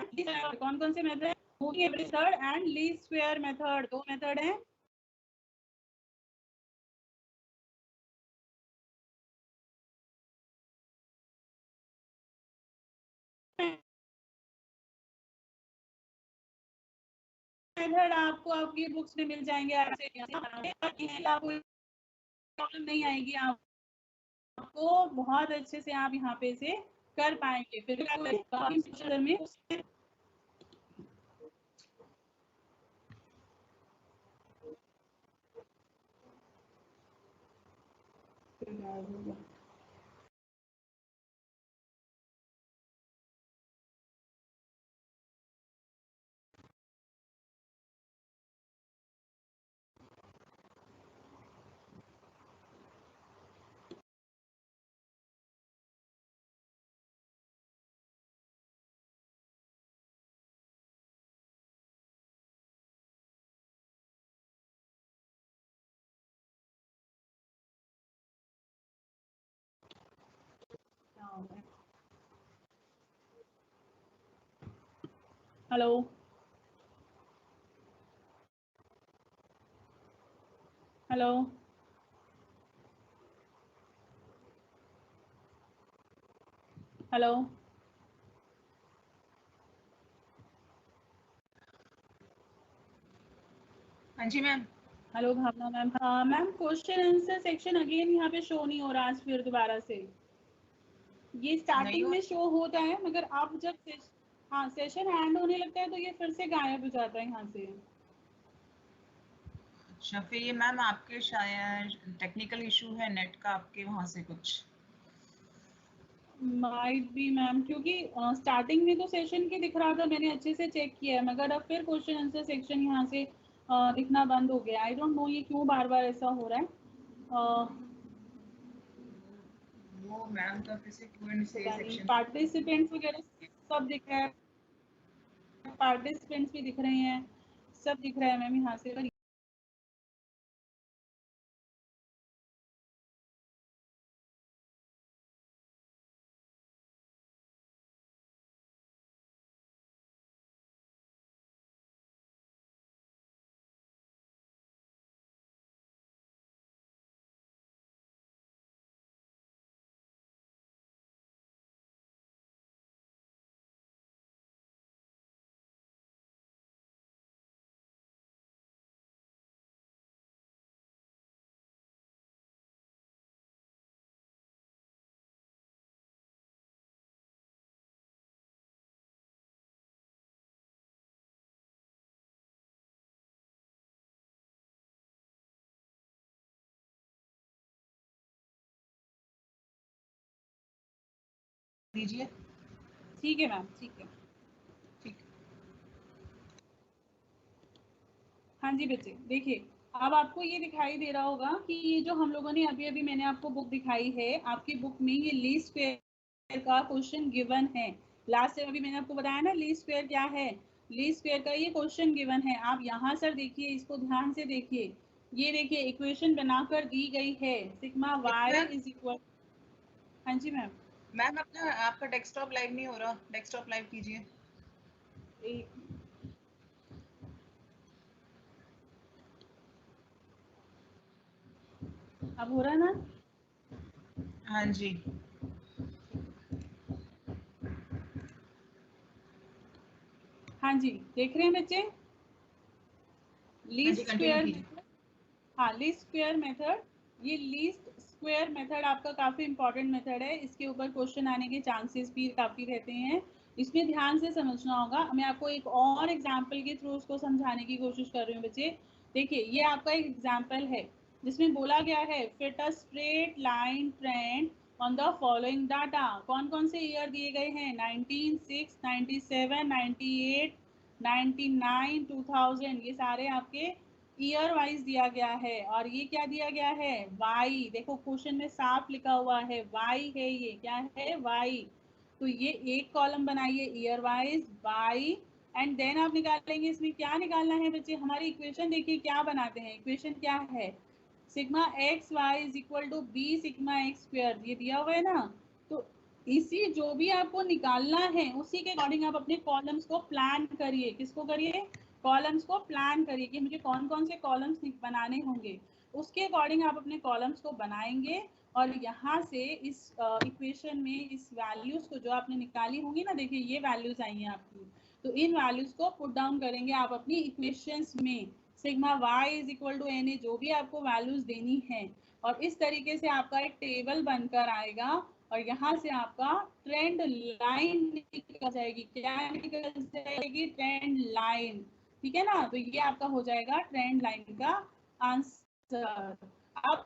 A: कौन कौन से method? Movie average method and least square method, दो मेथड है। मेथड आपको आपकी बुक्स में मिल जाएंगे, आपको प्रॉब्लम नहीं आएगी, आपको बहुत अच्छे से आप यहाँ पे से कर पाएंगे। फिर में हेलो हेलो हेलो
B: हाँ जी मैम।
A: हेलो भावना मैम। हाँ ma'am, question answer section again यहाँ पे शो नहीं हो रहा आज, फिर दोबारा से। ये स्टार्टिंग में शो होता है, मगर आप जब हाँ सेशन एंड होने लगता है तो ये फिर से गायब हो जाता है यहाँ से।
B: अच्छा, फिर ये मैम आपके शायद टेक्निकल इशू है नेट का, आपके वहाँ से कुछ।
A: माइट बी मैम, क्योंकि स्टार्टिंग में तो सेशन की दिख रहा था, मैंने अच्छे से चेक किया है, मगर अब फिर क्वेश्चन आंसर सेक्शन यहाँ से दिखना बंद हो गया। आई डोंट नो ये क्यों बार बार ऐसा हो रहा है।
B: वो मैम का फिर से Q&A
A: पता नहीं,
B: सेक्शन
A: पार्टिसिपेंट्स वगैरह सब दिख रहा है, पार्टिसिपेंट्स भी दिख रहे हैं, सब दिख रहा है मैम यहाँ से। पर
B: दीजिए।
A: ठीक है मैम, ठीक है।
B: ठीक।
A: हाँ जी बच्चे, देखिए अब आपको ये दिखाई दे रहा होगा कि ये जो हम लोगों ने अभी अभी मैंने आपको बुक दिखाई है, आपकी बुक में ये लीस्ट स्क्वायर का क्वेश्चन गिवन है। लास्ट से अभी मैंने आपको बताया ना लीस्ट स्क्वायर क्या है, लीस्ट स्क्वायर का ये क्वेश्चन गिवन है। आप यहाँ सर देखिए, इसको ध्यान से देखिए, ये देखिए इक्वेशन बनाकर दी गई है, सिग्मा वाई इज इक्वल। हाँ जी मैम।
B: मैम अपना आपका डेस्कटॉप लाइव नहीं हो रहा, डेस्कटॉप लाइव कीजिए।
A: अब हो रहा है ना?
B: हाँ जी।
A: हाँ जी, देख रहे हैं बच्चे
B: हाँ जी,
A: लीस्ट
B: कंटिन्यू
A: स्क्वायर
B: कीजिए।
A: मेथड। हाँ, लीस्ट स्क्वायर मेथड, ये लीस्ट स्क्वायर मेथड आपका काफी इंपॉर्टेंट मेथड है, इसके ऊपर क्वेश्चन आने के चांसेस भी काफी रहते हैं, इसमें ध्यान से समझना होगा। मैं आपको एक और एग्जांपल के थ्रू उसको समझाने की कोशिश कर रही हूँ बच्चे। देखिए ये आपका एक एग्जांपल है जिसमें बोला गया है fit a straight line trend on the following data. कौन कौन से ईयर दिए गए हैं? 1996, 97, 98, 99, 2000, ये सारे आपके ईयर वाइज दिया गया है। और ये क्या दिया गया है? वाई। देखो क्वेश्चन में साफ लिखा हुआ है वाई है, ये क्या है? वाई। तो ये एक कॉलम बनाइए year wise Y, and then आप निकालेंगे इसमें क्या निकालना है बच्चे? हमारी इक्वेशन देखिए क्या बनाते हैं, इक्वेशन क्या है? Sigma X Y is equal to B sigma X square, ये दिया हुआ है ना। तो इसी जो भी आपको निकालना है उसी के अकॉर्डिंग आप अपने कॉलम्स को प्लान करिए। किसको करिए? कॉलम्स को प्लान करिए कि मुझे कौन कौन से कॉलम्स बनाने होंगे, उसके अकॉर्डिंग आप अपने कॉलम्स को बनाएंगे। और यहाँ से इस इक्वेशन में इस वैल्यूज को जो आपने निकाली होंगी ना, देखिए ये वैल्यूज आई हैं आपकी, तो इन वैल्यूज को पुट डाउन करेंगे आप अपनी इक्वेशंस में। Sigma Y is equal to N A, जो भी आपको वैल्यूज देनी है, और इस तरीके से आपका एक टेबल बनकर आएगा। और यहाँ से आपका ट्रेंड लाइन निकल जाएगी। क्या निकल जाएगी? Trend line. ठीक है ना? तो ये आपका हो जाएगा ट्रेंड लाइन का आंसर। अब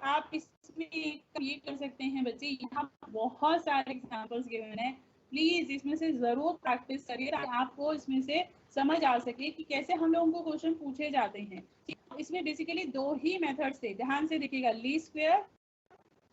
A: आप इसमें ये कर सकते हैं बच्चे, यहाँ बहुत सारे एग्जांपल्स गिवन हैं, प्लीज इसमें से जरूर प्रैक्टिस करिए ताकि आपको इसमें से समझ आ सके कि कैसे हम लोगों को क्वेश्चन पूछे जाते हैं। इसमें बेसिकली दो ही मेथड थे, ध्यान से देखिएगा, लीस्ट स्क्वायर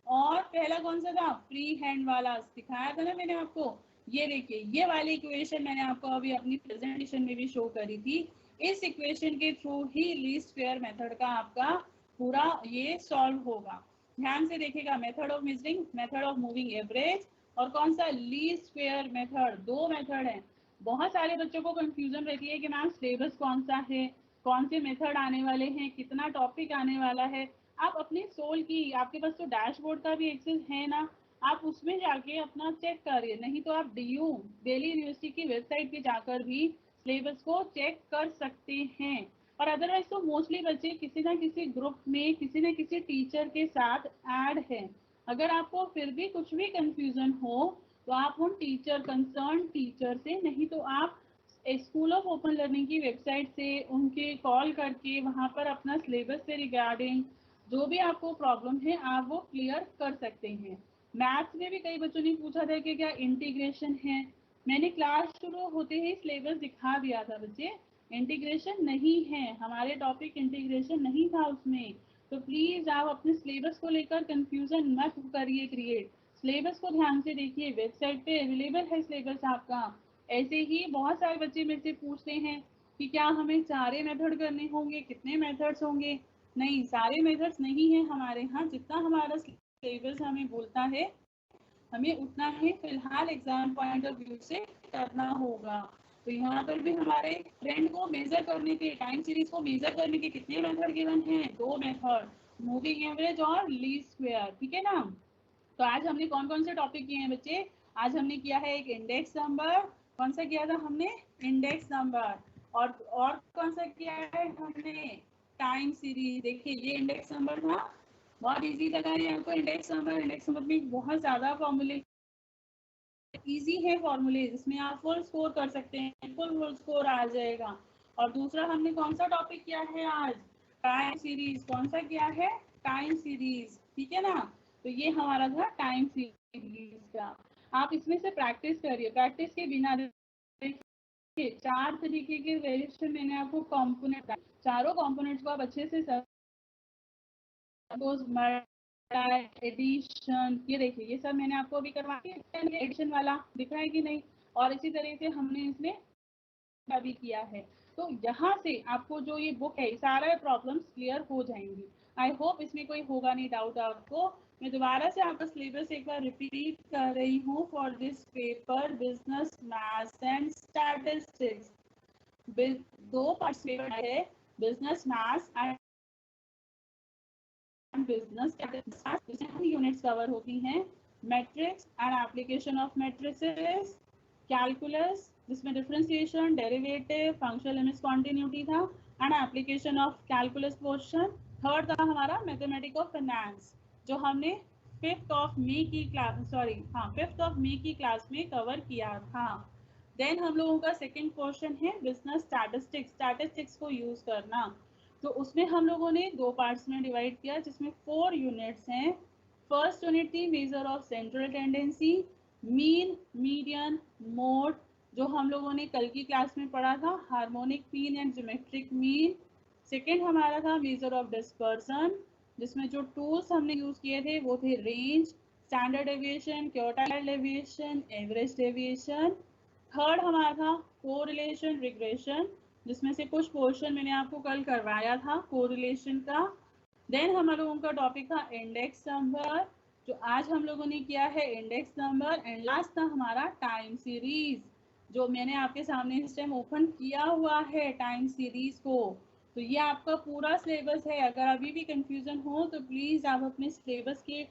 A: और पहला कौन सा था? फ्री हैंड वाला दिखाया था ना मैंने आपको। ये देखिए ये वाली इक्वेशन मैंने आपको अभी अपनी प्रेजेंटेशन में भी शो करी थी। इस इक्वेशन के थ्रू ही लीस्ट स्क्वायर मेथड का आपका पूरा ये सॉल्व होगा। ध्यान से देखिएगा, method of measuring, method of moving average, और कौन सा? Least square method. दो मेथड है। बहुत सारे बच्चों को कंफ्यूजन रहती है कि मैम सिलेबस कौन सा है, कौन से मेथड आने वाले हैं, कितना टॉपिक आने वाला है। आप अपने सोल की, आपके पास तो डैशबोर्ड का भी एक्सेस है ना, आप उसमें जाके अपना चेक करिए, नहीं तो आप DU दिल्ली यूनिवर्सिटी की वेबसाइट पे जाकर भी सिलेबस को चेक कर सकते हैं। और अदरवाइज तो मोस्टली बच्चे किसी ना किसी ग्रुप में किसी ना किसी टीचर के साथ ऐड है। अगर आपको फिर भी कुछ भी कंफ्यूजन हो तो आप उन टीचर, कंसर्न टीचर से, नहीं तो आप स्कूल ऑफ ओपन लर्निंग की वेबसाइट से उनके कॉल करके वहाँ पर अपना सिलेबस से रिगार्डिंग जो भी आपको प्रॉब्लम है आप वो क्लियर कर सकते हैं। मैथ्स में भी कई बच्चों ने पूछा था कि क्या इंटीग्रेशन है। मैंने क्लास शुरू होते ही सिलेबस दिखा दिया था बच्चे, इंटीग्रेशन नहीं है, हमारे टॉपिक इंटीग्रेशन नहीं था उसमें। तो प्लीज आप अपने सिलेबस को लेकर कंफ्यूजन मत करिए क्रिएट। सिलेबस को ध्यान से देखिए, वेबसाइट पे अवेलेबल है सिलेबस आपका। ऐसे ही बहुत सारे बच्चे मेरे से पूछते हैं कि क्या हमें सारे मेथड करने होंगे, कितने मेथड्स होंगे। नहीं, सारे मेथड्स नहीं है हमारे यहाँ। जितना हमारा सिलेबस हमें बोलता है हमें उतना ही फिलहाल एग्जाम पॉइंट ऑफ व्यू से करना होगा। तो यहाँ पर भी हमारे ट्रेंड को मेजर करने के, टाइम सीरीज को मेजर करने के कितने मेथड गिवन हैं, 2 मेथड, मूविंग एवरेज और लीस्ट स्क्वायर, ठीक है ना। तो आज हमने कौन कौन से टॉपिक किए हैं बच्चे। आज हमने किया है एक इंडेक्स नंबर, कौन सा किया था हमने, इंडेक्स नंबर। और कौन सा किया है हमने, टाइम सीरीज। देखिए ये इंडेक्स नंबर था, बहुत इजी लगा है आपको इंडेक्स नंबर। इंडेक्स नंबर में बहुत ज्यादा फॉर्मूले इजी है, फॉर्मूले जिसमें आप फुल स्कोर कर सकते हैं, फुल स्कोर आ जाएगा। और दूसरा हमने कौन सा टॉपिक किया है आज, टाइम सीरीज। कौन सा किया है, टाइम सीरीज, ठीक है ना। तो ये हमारा था टाइम सीरीज का। आप इसमें से प्रैक्टिस करिए, प्रैक्टिस के बिना देखिए 4 तरीके के वेरिएशन मैंने आपको कंपोनेंट, चारों कंपोनेंट्स को आप अच्छे से एडिशन, ये देखिए ये सब मैंने आपको अभी करवा दिया, एडिशन वाला दिख रहा है कि नहीं। और इसी तरह से हमने इसमें भी किया है। तो यहाँ से आपको जो ये बुक है सारे प्रॉब्लम्स क्लियर हो जाएंगी। आई होप इसमें कोई होगा नहीं डाउट आपको। मैं दोबारा से आपका सिलेबस एक बार रिपीट कर रही हूँ for this paper, business maths and statistics. 2 parts paper है, business maths and business units cover होती हैं, matrix and application of matrices, calculus जिसमें differentiation, derivative, functional limits, continuity था, and application of calculus portion. Third था हमारा mathematics of finance, जो हमने 5th of May की क्लास में कवर किया था। देन हम लोगों का सेकेंड पोर्शन है बिजनेस स्टैटिस्टिक्स, स्टैटिस्टिक्स को यूज करना। तो उसमें हम लोगों ने 2 पार्ट्स में डिवाइड किया जिसमें 4 यूनिट्स हैं। फर्स्ट यूनिट थी measure of central tendency, mean, median, mode, जो हम लोगों ने कल की क्लास में पढ़ा था, harmonic mean and geometric mean. Second हमारा था मेजर ऑफ डिस्पर्सन, जिसमें जो टूल्स हमने यूज किए थे वो थे range, standard deviation, quartile deviation, average deviation. Third हमारा था कोरिलेशन रिग्रेशन, जिसमें से कुछ पोर्शन मैंने आपको कल करवाया था कोरिलेशन का। देन हम लोगों का टॉपिक था इंडेक्स नंबर, जो आज हम लोगों ने किया है इंडेक्स नंबर। एंड लास्ट था हमारा टाइम सीरीज, जो मैंने आपके सामने इस टाइम ओपन किया हुआ है टाइम सीरीज को। तो ये आपका पूरा सिलेबस है। अगर अभी भी कंफ्यूजन हो तो प्लीज आप अपने सिलेबस के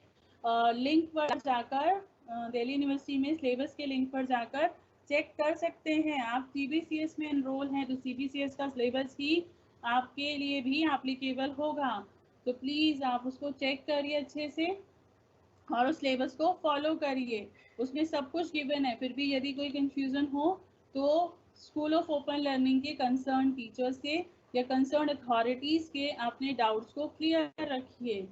A: लिंक पर जाकर, दिल्ली यूनिवर्सिटी में सिलेबस के लिंक पर जाकर चेक कर सकते हैं। आप सीबीसीएस में एनरोल हैं तो सीबीसीएस का सिलेबस ही आपके लिए भी एप्लीकेबल होगा। तो प्लीज़ आप उसको चेक करिए अच्छे से और उस सिलेबस को फॉलो करिए, उसमें सब कुछ गिवन है। फिर भी यदि कोई कंफ्यूजन हो तो स्कूल ऑफ ओपन लर्निंग के कंसर्न टीचर्स से या कंसर्न अथॉरिटीज़ के अपने डाउट्स को क्लियर रखिए,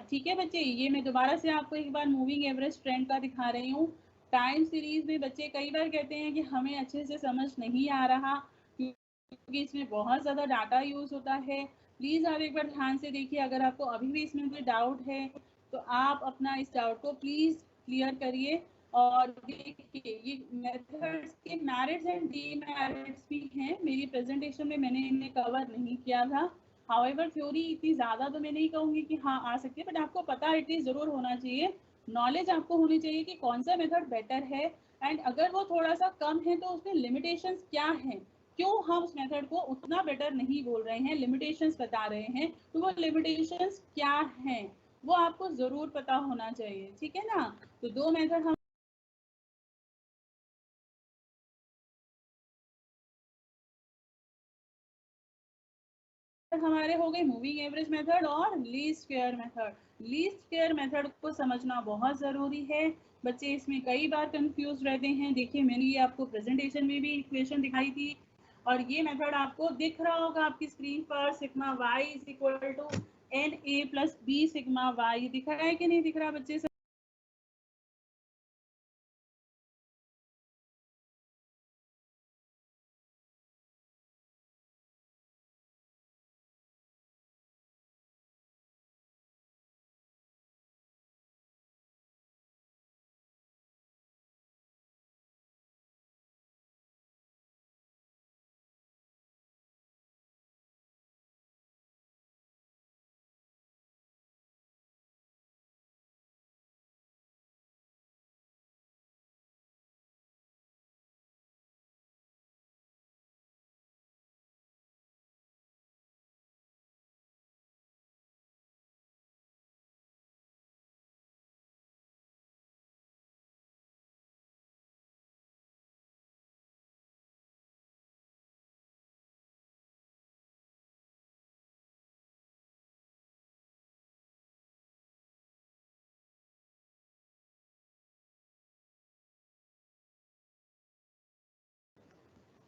A: ठीक है बच्चे। ये मैं दोबारा से आपको एक बार मूविंग एवरेज ट्रेंड का दिखा रही हूँ। टाइम सीरीज में बच्चे कई बार कहते हैं कि हमें अच्छे से समझ नहीं आ रहा क्योंकि इसमें बहुत ज़्यादा डाटा यूज़ होता है। प्लीज़ आप एक बार ध्यान से देखिए, अगर आपको अभी भी इसमें कोई डाउट है तो आप अपना इस डाउट को प्लीज़ क्लियर करिए। और देखिए ये मेथड्स के मेरिट्स एंड डीमेरिट्स भी हैं, मेरी प्रेजेंटेशन में मैंने इन्हें कवर नहीं किया था। हाउएवर थ्योरी इतनी ज़्यादा तो मैं नहीं कहूँगी कि हाँ आ सकती है, बट आपको पता एटलीस्ट ज़रूर होना चाहिए, नॉलेज आपको होनी चाहिए कि कौन सा मेथड बेटर है। एंड अगर वो थोड़ा सा कम है तो उसमें लिमिटेशंस क्या हैं, क्यों हम उस मेथड को उतना बेटर नहीं बोल रहे हैं, लिमिटेशंस बता रहे हैं, तो वो लिमिटेशंस क्या हैं वो आपको ज़रूर पता होना चाहिए, ठीक है ना। तो 2 मेथड हम हमारे हो गए, मूविंग एवरेज मेथड और least square method. Least square method को समझना बहुत ज़रूरी है बच्चे, इसमें कई बार कंफ्यूज रहते हैं। देखिए मैंने ये आपको प्रेजेंटेशन में भी इक्वेशन दिखाई थी और ये मेथड आपको दिख रहा होगा आपकी स्क्रीन पर, sigma Y is equal to N A plus B sigma Y, दिख रहा है कि नहीं दिख रहा बच्चे?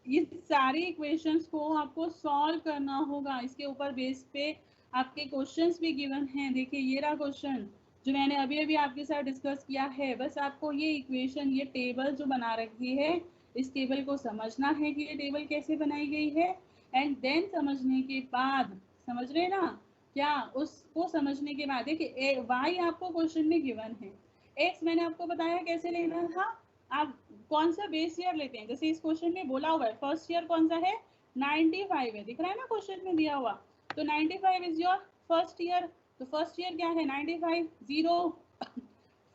A: ये सारी इक्वेशंस को आपको सॉल्व करना होगा। इसके ऊपर बेस पे आपके क्वेश्चंस भी गिवन हैं। देखिए ये रहा क्वेश्चन जो मैंने अभी अभी आपके साथ डिस्कस किया है। बस आपको ये इक्वेशन, ये टेबल जो बना रखी है, इस टेबल को समझना है कि ये टेबल कैसे बनाई गई है। एंड देन समझने के बाद, समझ रहे ना क्या, उसको समझने के बाद देखिए वाई आपको क्वेश्चन में गिवन है, एक्स मैंने आपको बताया कैसे लेना था। आप कौन सा बेस ईयर लेते हैं, जैसे इस क्वेश्चन में बोला हुआ है फर्स्ट ईयर कौन सा है, 95 है, दिख रहा है ना क्वेश्चन में दिया हुआ। तो 95 इज योर फर्स्ट ईयर। तो फर्स्ट ईयर क्या है 95, जीरो।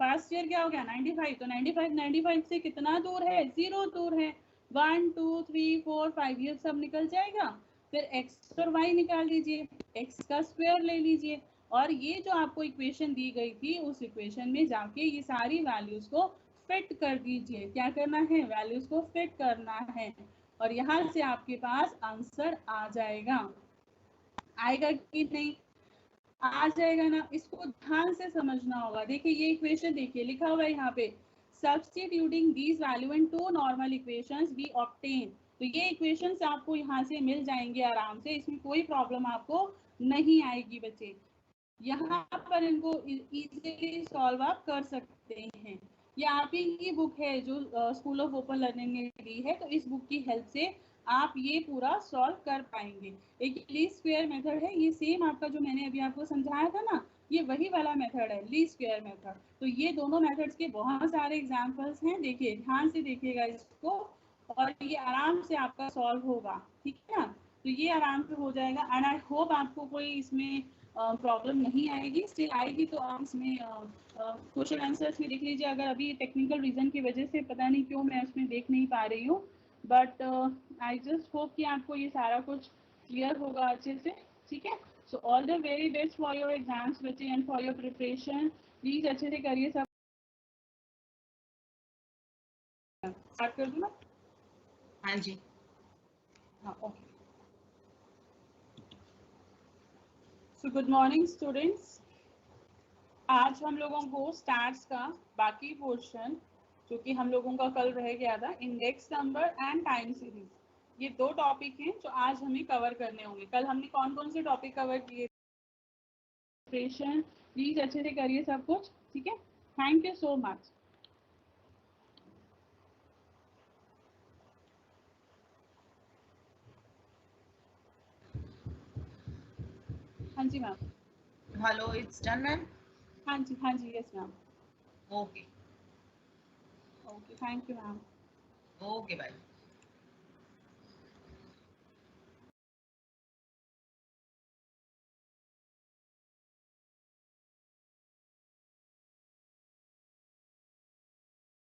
A: फर्स्ट ईयर क्या हो गया 95। तो 95 से कितना दूर है, जीरो दूर है। 1 2 3 4 5 ये सब निकल जाएगा। फिर एक्स और वाई निकाल दीजिए, एक्स का स्क्वायर ले लीजिए, और ये जो आपको इक्वेशन दी गई थी उस इक्वेशन में जाके ये सारी वैल्यूज को फिट कर दीजिए। क्या करना है, वैल्यूज को फिट करना है, और यहाँ से आपके पास आंसर आ जाएगा। आएगा कि नहीं, आ जाएगा ना। इसको ध्यान से समझना होगा। देखिए ये इक्वेशन देखिए लिखा हुआ है यहाँ पे, substituting these value into normal equations we obtain. तो ये इक्वेशंस आपको यहाँ से मिल जाएंगे आराम से, इसमें कोई प्रॉब्लम आपको नहीं आएगी बच्चे। यहाँ पर इनको इजीली सॉल्व आप कर सकते हैं। ये आप ही की बुक है जो स्कूल ऑफ ओपन लर्निंग ने दी है, तो इस बुक की हेल्प से आप ये पूरा सॉल्व कर पाएंगे। एक लीस्ट स्क्वायर मेथड है, ये सेम आपका जो मैंने अभी आपको समझाया था ना, ये वही वाला मेथड है, लीस्ट स्क्वायर मेथड। तो ये दोनों मेथड्स के बहुत सारे एग्जांपल्स हैं, देखिए ध्यान से देखिएगा इसको, और ये आराम से आपका सॉल्व होगा, ठीक है ना। तो ये आराम से हो जाएगा, एंड आई होप आपको कोई इसमें प्रॉब्लम नहीं आएगी। स्टिल आएगी तो आप इसमें क्वेश्चन आंसर्स में देख लीजिए। अगर अभी टेक्निकल रीजन की वजह से पता नहीं क्यों मैं उसमें देख नहीं पा रही हूँ, बट आई जस्ट होप कि आपको ये सारा कुछ क्लियर होगा अच्छे से, ठीक है। So all the very best for your exams बच्चे and for your preparation. Please अच्छे से करिए सब। स्टार्ट कर दूँ ना?
B: हाँ जी।
A: हाँ okay. So good morning students. आज हम लोगों को स्टैट्स का बाकी पोर्शन जो कि हम लोगों का कल रह गया था, index number and time series, ये दो टॉपिक हैं जो आज हमें कवर करने होंगे। कल हमने कौन कौन से टॉपिक कवर किए? प्लीज अच्छे से करिए सब कुछ, ठीक है। Thank you so much. हाँ जी ma'am.
B: Hello, it's done ma'am.
A: हाँ जी yes ma'am.
B: Okay
A: okay thank you ma'am.
B: Okay bye.